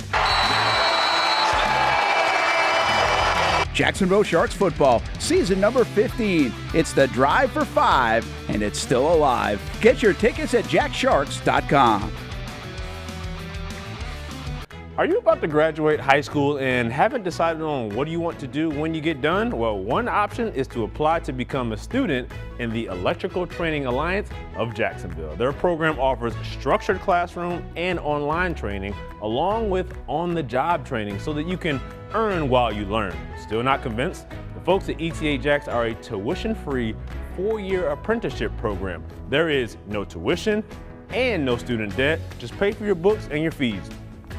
Jacksonville Sharks football, season number 15. It's the Drive for 5, and it's still alive. Get your tickets at jacksharks.com. Are you about to graduate high school and haven't decided on what you want to do when you get done? Well, one option is to apply to become a student in the Electrical Training Alliance of Jacksonville. Their program offers structured classroom and online training, along with on-the-job training so that you can earn while you learn. Still not convinced? The folks at ETA Jacks are a tuition-free 4-year apprenticeship program. There is no tuition and no student debt. Just pay for your books and your fees.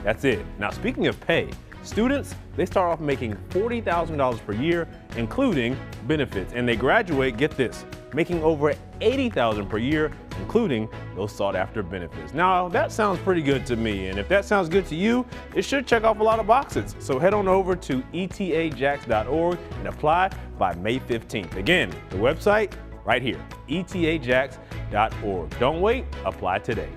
That's it. Now, speaking of pay, students, they start off making $40,000 per year, including benefits, and they graduate, get this, making over $80,000 per year, including those sought-after benefits. Now, that sounds pretty good to me, and if that sounds good to you, it should check off a lot of boxes. So head on over to etajacks.org and apply by May 15th. Again, the website right here, etajacks.org. Don't wait, apply today.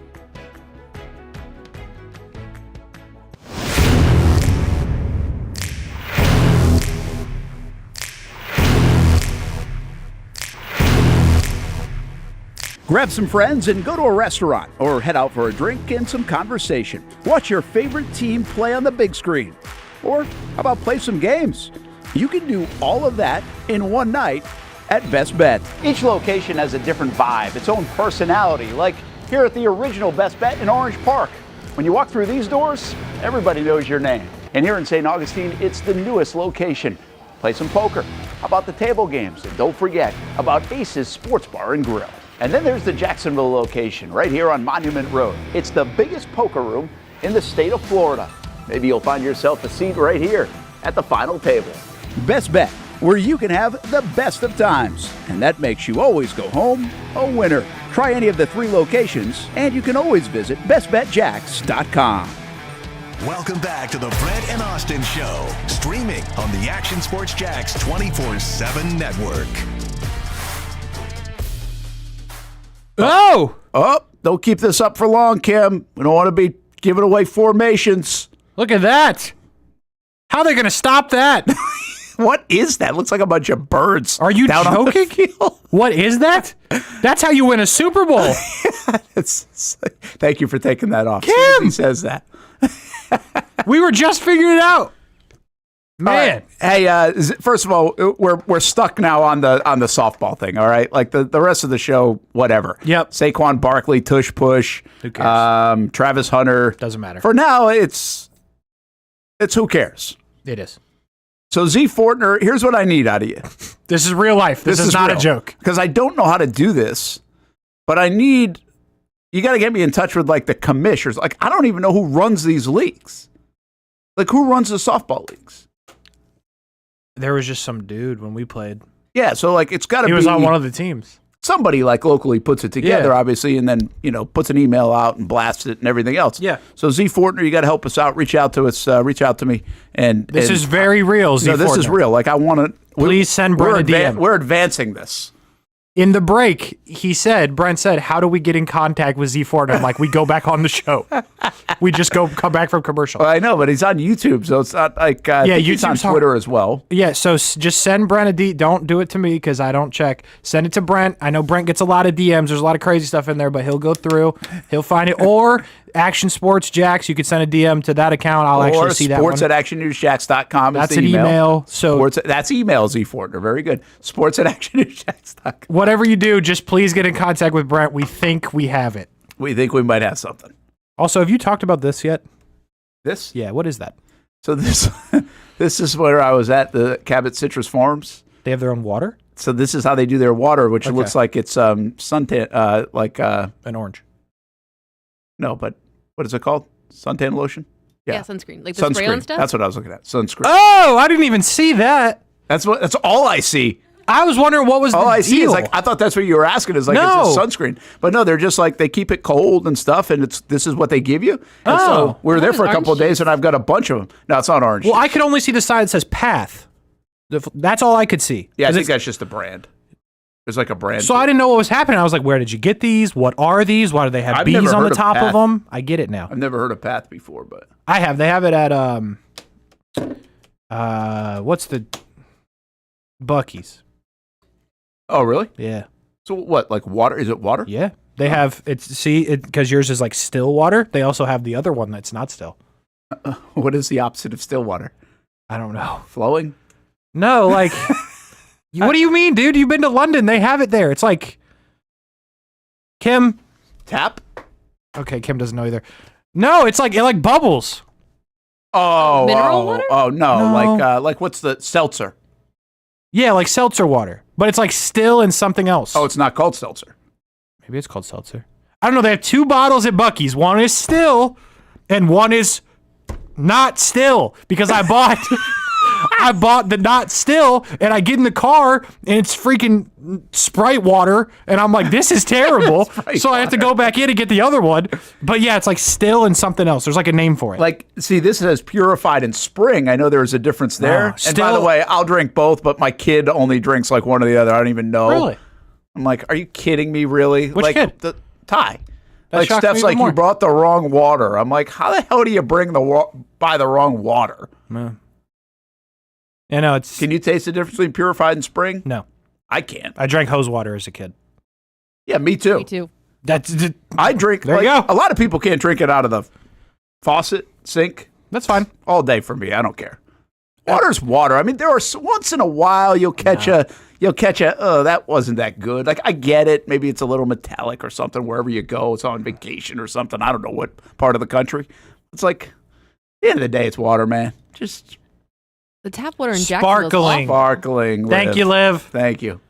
Grab some friends and go to a restaurant or head out for a drink and some conversation. Watch your favorite team play on the big screen. Or how about play some games? You can do all of that in one night at Best Bet. Each location has a different vibe, its own personality, like here at the original Best Bet in Orange Park. When you walk through these doors, everybody knows your name. And here in St. Augustine, it's the newest location. Play some poker. How about the table games? And don't forget about Ace's Sports Bar and Grill. And then there's the Jacksonville location right here on Monument Road. It's the biggest poker room in the state of Florida. Maybe you'll find yourself a seat right here at the final table. Best Bet, where you can have the best of times. And that makes you always go home a winner. Try any of the 3 locations, and you can always visit bestbetjacks.com. Welcome back to the Brent and Austin Show, streaming on the Action Sports Jacks 24/7 network. Oh, don't keep this up for long, Kim. We don't want to be giving away formations. Look at that. How are they going to stop that? What is that? Looks like a bunch of birds. Are you joking? What is that? That's how you win a Super Bowl. Thank you for taking that off. Kim! He says that. We were just figuring it out. Man. Hey, first of all, we're stuck now on the softball thing, all right? Like the rest of the show, whatever. Yep. Saquon Barkley, Tush Push. Who cares? Travis Hunter. Doesn't matter. For now, it's who cares? It is. So Z Fortner, here's what I need out of you. This is real life. This is not real. a joke. Because I don't know how to do this, but you got to get me in touch with like the commissioners. Like, I don't even know who runs these leagues. Like, who runs the softball leagues? There was just some dude when we played. Yeah, so like it's got to be. He was on one of the teams. Somebody like locally puts it together, obviously, and then puts an email out and blasts it and everything else. Yeah. So Z Fortner, you got to help us out. Reach out to us. Reach out to me. And this is very real. Z No, this Fortner. is real. Like I want to. Please send Brent a DM. We're advancing this. In the break, Brent said, how do we get in contact with Z Fortner? I'm like, we go back on the show. We just come back from commercial. Well, I know, but he's on YouTube, so it's not like he's on Twitter as well. Yeah, so just send Brent a DM. Don't do it to me because I don't check. Send it to Brent. I know Brent gets a lot of DMs. There's a lot of crazy stuff in there, but he'll go through. He'll find it. Or Action Sports Jacks, you could send a DM to that account. I'll actually see that one. Sports at actionnewsjacks.com. That's an email. So that's email, Z Fortner. Very good. Sports at actionnewsjacks.com. Whatever you do, just please get in contact with Brent. We think we have it. We think we might have something. Also, have you talked about this yet? This? Yeah, what is that? So this is where I was at, the Cabot Citrus Farms. They have their own water? So this is how they do their water, which looks like it's suntan, like an orange. No, but what is it called? Suntan lotion? Yeah, sunscreen. Like the spray on stuff? That's what I was looking at. Sunscreen. Oh, I didn't even see that. That's all I see. I was wondering what was all the I see deal. is like I thought that's what you were asking is like No. it's a sunscreen, but no, they're just like they keep it cold and stuff, and this is what they give you. And so we were there for a couple of days, and I've got a bunch of them. No, it's not orange. Well, I could only see the side that says Path. That's all I could see. Yeah, I think that's just a brand. There's like a brand. So I didn't know what was happening. I was like, where did you get these? What are these? Why do they have bees on the top of them? I get it now. I've never heard of Path before, but I have. They have it at what's the Buc-ee's. Oh, really? Yeah. So what? Like water? Is it water? Yeah. They have because yours is like still water. They also have the other one that's not still. What is the opposite of still water? I don't know. Flowing? No, like, what do you mean, dude? You've been to London. They have it there. It's like, Kim. Tap? Okay, Kim doesn't know either. No, it's like, it like bubbles. Mineral water? Oh, no. No. Like what's the seltzer? Yeah, like seltzer water. But it's like still in something else. Oh, it's not called seltzer. Maybe it's called seltzer. I don't know. They have 2 bottles at Buc-ee's. One is still, and one is not still. Because I bought I bought the not still, and I get in the car, and it's freaking Sprite water, and I'm like, this is terrible. So I have to go back in and get the other one. But yeah, it's like still and something else. There's like a name for it. Like, see, this says purified in spring. I know there's a difference there. And by the way, I'll drink both, but my kid only drinks like one or the other. I don't even know. Really? I'm like, are you kidding me, really? Which like, kid? Ty. That Like, shocked Steph's me like, even more. you brought the wrong water. I'm like, how the hell do you buy the wrong water? You know, it's. Can you taste the difference between purified and spring? No. I can't. I drank hose water as a kid. Yeah, me too. Me too. I drink. There you like, go. A lot of people can't drink it out of the faucet, sink. That's fine. All day for me. I don't care. Water's water. I mean, there are once in a while you'll catch oh, that wasn't that good. Like, I get it. Maybe it's a little metallic or something wherever you go. It's on vacation or something. I don't know what part of the country. It's like, at the end of the day, it's water, man. Just The tap water in Jacksonville. sparkling. Thank Liv. you, Liv. Thank you.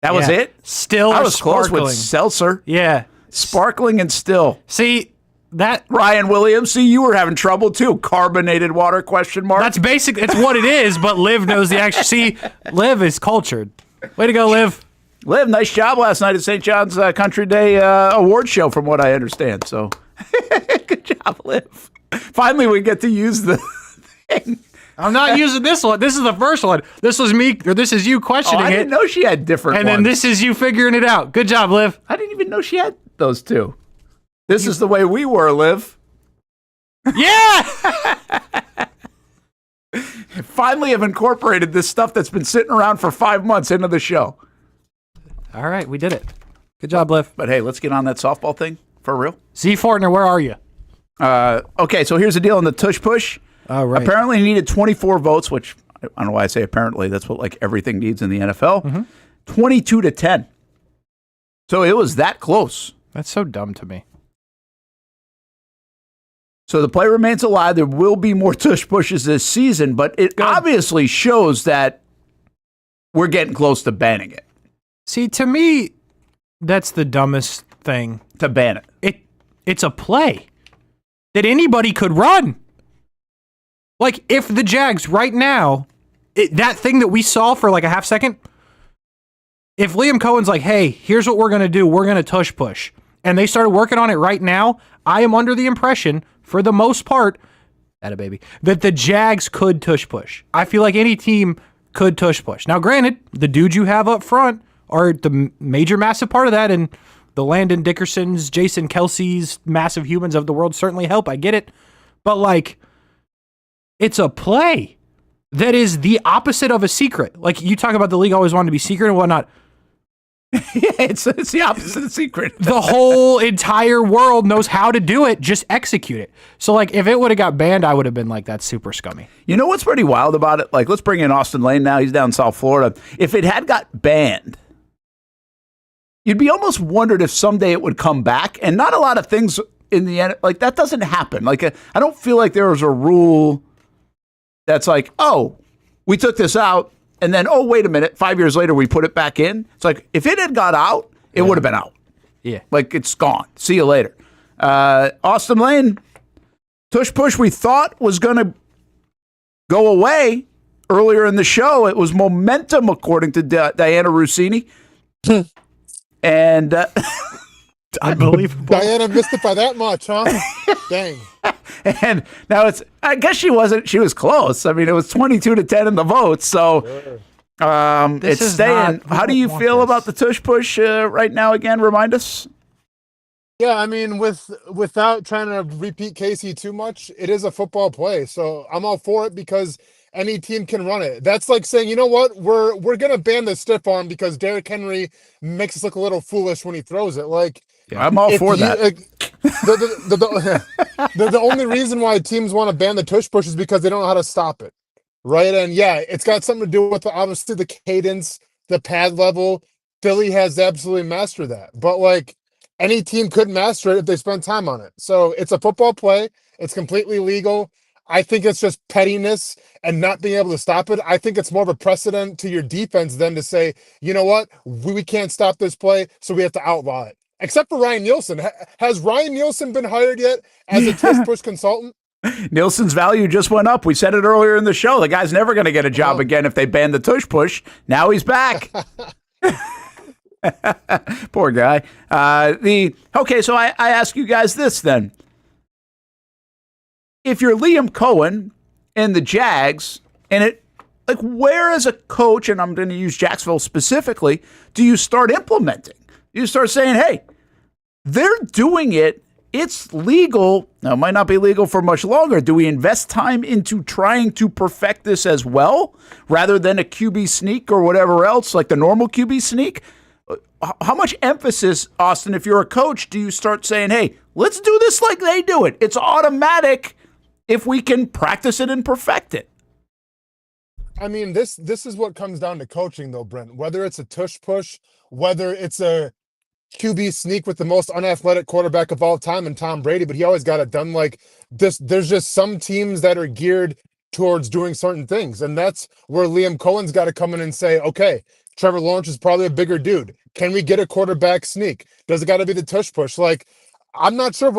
That was it? Still I or was close sparkling? with seltzer. Yeah. Sparkling and still. See, that Ryan Williams, see, you were having trouble too. Carbonated water, question mark. that's basic. It's what it is, but Liv knows the action. See, Liv is cultured. Way to go, Liv. Liv, nice job last night at St. John's Country Day award show, from what I understand. So, good job, Liv. Finally, we get to use the thing. I'm not using this one. This is the first one. This was me, or this is you questioning I it. didn't know she had different And then ones. this is you figuring it out. Good job, Liv. I didn't even know she had those two. This is the way we were, Liv. Yeah! Finally have incorporated this stuff that's been sitting around for 5 months into the show. All right, we did it. Good job, Liv. But hey, let's get on that softball thing for real. Z Fortner, where are you? Okay, so here's the deal on the Tush Push. All right. Apparently he needed 24 votes, which I don't know why I say apparently. That's what like everything needs in the NFL. 22-10. So it was that close. That's so dumb to me. So the play remains alive. There will be more Tush Pushes this season, but it obviously shows that we're getting close to banning it. See, to me, that's the dumbest thing. To ban it. It's a play that anybody could run. Like, if the Jags right now, that thing that we saw for like a half second, if Liam Cohen's like, hey, here's what we're going to do. We're going to tush push. And they started working on it right now. I am under the impression, for the most part, that the Jags could tush push. I feel like any team could tush push. Now, granted, the dudes you have up front are the major, massive part of that, and the Landon Dickersons, Jason Kelsey's, massive humans of the world certainly help. I get it. But, like, it's a play that is the opposite of a secret. Like, you talk about the league always wanting to be secret and whatnot. Yeah, it's the opposite of secret. The whole entire world knows how to do it. Just execute it. So, like, if it would have got banned, I would have been like, that's super scummy. You know what's pretty wild about it? Like, let's bring in Austin Lane now. He's down in South Florida. If it had got banned, you'd be almost wondered if someday it would come back. And not a lot of things in the end, like, that doesn't happen. Like, I don't feel like there was a rule that's like, oh, we took this out. And then, oh, wait a minute, 5 years later, we put it back in. It's like, if it had got out, it would have been out. Yeah. Like, it's gone. See you later. Austin Lane, Tush Push, we thought was going to go away earlier in the show. It was momentum, according to Diana Rossini. And unbelievable. Diana missed it by that much, huh? Dang. And now I guess she was close. I mean, it was 22-10 in the votes. So it's staying. How do you feel about the Tush Push right now again? Remind us. Yeah, I mean, without trying to repeat Casey too much, it is a football play. So I'm all for it because any team can run it. That's like saying, you know what, we're gonna ban the stiff arm because Derrick Henry makes us look a little foolish when he throws it. Like, yeah, I'm all for that. The only reason why teams want to ban the tush push is because they don't know how to stop it, right? And yeah, it's got something to do with obviously the cadence, the pad level. Philly has absolutely mastered that, but like any team could master it if they spend time on it. So it's a football play. It's completely legal. I think it's just pettiness and not being able to stop it. I think it's more of a precedent to your defense than to say, you know what, we can't stop this play, so we have to outlaw it. Except for Ryan Nielsen. Has Ryan Nielsen been hired yet as a tush push consultant? Nielsen's value just went up. We said it earlier in the show. The guy's never going to get a job again if they ban the tush push. Now he's back. Poor guy. Okay, so I ask you guys this then. If you're Liam Cohen and the Jags, and where as a coach, and I'm going to use Jacksonville specifically, do you start implementing? You start saying, hey, they're doing it. It's legal. Now, it might not be legal for much longer. Do we invest time into trying to perfect this as well, rather than a QB sneak or whatever else, like the normal QB sneak? How much emphasis, Austin, if you're a coach, do you start saying, hey, let's do this like they do it? It's automatic if we can practice it and perfect it. I mean, this is what comes down to coaching, though, Brent. Whether it's a tush push, whether it's a QB sneak with the most unathletic quarterback of all time and Tom Brady, but he always got it done like this. There's just some teams that are geared towards doing certain things, and that's where Liam Cohen's got to come in and say, okay, Trevor Lawrence is probably a bigger dude. Can we get a quarterback sneak? Does it got to be the tush push? Like, I'm not sure,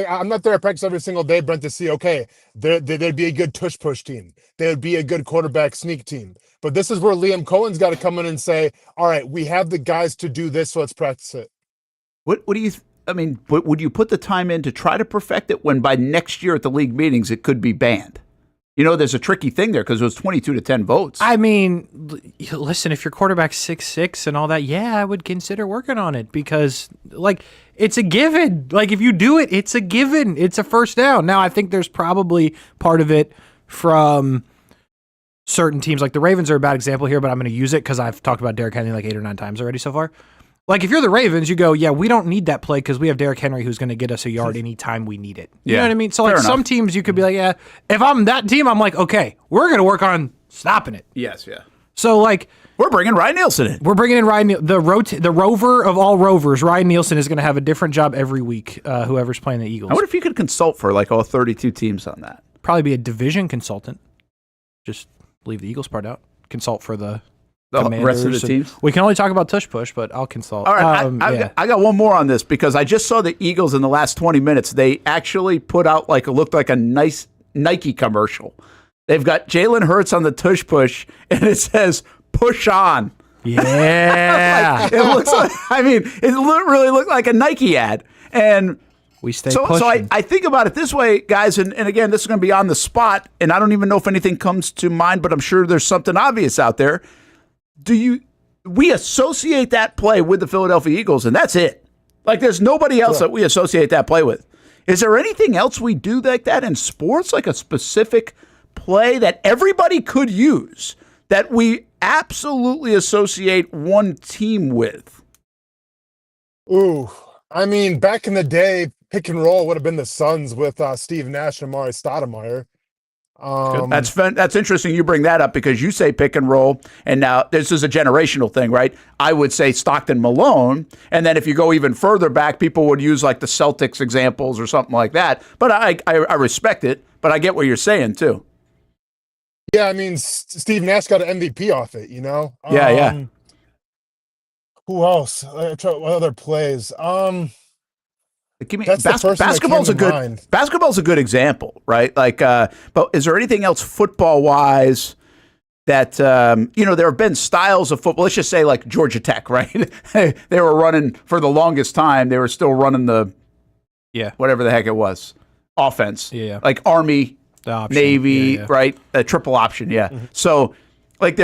I'm not there at practice every single day, Brent, to see, okay, there'd be a good tush push team. There'd be a good quarterback sneak team. But this is where Liam Cohen's got to come in and say, all right, we have the guys to do this, so let's practice it. What do you, would you put the time in to try to perfect it when by next year at the league meetings it could be banned? You know, there's a tricky thing there because it was 22-10 votes. I mean, listen, if your quarterback's 6'6" and all that, yeah, I would consider working on it because, like, it's a given. Like, if you do it, it's a given. It's a first down. Now, I think there's probably part of it from certain teams. Like, the Ravens are a bad example here, but I'm going to use it because I've talked about Derrick Henry like 8 or 9 times already so far. Like, if you're the Ravens, you go, yeah, we don't need that play because we have Derrick Henry who's going to get us a yard anytime we need it. You know what I mean? So, like, some teams you could be like, yeah, if I'm that team, I'm like, okay, we're going to work on stopping it. Yes, yeah. So, like, we're bringing Ryan Nielsen in. We're bringing in the rover of all rovers. Ryan Nielsen is going to have a different job every week, whoever's playing the Eagles. I wonder if you could consult for, like, all 32 teams on that. Probably be a division consultant. Just leave the Eagles part out. Consult for the rest of the teams. We can only talk about tush push, but I'll consult. All right, I got one more on this because I just saw the Eagles in the last 20 minutes. They actually put out it looked like a nice Nike commercial. They've got Jalen Hurts on the tush push, and it says "push on." Yeah, it looks like. It really looked like a Nike ad, and we stay so. pushing. So I think about it this way, guys, and again, this is going to be on the spot, and I don't even know if anything comes to mind, but I'm sure there's something obvious out there. We associate that play with the Philadelphia Eagles, and that's it. Like, there's nobody else that we associate that play with. Is there anything else we do like that in sports, like a specific play that everybody could use that we absolutely associate one team with? Ooh, back in the day, pick and roll would have been the Suns with Steve Nash and Amari Stoudemire. That's interesting you bring that up because you say pick and roll, and now this is a generational thing, right? I would say Stockton Malone, and then if you go even further back, people would use like the Celtics examples or something like that. But I respect it, but I get what you're saying too. Yeah, Steve Nash got an MVP off it, you know? Yeah. Who else? What other plays? Basketball's a good example, right? Like, but is there anything else football wise that there have been styles of football? Let's just say like Georgia Tech, right? They were running for the longest time. They were still running the whatever the heck it was offense, like Army, Navy, right? A triple option, Mm-hmm. So like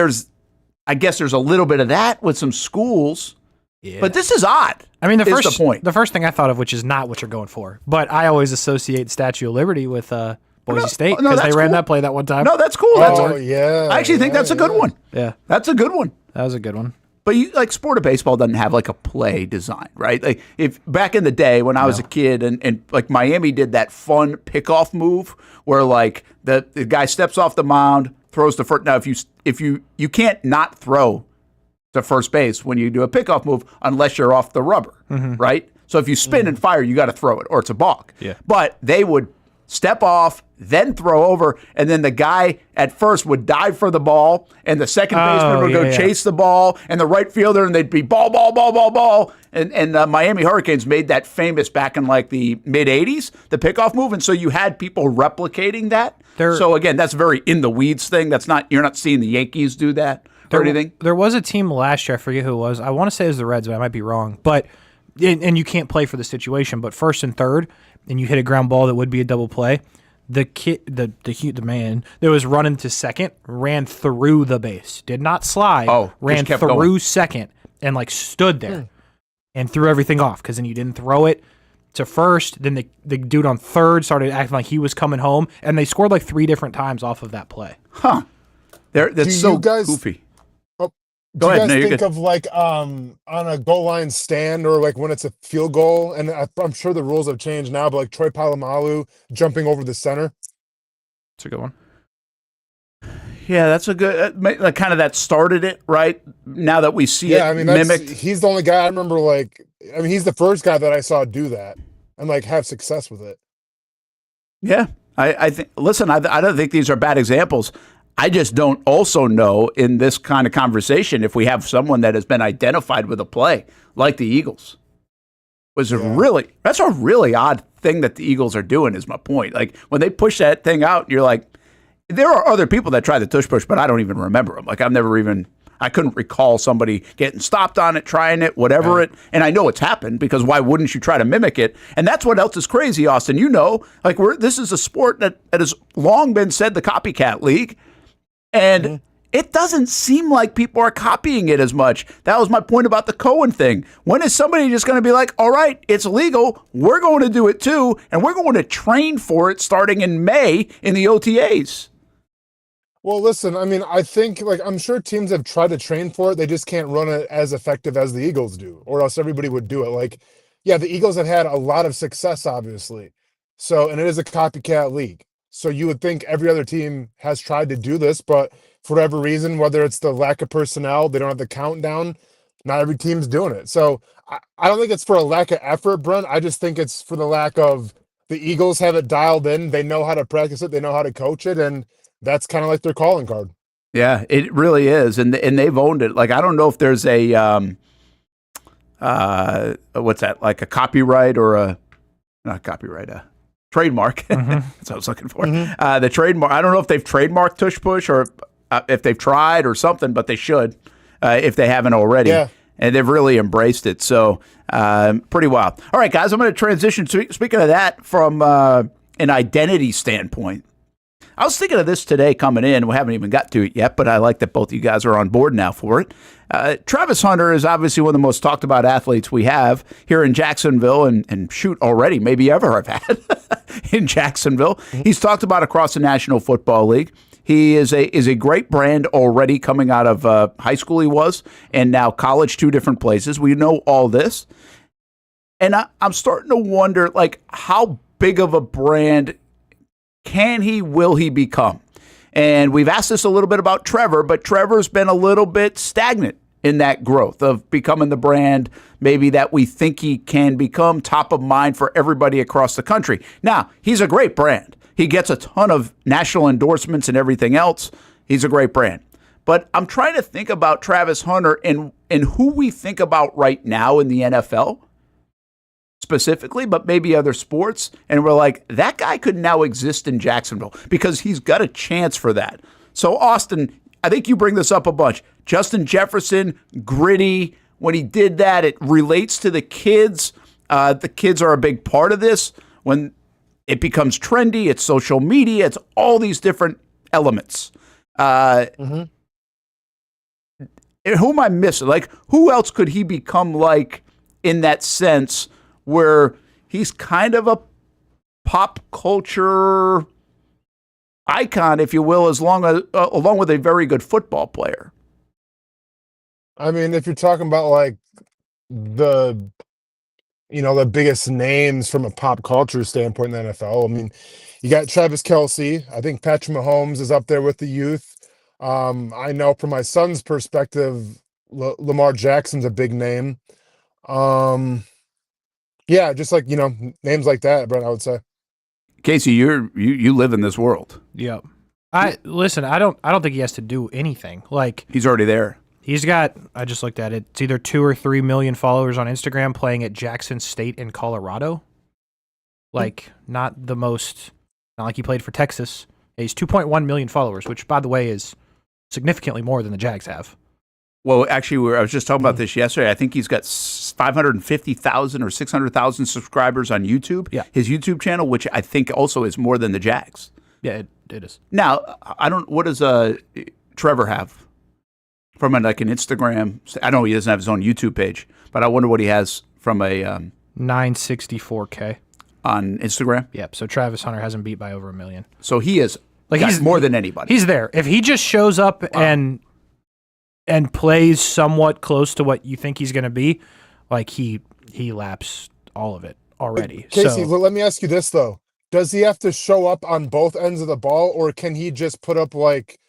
I guess there's a little bit of that with some schools. Yeah. But this is odd. The first thing I thought of, which is not what you're going for, but I always associate Statue of Liberty with Boise State because they ran that play that one time. No, that's cool. I actually think that's a good one. Yeah, that's a good one. That was a good one. But like sport of baseball doesn't have like a play design, right? Like if back in the day when I was a kid and like Miami did that fun pickoff move where like the guy steps off the mound, throws the first. Now if you can't not throw to first base when you do a pickoff move unless you're off the rubber, right? So if you spin and fire, you got to throw it or it's a balk. Yeah. But they would step off, then throw over, and then the guy at first would dive for the ball, and the second baseman would go chase the ball, and the right fielder, and they'd be ball, ball, ball, ball, ball. And Miami Hurricanes made that famous back in like the mid-'80s, the pickoff move, and so you had people replicating that. So again, that's very in the weeds thing. You're not seeing the Yankees do that or anything. There was a team last year, I forget who it was. I want to say it was the Reds, but I might be wrong. But and you can't play for the situation, but first and third, and you hit a ground ball that would be a double play. The man that was running to second ran through the base, did not slide. Ran through going. Second and like stood there and threw everything off because then you didn't throw it to first. Then the dude on third started acting like he was coming home, and they scored like 3 different times off of that play. That's so goofy. Do you guys think of like on a goal line stand or like when it's a field goal? And I'm sure the rules have changed now, but like Troy Polamalu jumping over the center. That's a good one. Yeah, that's a good like kind of that started it right. Now that we see it mimicked, he's the only guy I remember. He's the first guy that I saw do that and like have success with it. Yeah, I think. Listen, I don't think these are bad examples. I just don't also know in this kind of conversation if we have someone that has been identified with a play like the Eagles. That's a really odd thing that the Eagles are doing is my point. Like when they push that thing out, you're like, there are other people that try the tush push, but I don't even remember them. Like I couldn't recall somebody getting stopped on it, trying it, whatever it. And I know it's happened because why wouldn't you try to mimic it? And that's what else is crazy, Austin. This is a sport that has long been said the copycat league. And it doesn't seem like people are copying it as much. That was my point about the Cohen thing. When is somebody just going to be like, all right, it's legal, we're going to do it too, and we're going to train for it starting in May in the OTAs? Well, listen, I think I'm sure teams have tried to train for it. They just can't run it as effective as the Eagles do, or else everybody would do it. The Eagles have had a lot of success, obviously. And it is a copycat league. So you would think every other team has tried to do this, but for whatever reason, whether it's the lack of personnel, they don't have the countdown, not every team's doing it. So I don't think it's for a lack of effort, Brent. I just think it's for the lack of the Eagles have it dialed in. They know how to practice it. They know how to coach it. And that's kind of like their calling card. Yeah, it really is. And they've owned it. Like, I don't know if there's a, what's that? Like a copyright or not copyright, trademark. That's what I was looking for. The trademark. I don't know if they've trademarked Tush Push or if they've tried or something, but they should if they haven't already. Yeah. And they've really embraced it. So pretty wild. All right, guys, I'm going to transition. Speaking of that, from an identity standpoint, I was thinking of this today coming in. We haven't even got to it yet, but I like that both of you guys are on board now for it. Travis Hunter is obviously one of the most talked about athletes we have here in Jacksonville and shoot already, maybe ever have had in Jacksonville. He's talked about across the National Football League. He is a great brand already coming out of high school he was, and now college, 2 different places. We know all this. And I'm starting to wonder, how big of a brand will he become? And we've asked this a little bit about Trevor, but Trevor's been a little bit stagnant in that growth of becoming the brand maybe that we think he can become, top of mind for everybody across the country. Now, he's a great brand. He gets a ton of national endorsements and everything else. He's a great brand. But I'm trying to think about Travis Hunter and who we think about right now in the NFL specifically, but maybe other sports. And we're like, that guy could now exist in Jacksonville because he's got a chance for that. So, Austin, I think you bring this up a bunch. Justin Jefferson, gritty. When he did that, it relates to the kids. The kids are a big part of this. When it becomes trendy, it's social media, it's all these different elements. Who am I missing? Who else could he become like in that sense where he's kind of a pop culture icon, if you will, along with a very good football player? I mean, if you're talking about like the the biggest names from a pop culture standpoint in the NFL, I mean, you got Travis Kelce. I think Patrick Mahomes is up there with the youth. I know from my son's perspective, Lamar Jackson's a big name. Yeah, just like names like that, Brent. I would say. Casey, you live in this world. Yep. I don't think he has to do anything. Like, he's already there. He's got, I just looked at it, it's either 2 or 3 million followers on Instagram, playing at Jackson State in Colorado. Like, not like he played for Texas. He's 2.1 million followers, which, by the way, is significantly more than the Jags have. Well, actually, I was just talking about this yesterday. I think he's got 550,000 or 600,000 subscribers on YouTube. Yeah. His YouTube channel, which I think also is more than the Jags. Yeah, it is. Now, what does Trevor have? From an Instagram, I know he doesn't have his own YouTube page, but I wonder what he has from a 964K on Instagram. Yep. So Travis Hunter hasn't beat by over 1 million. So he is he's more than anybody. He's there. If he just shows up and plays somewhat close to what you think he's going to be, like he laps all of it already. Casey, let me ask you this though: does he have to show up on both ends of the ball, or can he just put up like?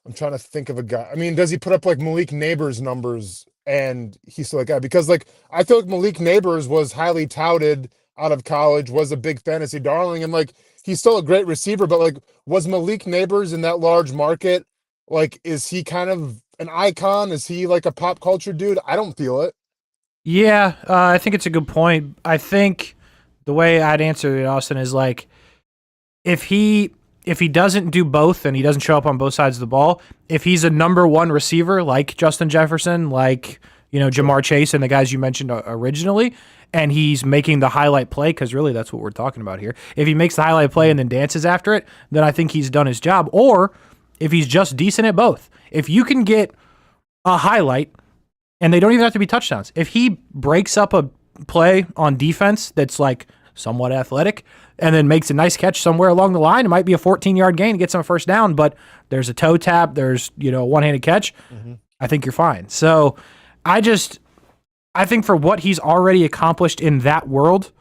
I'm trying to think of a guy. I mean, does he put up like Malik Neighbors numbers and he's still that guy? Because like I feel like Malik Neighbors was highly touted out of college, was a big fantasy darling, and like he's still a great receiver, but like was Malik Neighbors in that large market? Like, is he kind of an icon? Is he like a pop culture dude? I don't feel it. Yeah, I think it's a good point. I think the way I'd answer it, Austin, is like if he doesn't do both and he doesn't show up on both sides of the ball, if he's a number one receiver like Justin Jefferson, like Jamar Chase and the guys you mentioned originally, and he's making the highlight play, because really that's what we're talking about here. If he makes the highlight play and then dances after it, then I think he's done his job. Or if he's just decent at both. If you can get a highlight, and they don't even have to be touchdowns. If he breaks up a play on defense that's like somewhat athletic and then makes a nice catch somewhere along the line, it might be a 14-yard gain, gets him a first down, but there's a toe tap, there's a one-handed catch, I think you're fine. So I think for what he's already accomplished in that world,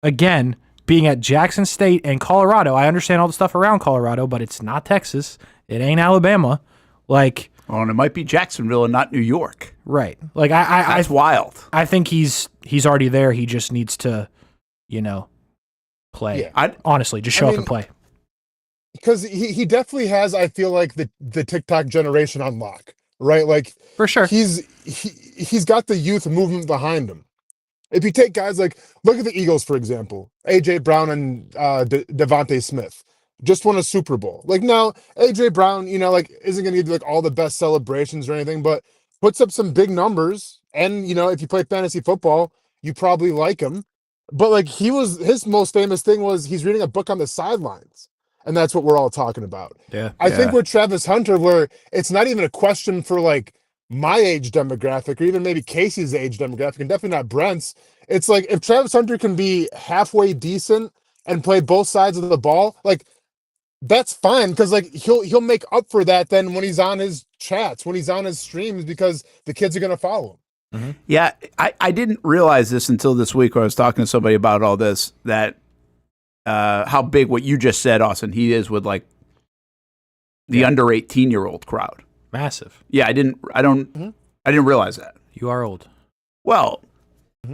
again, being at Jackson State and Colorado, I understand all the stuff around Colorado, but it's not Texas. It ain't Alabama. Like, and it might be Jacksonville and not New York. Right. Like that's wild. I think he's already there. He just needs to, play. Yeah. Honestly, just show up and play. Because he definitely has, I feel like, the TikTok generation on lock, right? Like, for sure. He's got the youth movement behind him. If you take guys like, look at the Eagles, for example, A.J. Brown and Devontae Smith. Just won a Super Bowl. Like, now, A.J. Brown, isn't going to get like all the best celebrations or anything, but puts up some big numbers. And, if you play fantasy football, you probably like him. But like his most famous thing was he's reading a book on the sidelines. And that's what we're all talking about. Yeah. I think with Travis Hunter, where it's not even a question for like my age demographic or even maybe Casey's age demographic, and definitely not Brent's. It's like if Travis Hunter can be halfway decent and play both sides of the ball, like that's fine, because like he'll make up for that then when he's on his chats, when he's on his streams, because the kids are going to follow him. Mm-hmm. Yeah, I didn't realize this until this week when I was talking to somebody about all this, that how big what you just said, Austin, he is with like the under 18-year-old crowd. Massive. Yeah, I didn't realize that. You are old. Well,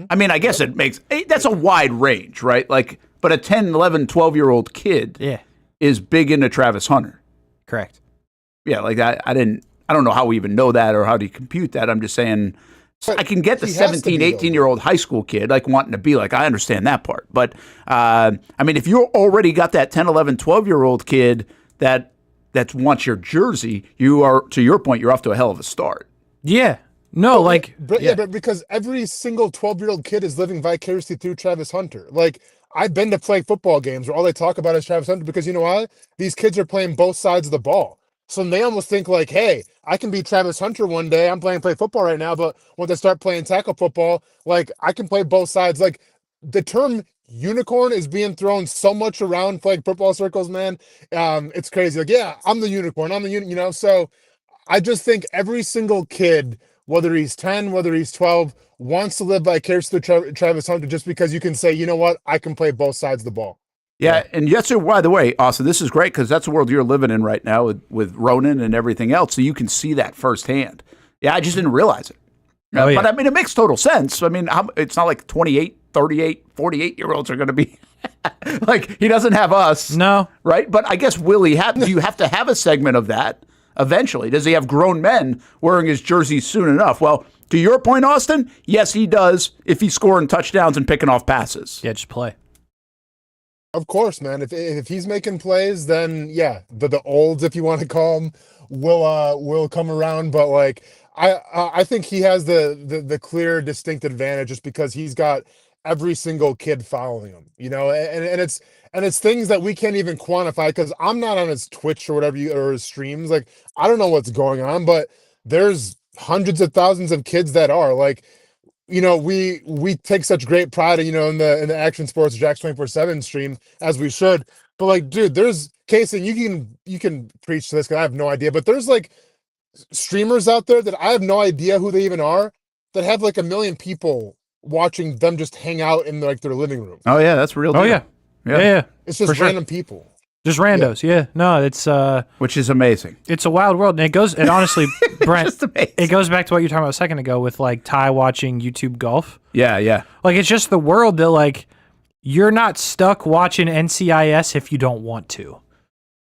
I mean, I guess it makes that's a wide range, right? Like, but a 10, 11, 12-year-old kid is big into Travis Hunter. Correct. Yeah, like that. I don't know how we even know that or how do you compute that. I'm just saying I can get the 17, 18-year-old high school kid like wanting to be like, I understand that part. But I mean, if you already got that 10, 11, 12-year-old kid that wants your jersey, you are, to your point, you're off to a hell of a start. Yeah. No, but because every single 12-year-old kid is living vicariously through Travis Hunter. Like, I've been to flag football games where all they talk about is Travis Hunter, because you know what? These kids are playing both sides of the ball. So they almost think like, hey, I can be Travis Hunter one day. I'm playing football right now, but when they start playing tackle football, like I can play both sides. Like the term unicorn is being thrown so much around flag football circles, man. It's crazy. Like, yeah, I'm the unicorn. So I just think every single kid whether he's 10, whether he's 12, wants to live vicariously through Travis Hunter just because you can say, you know what, I can play both sides of the ball. Yeah, and yes, sir, by the way, Austin, this is great because that's the world you're living in right now with Ronan and everything else, so you can see that firsthand. Yeah, I just didn't realize it. But, I mean, it makes total sense. I mean, it's not like 28, 38, 48-year-olds are going to be like, he doesn't have us. No. Right? But I guess, do you have to have a segment of that eventually? Does he have grown men wearing his jersey soon enough? Well, to your point, Austin, yes, he does if he's scoring touchdowns and picking off passes. Yeah, just play. Of course, man. If he's making plays, then yeah, the olds, if you want to call them, will come around. But like, I think he has the clear, distinct advantage just because he's got every single kid following him, you know, and it's things that we can't even quantify because I'm not on his Twitch or whatever or his streams. Like, I don't know what's going on, but there's hundreds of thousands of kids that are like, you know, we take such great pride, you know, in the Action Sports Jacks 24/7 stream, as we should. But like, dude, there's Casey, you can preach to this because I have no idea, but there's like streamers out there that I have no idea who they even are that have like 1 million people watching them just hang out in like their living room. Oh yeah, that's real. Oh yeah. It's just random people. Just randos, yeah. No, it's which is amazing. It's a wild world, and it honestly, Brent, it goes back to what you were talking about a second ago with like Ty watching YouTube golf. Yeah. Like, it's just the world that like you're not stuck watching NCIS if you don't want to.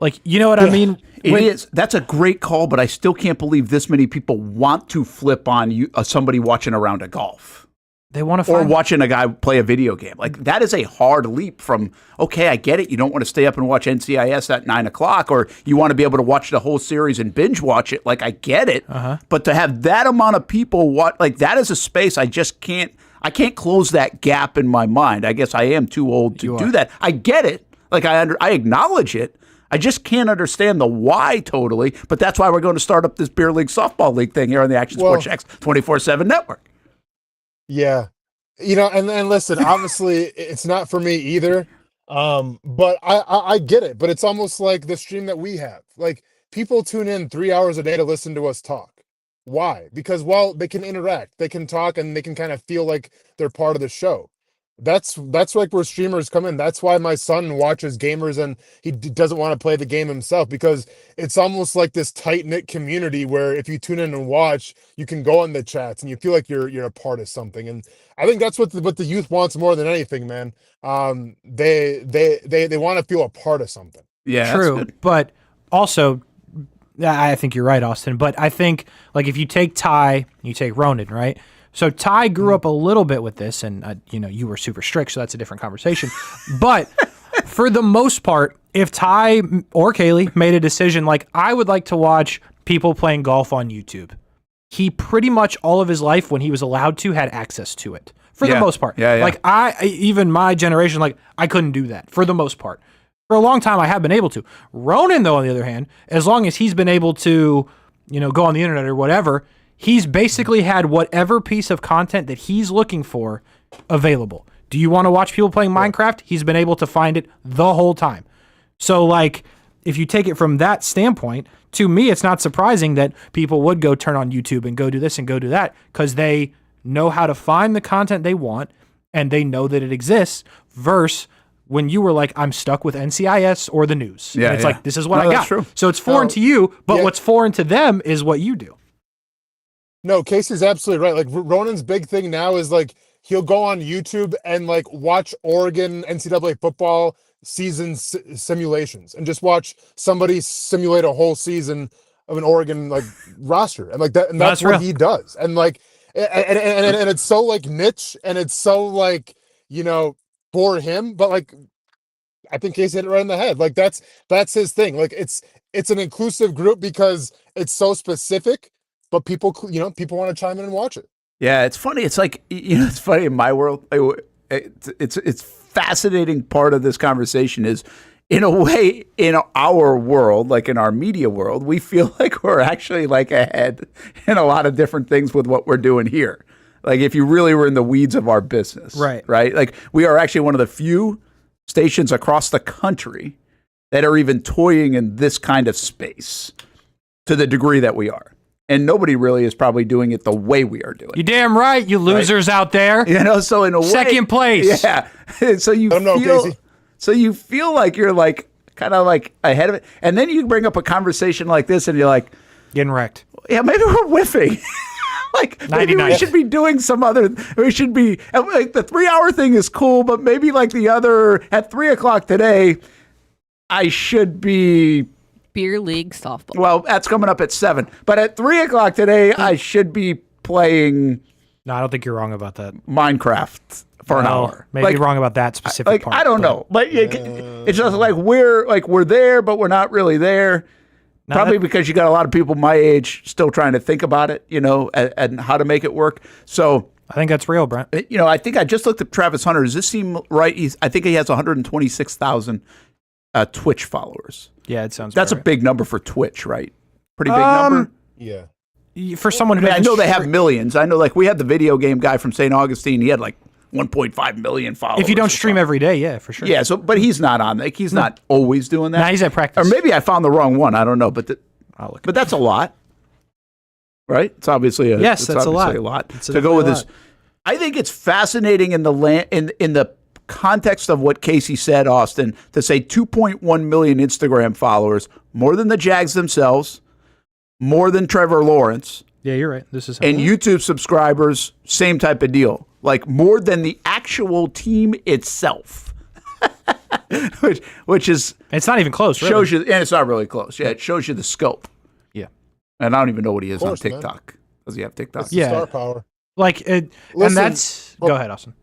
Like, you know what I mean? It is. That's a great call, but I still can't believe this many people want to flip on somebody watching a round of golf. They want to or watching a guy play a video game. Like, that is a hard leap from, okay, I get it. You don't want to stay up and watch NCIS at 9 o'clock, or you want to be able to watch the whole series and binge watch it. Like, I get it. But to have that amount of people watch, like, that is a space I just can't, I can't close that gap in my mind. I guess I am too old to do that. I get it. Like, I acknowledge it. I just can't understand the why totally, but that's why we're going to start up this beer league, softball league thing here on the Action Sports Jacks 24/7 network. Yeah. You know, and listen, obviously it's not for me either. But I get it, but it's almost like the stream that we have. Like, people tune in 3 hours a day to listen to us talk. Why? Because, well, they can interact, they can talk, and they can kind of feel like they're part of the show. That's like where streamers come in. That's why my son watches gamers and he doesn't want to play the game himself, because it's almost like this tight-knit community where if you tune in and watch, you can go in the chats and you feel like you're a part of something. And I think that's what the youth wants more than anything, man. They want to feel a part of something. Yeah, true. But also, I think you're right, Austin. But I think, like, if you take Ty, you take Ronan, right? So Ty grew up a little bit with this, and you know, you were super strict, so that's a different conversation. But for the most part, if Ty or Kaylee made a decision like, I would like to watch people playing golf on YouTube, he pretty much all of his life, when he was allowed to, had access to it for the most part. Yeah. Like, even my generation, like, I couldn't do that for the most part. For a long time, I have been able to. Ronan, though, on the other hand, as long as he's been able to, you know, go on the internet or whatever, he's basically had whatever piece of content that he's looking for available. Do you want to watch people playing Minecraft? He's been able to find it the whole time. So, like, if you take it from that standpoint, to me, it's not surprising that people would go turn on YouTube and go do this and go do that, because they know how to find the content they want and they know that it exists, versus when you were like, I'm stuck with NCIS or the news. Yeah, and it's like, this is what I got. True. So it's foreign to you, but what's foreign to them is what you do. No, Casey's absolutely right. Like, Ronan's big thing now is like, he'll go on YouTube and like watch Oregon NCAA football season simulations and just watch somebody simulate a whole season of an Oregon like roster, and like that, and that's what he does. And like, and it's so like niche, and it's so like, you know, for him. But like, I think Casey hit it right in the head. Like, that's his thing. Like, it's an inclusive group because it's so specific. But people, you know, people want to chime in and watch it. Yeah, it's funny. It's like, you know, it's funny in my world. It's fascinating part of this conversation is, in a way, in our world, like in our media world, we feel like we're actually like ahead in a lot of different things with what we're doing here. Like, if you really were in the weeds of our business, right? Like, we are actually one of the few stations across the country that are even toying in this kind of space to the degree that we are. and nobody really is probably doing it the way we are doing. You damn right, you losers out there. So in a way, second place. Yeah. So you feel like you're like kind of like ahead of it, and then you bring up a conversation like this, and you're like getting wrecked. Yeah, maybe we're whiffing. Like maybe we should be doing some other. We should be like the 3-hour thing is cool, but maybe like the other at 3:00 today, I should be. Beer league softball. Well, that's coming up at 7. But at 3:00 today, I should be playing. No, I don't think you're wrong about that. Minecraft for an hour. Maybe wrong about that specific part. I don't know, but it's just like we're there, but we're not really there. Probably because you got a lot of people my age still trying to think about it, and how to make it work. So I think that's real, Brent. I think I just looked at Travis Hunter. Does this seem right? I think he has 126,000 Twitch followers. Yeah, it sounds. That's a big number for Twitch, right? Pretty big number. Yeah. For someone who I know they have millions. I know, like we had the video game guy from St. Augustine. He had like 1.5 million followers. If you don't stream every day, yeah, for sure. Yeah. So, but he's not on. Like he's not always doing that. Nah, he's at practice. Or maybe I found the wrong one. I don't know. But that's a lot, right? It's obviously that's a lot. To go with this. I think it's fascinating in the context of what Casey said, Austin, to say 2.1 million Instagram followers, more than the Jags themselves, more than Trevor Lawrence. Yeah, you're right. This is and YouTube subscribers, same type of deal. Like more than the actual team itself. which is it's not even close. Really. Shows you, and it's not really close. Yeah, it shows you the scope. Yeah, and I don't even know what he is on TikTok. Man. Does he have TikTok? It's star power. Like it, and that's. Go ahead, Austin.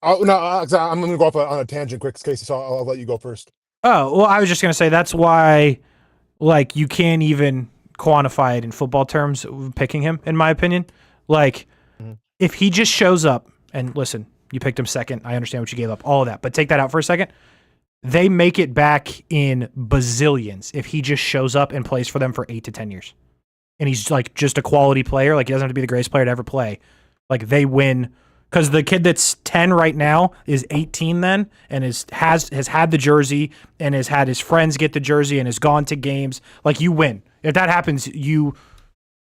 I'm going to go off on a tangent quick, Casey, so I'll let you go first. Oh, well, I was just going to say that's why, like, you can't even quantify it in football terms, picking him, in my opinion. Like, if he just shows up, and listen, you picked him second, I understand what you gave up, all of that, but take that out for a second. They make it back in bazillions if he just shows up and plays for them for 8 to 10 years. And he's, like, just a quality player. Like, he doesn't have to be the greatest player to ever play. Like, they win. Because the kid that's 10 right now is 18 then, and has had the jersey, and has had his friends get the jersey, and has gone to games. Like, you win. If that happens, it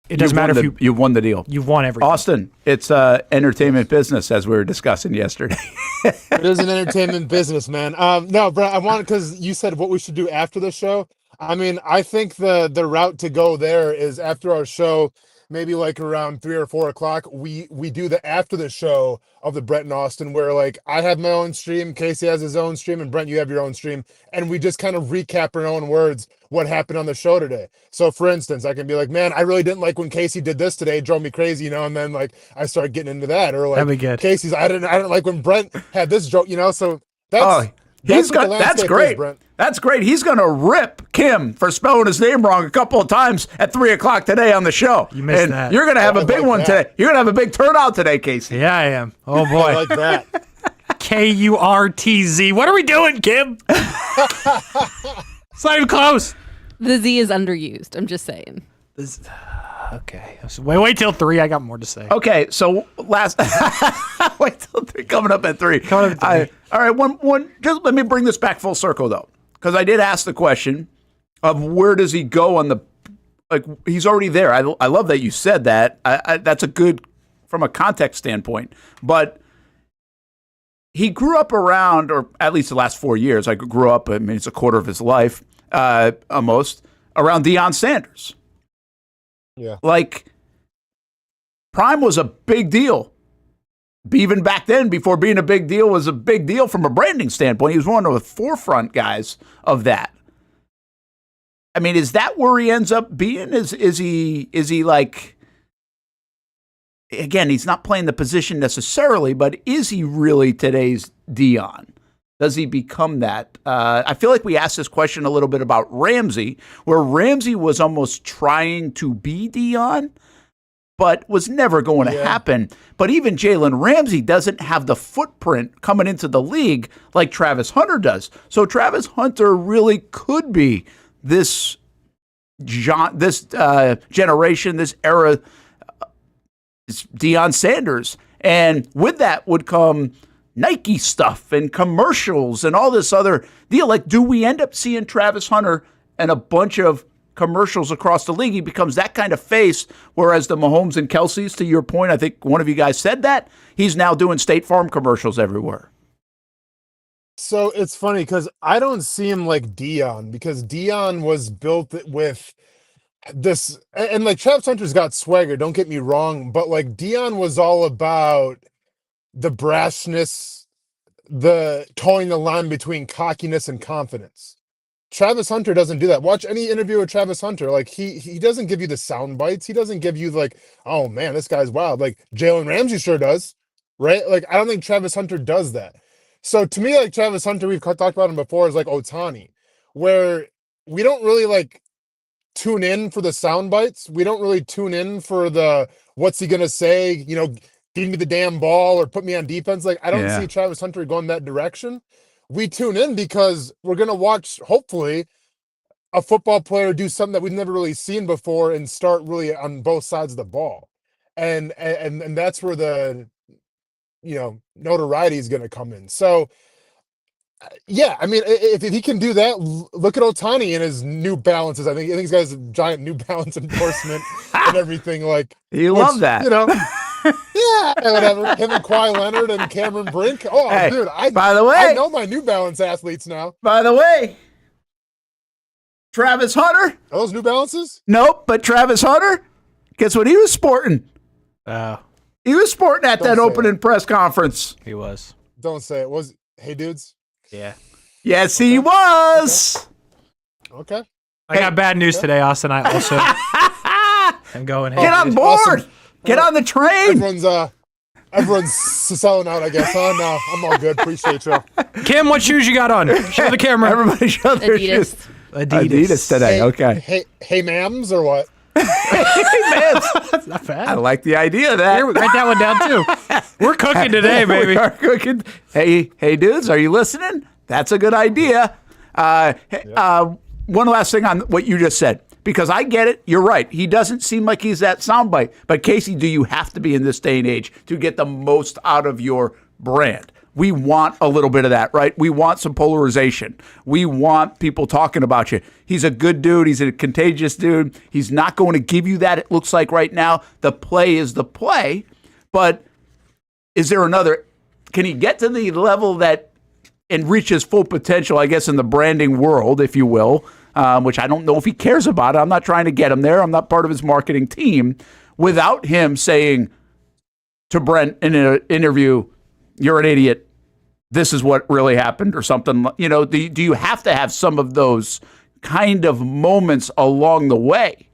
doesn't matter if you've won the deal. You've won everything. Austin, it's entertainment business, as we were discussing yesterday. It is an entertainment business, man. No, Brett, I want, because you said what we should do after the show. I mean, I think the route to go there is after our show, maybe like around 3 or 4 o'clock, we do the after the show of the Brent and Austin, where like I have my own stream, Casey has his own stream, and Brent, you have your own stream, and we just kind of recap in our own words what happened on the show today. So for instance, I can be like, man, I really didn't like when Casey did this today, it drove me crazy, and then like I start getting into that, or like that'd be good. Casey's, I didn't like when Brent had this joke, so that's that's great. Brent. That's great. He's going to rip Kim for spelling his name wrong a couple of times at 3 o'clock today on the show. You missed that. You're going to have a big one today. You're going to have a big turnout today, Casey. Yeah, I am. Oh, boy. I like that. KURTZ. What are we doing, Kim? It's not even close. The Z is underused. I'm just saying. Okay. Wait till 3. I got more to say. Okay, so wait till 3. Coming up at 3. Coming up at 3. All right, one. Just let me bring this back full circle though, because I did ask the question of where does he go on the, like he's already there. I love that you said that. That's a good from a context standpoint, but he grew up around, or at least the last 4 years. I grew up. I mean, it's a quarter of his life, almost around Deion Sanders. Yeah. Like, Prime was a big deal. Even back then, before being a big deal, was a big deal from a branding standpoint. He was one of the forefront guys of that. I mean, is that where he ends up being? Is he like, again, he's not playing the position necessarily, but is he really today's Deion? Does he become that? I feel like we asked this question a little bit about Ramsey, where Ramsey was almost trying to be Deion, but was never going to happen. But even Jalen Ramsey doesn't have the footprint coming into the league like Travis Hunter does. So Travis Hunter really could be this generation, this era, Deion Sanders. And with that would come Nike stuff and commercials and all this other deal. Like, do we end up seeing Travis Hunter and a bunch of commercials across the league. He becomes that kind of face, whereas the Mahomes and Kelce's, to your point, I think one of you guys said that, he's now doing State Farm commercials everywhere. So it's funny because I don't see him like Dion, because Dion was built with this, and like Travis Hunter's got swagger, don't get me wrong, but like Dion was all about the brashness, the towing the line between cockiness and confidence. Travis Hunter doesn't do that. Watch any interview with Travis Hunter. Like he doesn't give you the sound bites. He doesn't give you like, oh man, this guy's wild. Like Jalen Ramsey sure does, right? Like I don't think Travis Hunter does that. So to me, like Travis Hunter, we've talked about him before, is like Ohtani, where we don't really like tune in for the sound bites. We don't really tune in for the what's he gonna say, you know, give me the damn ball or put me on defense. Like I don't see Travis Hunter going that direction. We tune in because we're going to watch, hopefully, a football player do something that we've never really seen before and start really on both sides of the ball. And that's where the, you know, notoriety is going to come in. So, yeah, I mean, if he can do that, look at Ohtani and his New Balances. I think he's got his giant New Balance endorsement and everything. Like, you love that. You know. Yeah, whatever. Him and Kawhi Leonard and Cameron Brink. Oh, hey, dude, by the way, I know my New Balance athletes now. By the way, Travis Hunter. Are those New Balances? Nope, but Travis Hunter, guess what he was sporting? He was sporting at that opening press conference. He was. Don't say it. Hey, dudes? Yeah. Yes, he was. Okay. I got bad news today, Austin. I also am going. Get on board. Awesome. Get on the train. Everyone's selling out, I guess. Oh, no, I'm all good. Appreciate you. Kim, what shoes you got on? Show the camera. Everybody show their shoes. Adidas today. Hey, okay. Hey, ma'ams or what? Hey, ma'ams. That's not bad. I like the idea of that. Here, write that one down too. We're cooking today, baby. We are cooking. Hey, dudes, are you listening? That's a good idea. One last thing on what you just said. Because I get it, you're right. He doesn't seem like he's that soundbite. But Casey, do you have to be in this day and age to get the most out of your brand? We want a little bit of that, right? We want some polarization. We want people talking about you. He's a good dude. He's a contagious dude. He's not going to give you that, it looks like right now. The play is the play. But is there another? Can he get to the level that and reach his full potential, I guess, in the branding world, if you will? Which I don't know if he cares about it. I'm not trying to get him there. I'm not part of his marketing team. Without him saying to Brent in an interview, you're an idiot, this is what really happened or something. You know, do you have to have some of those kind of moments along the way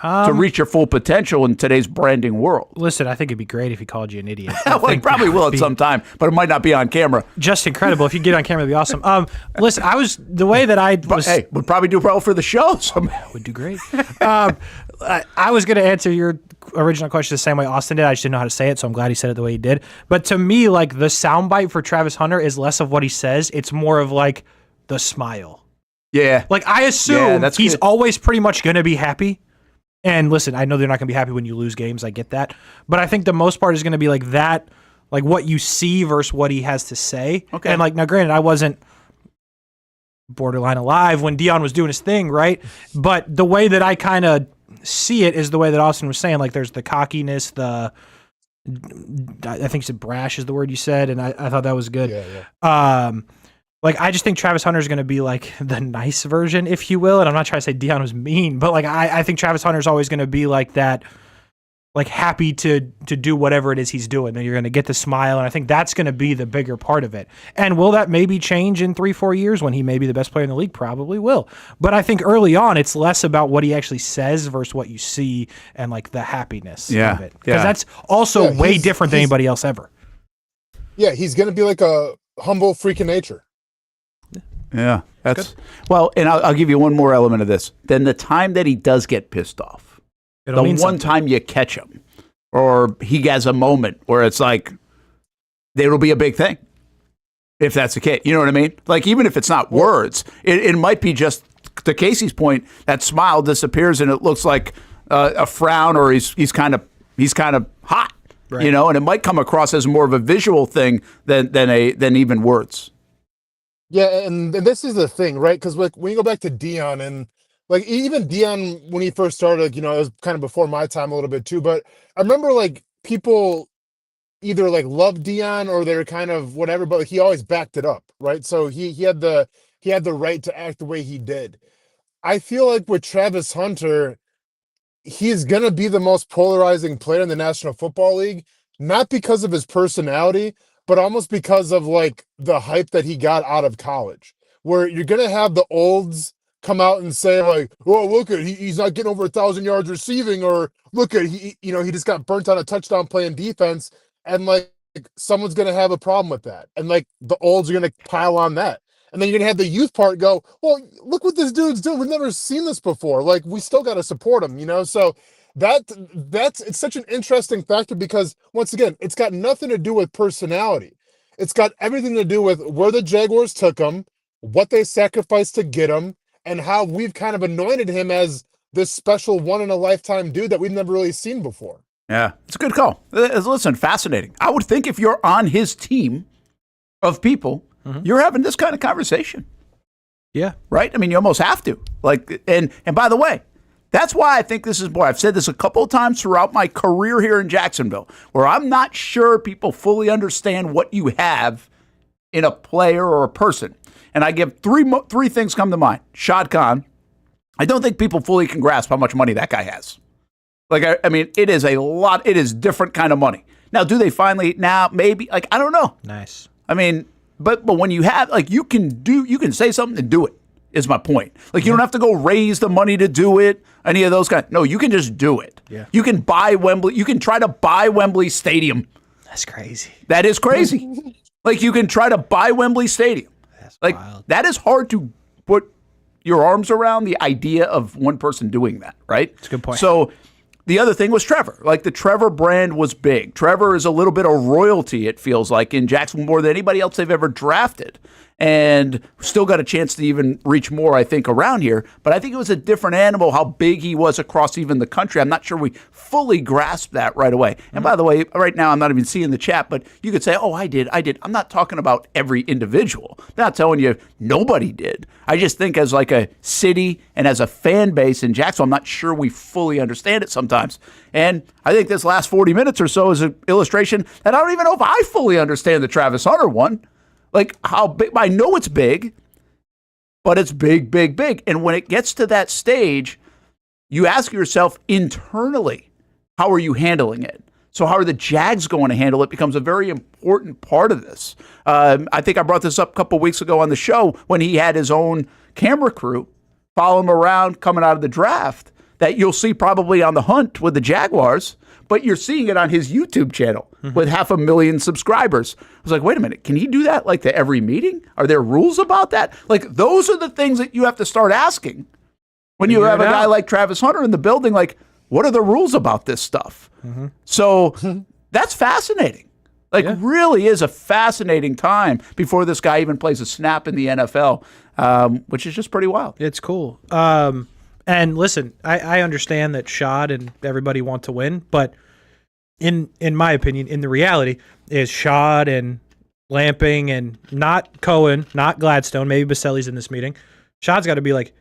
to reach your full potential in today's branding world? Listen, I think it'd be great if he called you an idiot. Well, he probably will at some time, but it might not be on camera. Just incredible. If you get on camera, it'd be awesome. Listen, would probably do well for the show. Would do great. I was going to answer your original question the same way Austin did. I just didn't know how to say it, so I'm glad he said it the way he did. But to me, like, the soundbite for Travis Hunter is less of what he says. It's more of like the smile. Yeah. Like, I assume he's good. Always pretty much going to be happy. And listen, I know they're not going to be happy when you lose games. I get that. But I think the most part is going to be like that, like what you see versus what he has to say. Okay. And like, now granted, I wasn't borderline alive when Dion was doing his thing, right? But the way that I kind of see it is the way that Austin was saying. Like, there's the cockiness, I think you said brash is the word you said, and I thought that was good. Yeah. Like, I just think Travis Hunter is going to be like the nice version, if you will. And I'm not trying to say Dion was mean, but like, I think Travis Hunter is always going to be like that, like happy to do whatever it is he's doing. And you're going to get the smile. And I think that's going to be the bigger part of it. And will that maybe change in 3-4 years when he may be the best player in the league? Probably will. But I think early on, it's less about what he actually says versus what you see and like the happiness of it. Because that's also way different than anybody else ever. Yeah, he's going to be like a humble freak of nature. Yeah, that's well, and I'll give you one more element of this. Then the time that he does get pissed off, the one time you catch him, or he has a moment where it's like, it'll be a big thing. If that's the case, you know what I mean? Like, even if it's not words, it might be just, to Casey's point, that smile disappears and it looks like a frown, or he's kind of hot, right. You know, and it might come across as more of a visual thing than even words. Yeah, and this is the thing, right? Because like when you go back to Dion, and Like even Deion, when he first started, it was kind of before my time a little bit too. But I remember like people either like loved Deion or they're kind of whatever, but he always backed it up, right? So he had the right to act the way he did. I feel like with Travis Hunter, he's going to be the most polarizing player in the National Football League, not because of his personality, but almost because of like the hype that he got out of college, where you're going to have the olds come out and say like, oh, look at he's not getting over 1,000 yards receiving, or look at he just got burnt on a touchdown playing defense. And like someone's going to have a problem with that. And like the olds are going to pile on that. And then you're going to have the youth part go, well, look what this dude's doing. We've never seen this before. Like, we still got to support him, So it's such an interesting factor because, once again, it's got nothing to do with personality. It's got everything to do with where the Jaguars took him, what they sacrificed to get him, and how we've kind of anointed him as this special one-in-a-lifetime dude that we've never really seen before. Yeah, it's a good call. Listen, fascinating. I would think if you're on his team of people, you're having this kind of conversation. Yeah. Right? I mean, you almost have to. Like, and by the way, that's why I think this is more. I've said this a couple of times throughout my career here in Jacksonville, where I'm not sure people fully understand what you have in a player or a person. And I give three things come to mind. Shad Khan. I don't think people fully can grasp how much money that guy has. Like, I mean, it is a lot. It is different kind of money. Now, do they finally now? Maybe. Like, I don't know. Nice. I mean, but when you have like you can say something and do it. Is my point. Like, you don't have to go raise the money to do it. Any of those guys. No, you can just do it. Yeah. You can buy Wembley. You can try to buy Wembley Stadium. That's crazy. That is crazy. Like, you can try to buy Wembley Stadium. That's like wild. That is hard to put your arms around the idea of one person doing that. Right. That's a good point. So. The other thing was Trevor. Like, the Trevor brand was big. Trevor is a little bit of royalty, it feels like, in Jacksonville more than anybody else they've ever drafted. And still got a chance to even reach more, I think, around here. But I think it was a different animal how big he was across even the country. I'm not sure we fully grasped that right away. And by the way, right now I'm not even seeing the chat, but you could say, oh, I did. I'm not talking about every individual. I'm not telling you nobody did. I just think as like a city and as a fan base in Jacksonville, I'm not sure we fully understand it sometimes. And I think this last 40 minutes or so is an illustration that I don't even know if I fully understand the Travis Hunter one. Like, how big, I know it's big, but it's big, big, big. And when it gets to that stage, you ask yourself internally, how are you handling it? So how are the Jags going to handle it becomes a very important part of this. I think I brought this up a couple weeks ago on the show when he had his own camera crew follow him around coming out of the draft that you'll see probably on the hunt with the Jaguars, but you're seeing it on his YouTube channel with 500,000 subscribers. I was like, wait a minute, can he do that like to every meeting? Are there rules about that? Like, those are the things that you have to start asking when you have a guy like Travis Hunter in the building. Like, what are the rules about this stuff? So that's fascinating. Like, really is a fascinating time before this guy even plays a snap in the NFL, which is just pretty wild. It's cool. And listen, I understand that Shad and everybody want to win, but in my opinion, in the reality, is Shad and Lamping and not Cohen, not Gladstone, maybe Baselli's in this meeting. Shad's got to be like,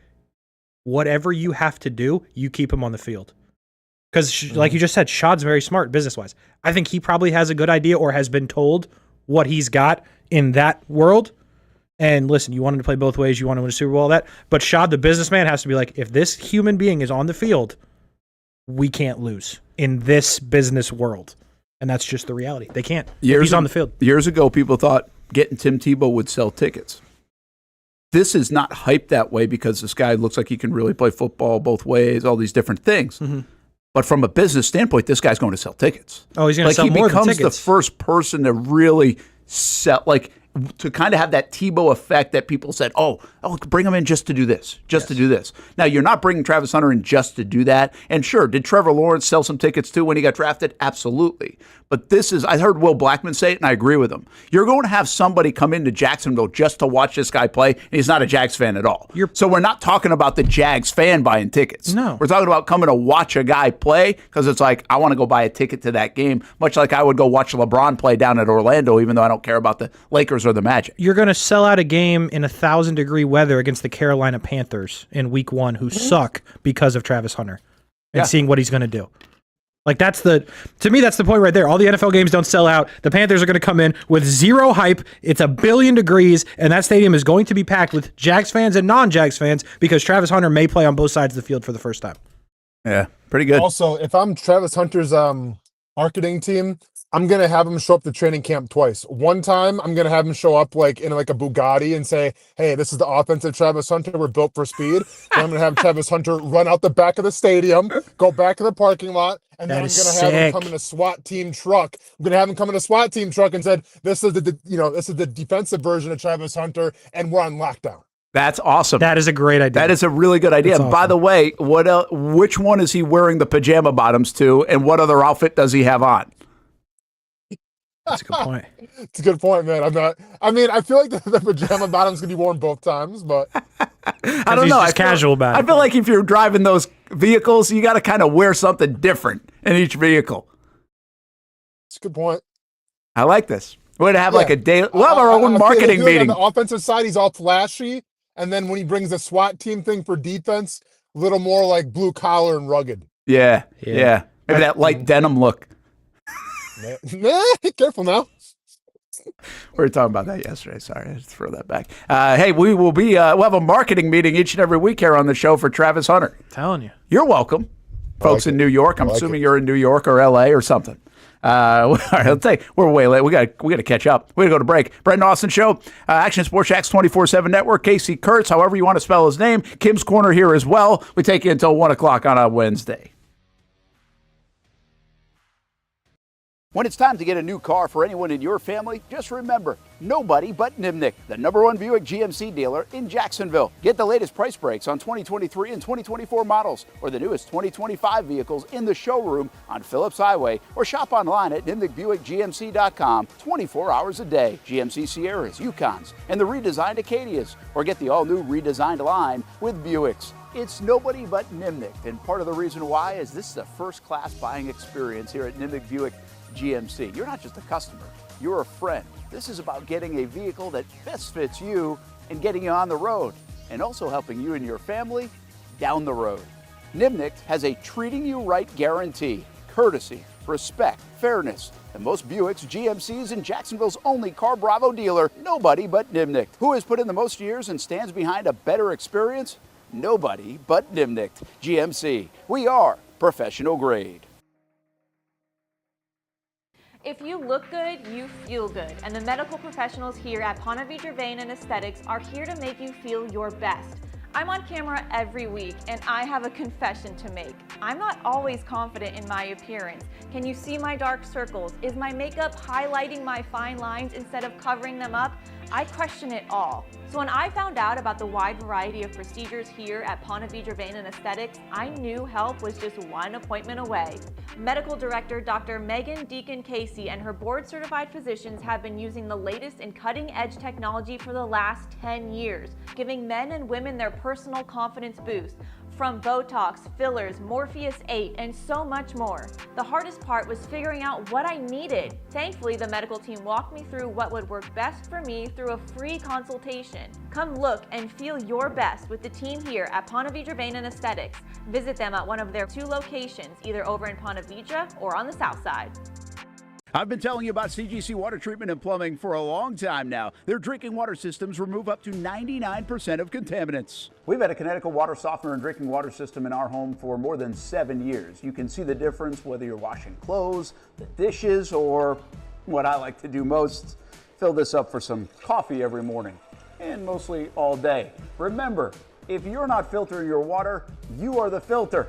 whatever you have to do, you keep him on the field. Because like you just said, Shad's very smart business-wise. I think he probably has a good idea or has been told what he's got in that world. And listen, you want him to play both ways. You want him to win a Super Bowl, all that. But Shad, the businessman, has to be like, if this human being is on the field, we can't lose in this business world. And that's just the reality. They can't. He's on the field. Years ago, people thought getting Tim Tebow would sell tickets. This is not hyped that way because this guy looks like he can really play football both ways, all these different things. But from a business standpoint, this guy's going to sell tickets. Oh, he's going to sell more than tickets. He becomes the first person to really sell, like, to kind of have that Tebow effect that people said, oh, bring him in just to do this, to do this. Now, you're not bringing Travis Hunter in just to do that. And sure, did Trevor Lawrence sell some tickets too when he got drafted? Absolutely. But this is, I heard Will Blackman say it, and I agree with him. You're going to have somebody come into Jacksonville just to watch this guy play, and he's not a Jags fan at all. So we're not talking about the Jags fan buying tickets. No. We're talking about coming to watch a guy play because it's like, I want to go buy a ticket to that game, much like I would go watch LeBron play down at Orlando, even though I don't care about the Lakers Panthers or the Magic. You're going to sell out a game in 1,000-degree weather against the Carolina Panthers in week 1 who suck because of Travis Hunter and seeing what he's going to do. Like to me, that's the point right there. All the NFL games don't sell out. The Panthers are going to come in with zero hype. It's 1 billion degrees, and that stadium is going to be packed with Jags fans and non-Jags fans because Travis Hunter may play on both sides of the field for the first time. Yeah, pretty good. Also, if I'm Travis Hunter's marketing team, I'm going to have him show up to training camp twice. One time, I'm going to have him show up in a Bugatti and say, hey, this is the offensive Travis Hunter. We're built for speed. Then I'm going to have Travis Hunter run out the back of the stadium, go back to the parking lot, and then I'm going to have him come in a SWAT team truck. I'm going to have him come in a SWAT team truck and said, this is the defensive version of Travis Hunter, and we're on lockdown. That's awesome. That is a great idea. That is a really good idea. Awesome. By the way, which one is he wearing the pajama bottoms to, and what other outfit does he have on? That's a good point. It's a good point, man. I feel like the pajama bottoms can be worn both times, but I don't know. Just casual about it. I feel like if you're driving those vehicles, you got to kind of wear something different in each vehicle. It's a good point. I like this. We're going to have a day. We'll have our own marketing meeting. On the offensive side, he's all flashy. And then when he brings the SWAT team thing for defense, a little more like blue collar and rugged. Yeah. Maybe that light denim look. Careful now. We were talking about that yesterday. Sorry, I just throw that back. Hey, we will be. We'll have a marketing meeting each and every week here on the show for Travis Hunter. Telling you, you're welcome, folks in New York. I'm assuming you're in New York or LA or something. All right, I'll tell you, we're way late. We got to catch up. We got to go to break. Brent Austen Show, Action Sports Jax 24/7 Network. Casey Kurtz, however you want to spell his name. Kim's Corner here as well. We take you until 1 o'clock on a Wednesday. When it's time to get a new car for anyone in your family, just remember, nobody but Nimnick, the #1 Buick GMC dealer in Jacksonville. Get the latest price breaks on 2023 and 2024 models or the newest 2025 vehicles in the showroom on Phillips Highway or shop online at nimnickbuickgmc.com 24 hours a day. GMC Sierras, Yukons, and the redesigned Acadias, or get the all-new redesigned line with Buicks. It's nobody but Nimnick, and part of the reason why is this is a first-class buying experience here at Nimnick Buick GMC. You're not just a customer, you're a friend. This is about getting a vehicle that best fits you and getting you on the road, and also helping you and your family down the road. Nimnick has a treating you right guarantee, courtesy, respect, fairness, and most Buicks, GMCs, and Jacksonville's only Car Bravo dealer, nobody but Nimnick. Who has put in the most years and stands behind a better experience? Nobody but Nimnick. GMC. We are professional grade. If you look good, you feel good. And the medical professionals here at Ponte Vedra Vein and Aesthetics are here to make you feel your best. I'm on camera every week, and I have a confession to make. I'm not always confident in my appearance. Can you see my dark circles? Is my makeup highlighting my fine lines instead of covering them up? I question it all. So when I found out about the wide variety of procedures here at Ponte Vedra Vein and Aesthetics, I knew help was just one appointment away. Medical Director Dr. Megan Deacon Casey and her board-certified physicians have been using the latest in cutting-edge technology for the last 10 years, giving men and women their personal confidence boost. From Botox, fillers, Morpheus 8, and so much more. The hardest part was figuring out what I needed. Thankfully, the medical team walked me through what would work best for me through a free consultation. Come look and feel your best with the team here at Ponte Vedra Vein and Aesthetics. Visit them at one of their 2 locations, either over in Ponte Vedra or on the south side. I've been telling you about CGC Water Treatment and Plumbing for a long time now. Their drinking water systems remove up to 99% of contaminants. We've had a Connecticut water softener and drinking water system in our home for more than 7 years. You can see the difference whether you're washing clothes, the dishes, or what I like to do most, fill this up for some coffee every morning, and mostly all day. Remember, if you're not filtering your water, you are the filter.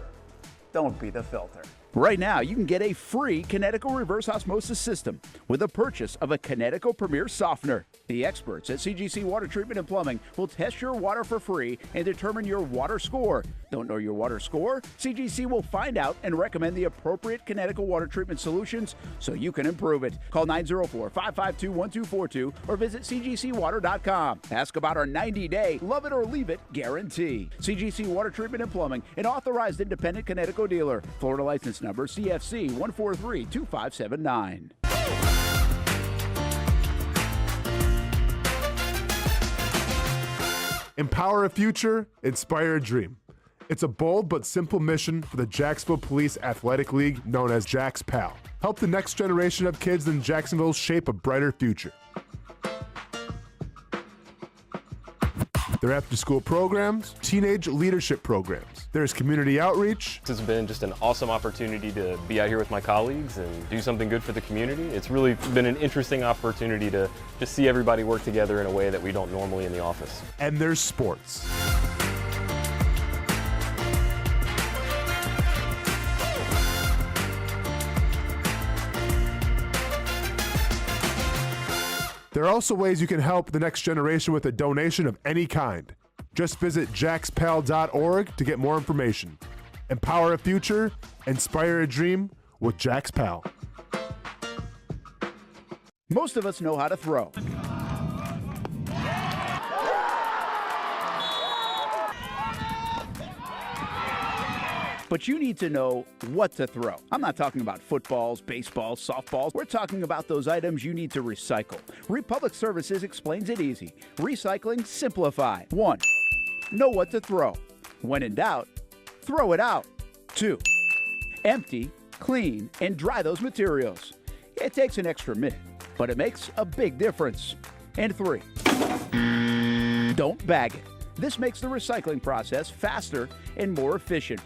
Don't be the filter. Right now, you can get a free Kinetico reverse osmosis system with the purchase of a Kinetico Premier softener. The experts at CGC Water Treatment and Plumbing will test your water for free and determine your water score. Don't know your water score? CGC will find out and recommend the appropriate Kinetico water treatment solutions so you can improve it. Call 904-552-1242 or visit cgcwater.com. Ask about our 90-day love it or leave it guarantee. CGC Water Treatment and Plumbing, an authorized independent Kinetico dealer. Florida license number CFC 1432579. Empower a future, inspire a dream. It's a bold but simple mission for the Jacksonville Police Athletic League known as Jax PAL. Help the next generation of kids in Jacksonville shape a brighter future. Their after-school programs, teenage leadership programs. There's community outreach. It's been just an awesome opportunity to be out here with my colleagues and do something good for the community. It's really been an interesting opportunity to just see everybody work together in a way that we don't normally in the office. And there's sports. There are also ways you can help the next generation with a donation of any kind. Just visit jaxpal.org to get more information. Empower a future, inspire a dream with Jax PAL. Most of us know how to throw. But you need to know what to throw. I'm not talking about footballs, baseballs, softballs. We're talking about those items you need to recycle. Republic Services explains it easy. Recycling simplified. 1. Know what to throw. When in doubt, throw it out. 2. Empty, clean, and dry those materials. It takes an extra minute, but it makes a big difference. And 3. Don't bag it. This makes the recycling process faster and more efficient.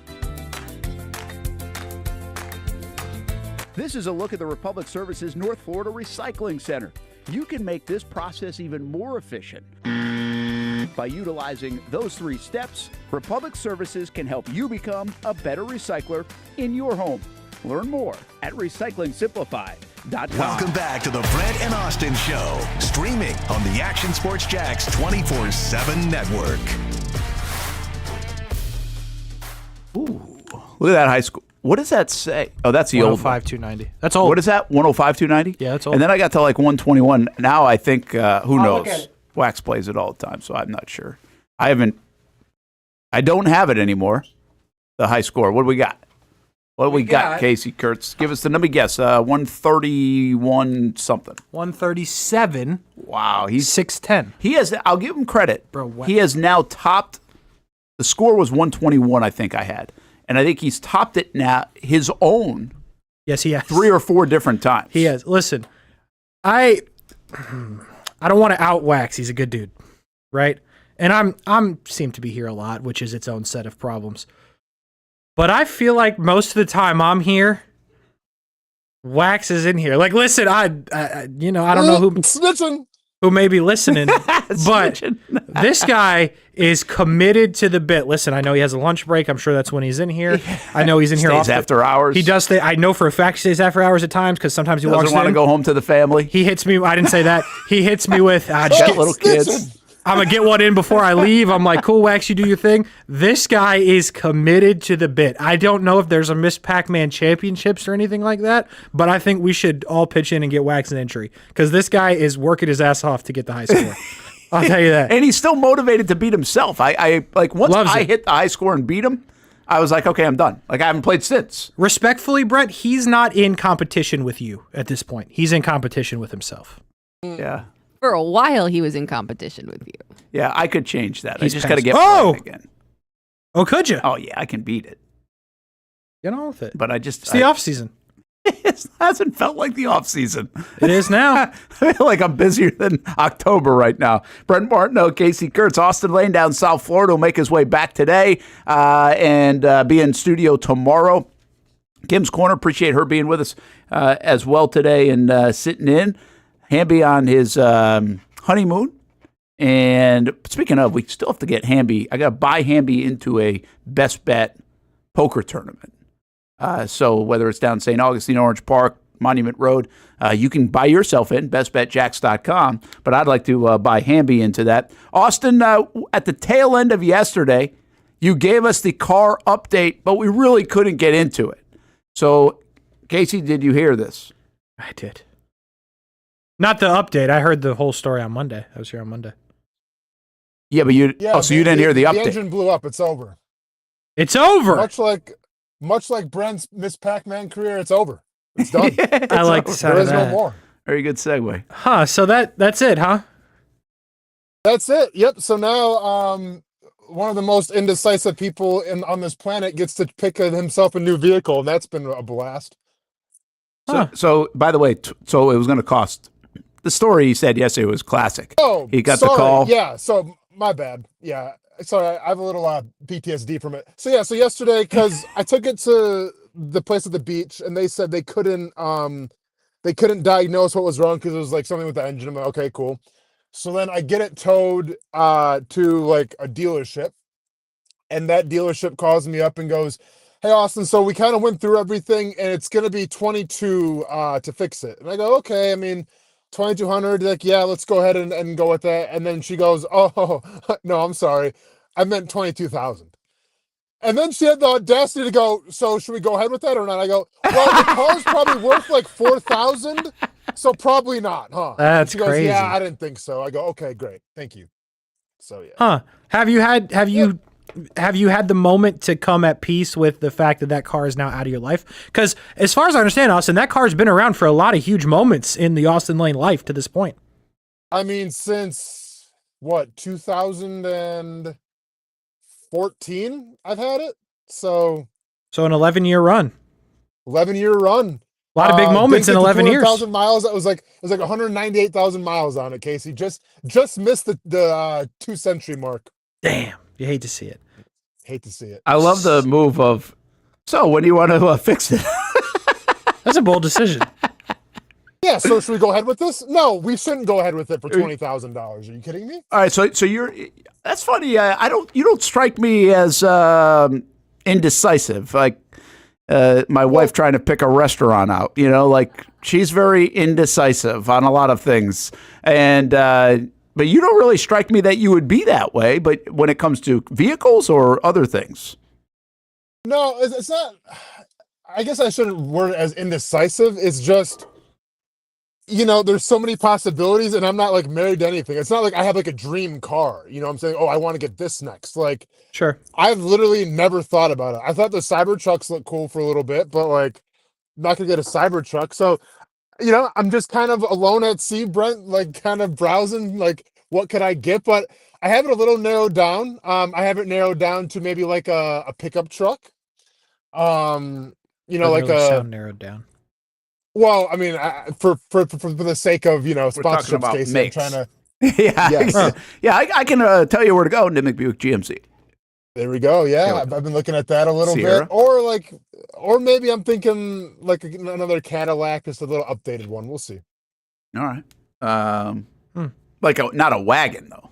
This is a look at the Republic Services North Florida Recycling Center. You can make this process even more efficient. By utilizing those 3 steps, Republic Services can help you become a better recycler in your home. Learn more at recyclingsimplified.com. Welcome back to the Brent and Austin Show, streaming on the Action Sports Jax 24/7 network. Ooh, look at that high school. What does that say? Oh, that's the old 105-290. That's old. What is that? 105-290? Yeah, that's old. And then I got to like 121. Now I think, who I'll knows? look at it. Wax plays it all the time, so I'm not sure. I don't have it anymore. The high score. What do we got? What do we got, Casey Kurtz? Give us the number. Guess. 131 something. 137. Wow, he's 610. He has. I'll give him credit. Bro, what? He has now topped. The score was 121. I think I had, and I think he's topped it now. His own. Yes, he has 3 or 4 different times. He has. Listen, I don't want to out Wax. He's a good dude, right? And I'm seem to be here a lot, which is its own set of problems. But I feel like most of the time I'm here, Wax is in here. Like, listen, I don't know who may be listening, but this guy is committed to the bit. Listen, I know he has a lunch break. I'm sure that's when he's in here. I know he's in here Stays after hours. He does stay. I know for a fact he stays after hours at times because sometimes he walks in. Doesn't want to go home to the family. He hits me. I didn't say that. He hits me with got little kids. I'm going to get one in before I leave. I'm like, cool, Wax, you do your thing. This guy is committed to the bit. I don't know if there's a Miss Pac-Man championships or anything like that, but I think we should all pitch in and get Wax an entry because this guy is working his ass off to get the high score. I'll tell you that. And he's still motivated to beat himself. I once I hit the high score and beat him, I was like, okay, I'm done. Like, I haven't played since. Respectfully, Brent, he's not in competition with you at this point. He's in competition with himself. Yeah. For a while, he was in competition with you. Yeah, I could change that. He's I just got to get playing again. Oh, could you? Oh, yeah, I can beat it. Get on with it. But I just... It's the off season. It hasn't felt like the off season. It is now. I feel like I'm busier than October right now. Brent Martineau, Casey Kurtz, Austin Lane down South Florida will make his way back today and be in studio tomorrow. Kim's Corner, appreciate her being with us as well today and sitting in. Hamby on his honeymoon. And speaking of, we still have to get Hamby. I got to buy Hamby into a best bet poker tournament. So whether it's down St. Augustine, Orange Park, Monument Road, you can buy yourself in, bestbetjax.com. But I'd like to buy Hamby into that. Austin, at the tail end of yesterday, you gave us the car update, but we really couldn't get into it. So, Casey, did you hear this? I did. Not the update. I heard the whole story on Monday. I was here on Monday. Yeah, but you so you didn't hear the update. The engine blew up. It's over. It's over. Much like Brent's Miss Pac-Man career, it's over. It's done. I like the sound There of is that. no more. Very good segue. Huh, so that's it, huh? That's it. Yep. So now, one of the most indecisive people on this planet gets to pick himself a new vehicle, and that's been a blast. So by the way, so it was going to cost. The story he said yesterday was classic. Oh, he got sorry. the call. Yeah. So my bad. Yeah. Sorry, I have a little PTSD from it. So yeah. So yesterday, because I took it to the place at the beach, and they said they couldn't diagnose what was wrong because it was like something with the engine. I'm like, okay, cool. So then I get it towed to like a dealership, and that dealership calls me up and goes, "Hey Austin, so we kind of went through everything, and it's gonna be 22 to fix it." And I go, "Okay, I mean, 2200." Like, yeah, let's go ahead and go with that. And then she goes, "Oh no, I'm sorry, I meant 22,000." And then she had the audacity to go, "So should we go ahead with that or not?" I go, "Well, the car's probably worth like 4,000, so probably not, huh?" That's she goes, crazy. "Yeah, I didn't think so." I go, "Okay, great, thank you." So yeah. Huh? Have you had the moment to come at peace with the fact that car is now out of your life? Because as far as I understand, Austin, that car's been around for a lot of huge moments in the Austin Lane life to this point. I mean, since what, 2014, I've had it. So an 11-year run. 11-year run. A lot of big moments in 11 years. 200,000 miles. It was like 198,000 miles on it, Casey. Just missed the 2-century mark. Damn, you hate to see it. Hate to see it. I love the move of. So when do you want to fix it? That's a bold decision. Yeah. So should we go ahead with this? No, we shouldn't go ahead with it for $20,000. Are you kidding me? All right. So you're. That's funny. You don't strike me as indecisive. Like. My wife trying to pick a restaurant out, like she's very indecisive on a lot of things. And, but you don't really strike me that you would be that way, but when it comes to vehicles or other things. No, it's not. I guess I shouldn't word it as indecisive. It's just, there's so many possibilities, and I'm not like married to anything. It's not like I have like a dream car. I'm saying, oh, I want to get this next. Like, sure. I've literally never thought about it. I thought the Cybertrucks looked cool for a little bit, but like, I'm not gonna get a Cybertruck. So, I'm just kind of alone at sea, Brent, like kind of browsing, like, what could I get? But I have it a little narrowed down. I have it narrowed down to maybe like a pickup truck. Like sound narrowed down. Well, I mean, for the sake of sponsorships, Casey, I'm trying to. Yeah, yes. Yeah. I can tell you where to go. Nimick Buick GMC. There we go. Yeah, I've been looking at that a little Sierra. bit, or maybe I'm thinking like another Cadillac, just a little updated one. We'll see. All right. Like not a wagon though.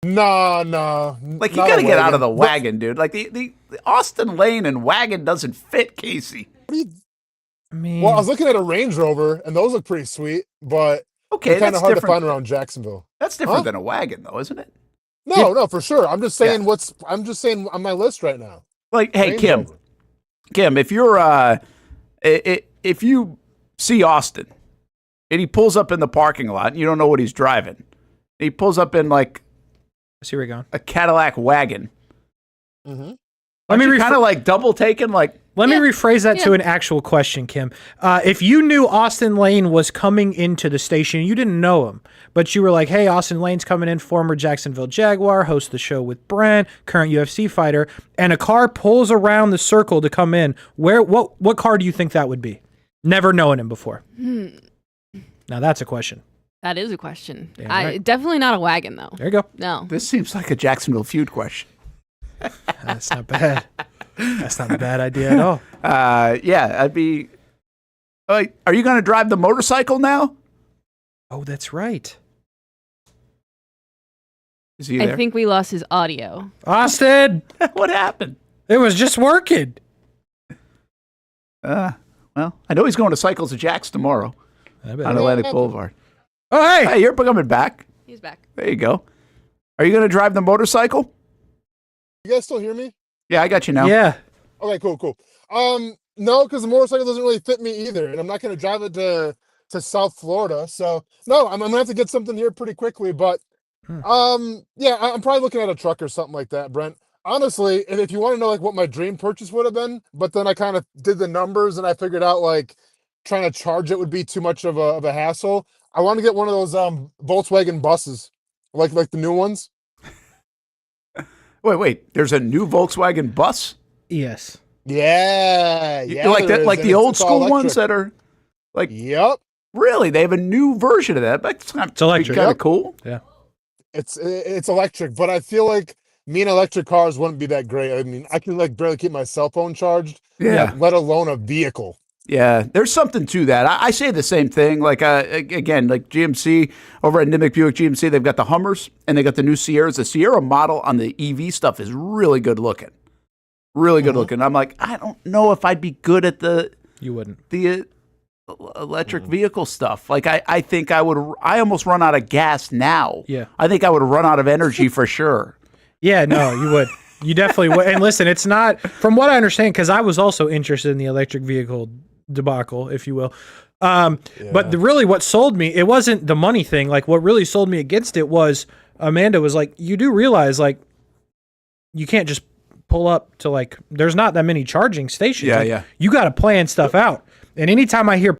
No. Like you got to get out of the wagon, dude. Like the Austin Lane and wagon doesn't fit, Casey. Well, I was looking at a Range Rover, and those look pretty sweet, but okay, kind of hard to find around Jacksonville. That's different than a wagon, though, isn't it? No, for sure. I'm just saying I'm just saying on my list right now. Like, hey, Range Kim, Rover. if you're if you see Austin and he pulls up in the parking lot and you don't know what he's driving, he pulls up in like I see where you're going. A Cadillac wagon. Mm-hmm. Let me kind of like double taken like. Let me rephrase that to an actual question, Kim. If you knew Austin Lane was coming into the station, you didn't know him, but you were like, hey, Austin Lane's coming in, former Jacksonville Jaguar, host the show with Brent, current UFC fighter, and a car pulls around the circle to come in, what car do you think that would be? Never knowing him before. Now that's a question. That is a question. Right. Definitely not a wagon, though. There you go. No. This seems like a Jacksonville Feud question. That's not bad. That's not a bad idea at all. Yeah, I'd be. Are you going to drive the motorcycle now? Oh, that's right. Is he there? I think we lost his audio. Austin! What happened? It was just working. Well, I know he's going to Cycles of Jacks tomorrow on Atlantic Boulevard. Oh, hey, you're coming back. He's back. There you go. Are you going to drive the motorcycle? You guys still hear me? Yeah, I got you now. Yeah. Okay, cool. No, because the motorcycle doesn't really fit me either, and I'm not going to drive it to South Florida. So no, I'm gonna have to get something here pretty quickly. But yeah, I'm probably looking at a truck or something like that, Brent. Honestly, and if you want to know like what my dream purchase would have been, but then I kind of did the numbers and I figured out like trying to charge it would be too much of a hassle. I want to get one of those Volkswagen buses. like the new ones. Wait. There's a new Volkswagen bus? Yes. Yeah. Like that, there like is, the and old it's all school ones electric. that are like. Yep. Really, they have a new version of that. That's It's electric. Kind of cool. Yeah. It's electric, but I feel like me and electric cars wouldn't be that great. I mean, I can like barely keep my cell phone charged. Yeah. Let alone a vehicle. Yeah, there's something to that. I say the same thing. Like again, like GMC over at Nimick Buick GMC, they've got the Hummers and they got the new Sierras. The Sierra model on the EV stuff is really good looking. Really good looking. I'm like, I don't know if I'd be good at the electric vehicle stuff. Like I think I would. I almost run out of gas now. Yeah. I think I would run out of energy for sure. Yeah, no, you would. You definitely would. And listen, it's not, from what I understand, because I was also interested in the electric vehicle debacle, if you will. But really what sold me, it wasn't the money thing. Like what really sold me against it was Amanda was like, you do realize like you can't just pull up to like, there's not that many charging stations. Yeah, like, yeah. You got to plan stuff out. And anytime I hear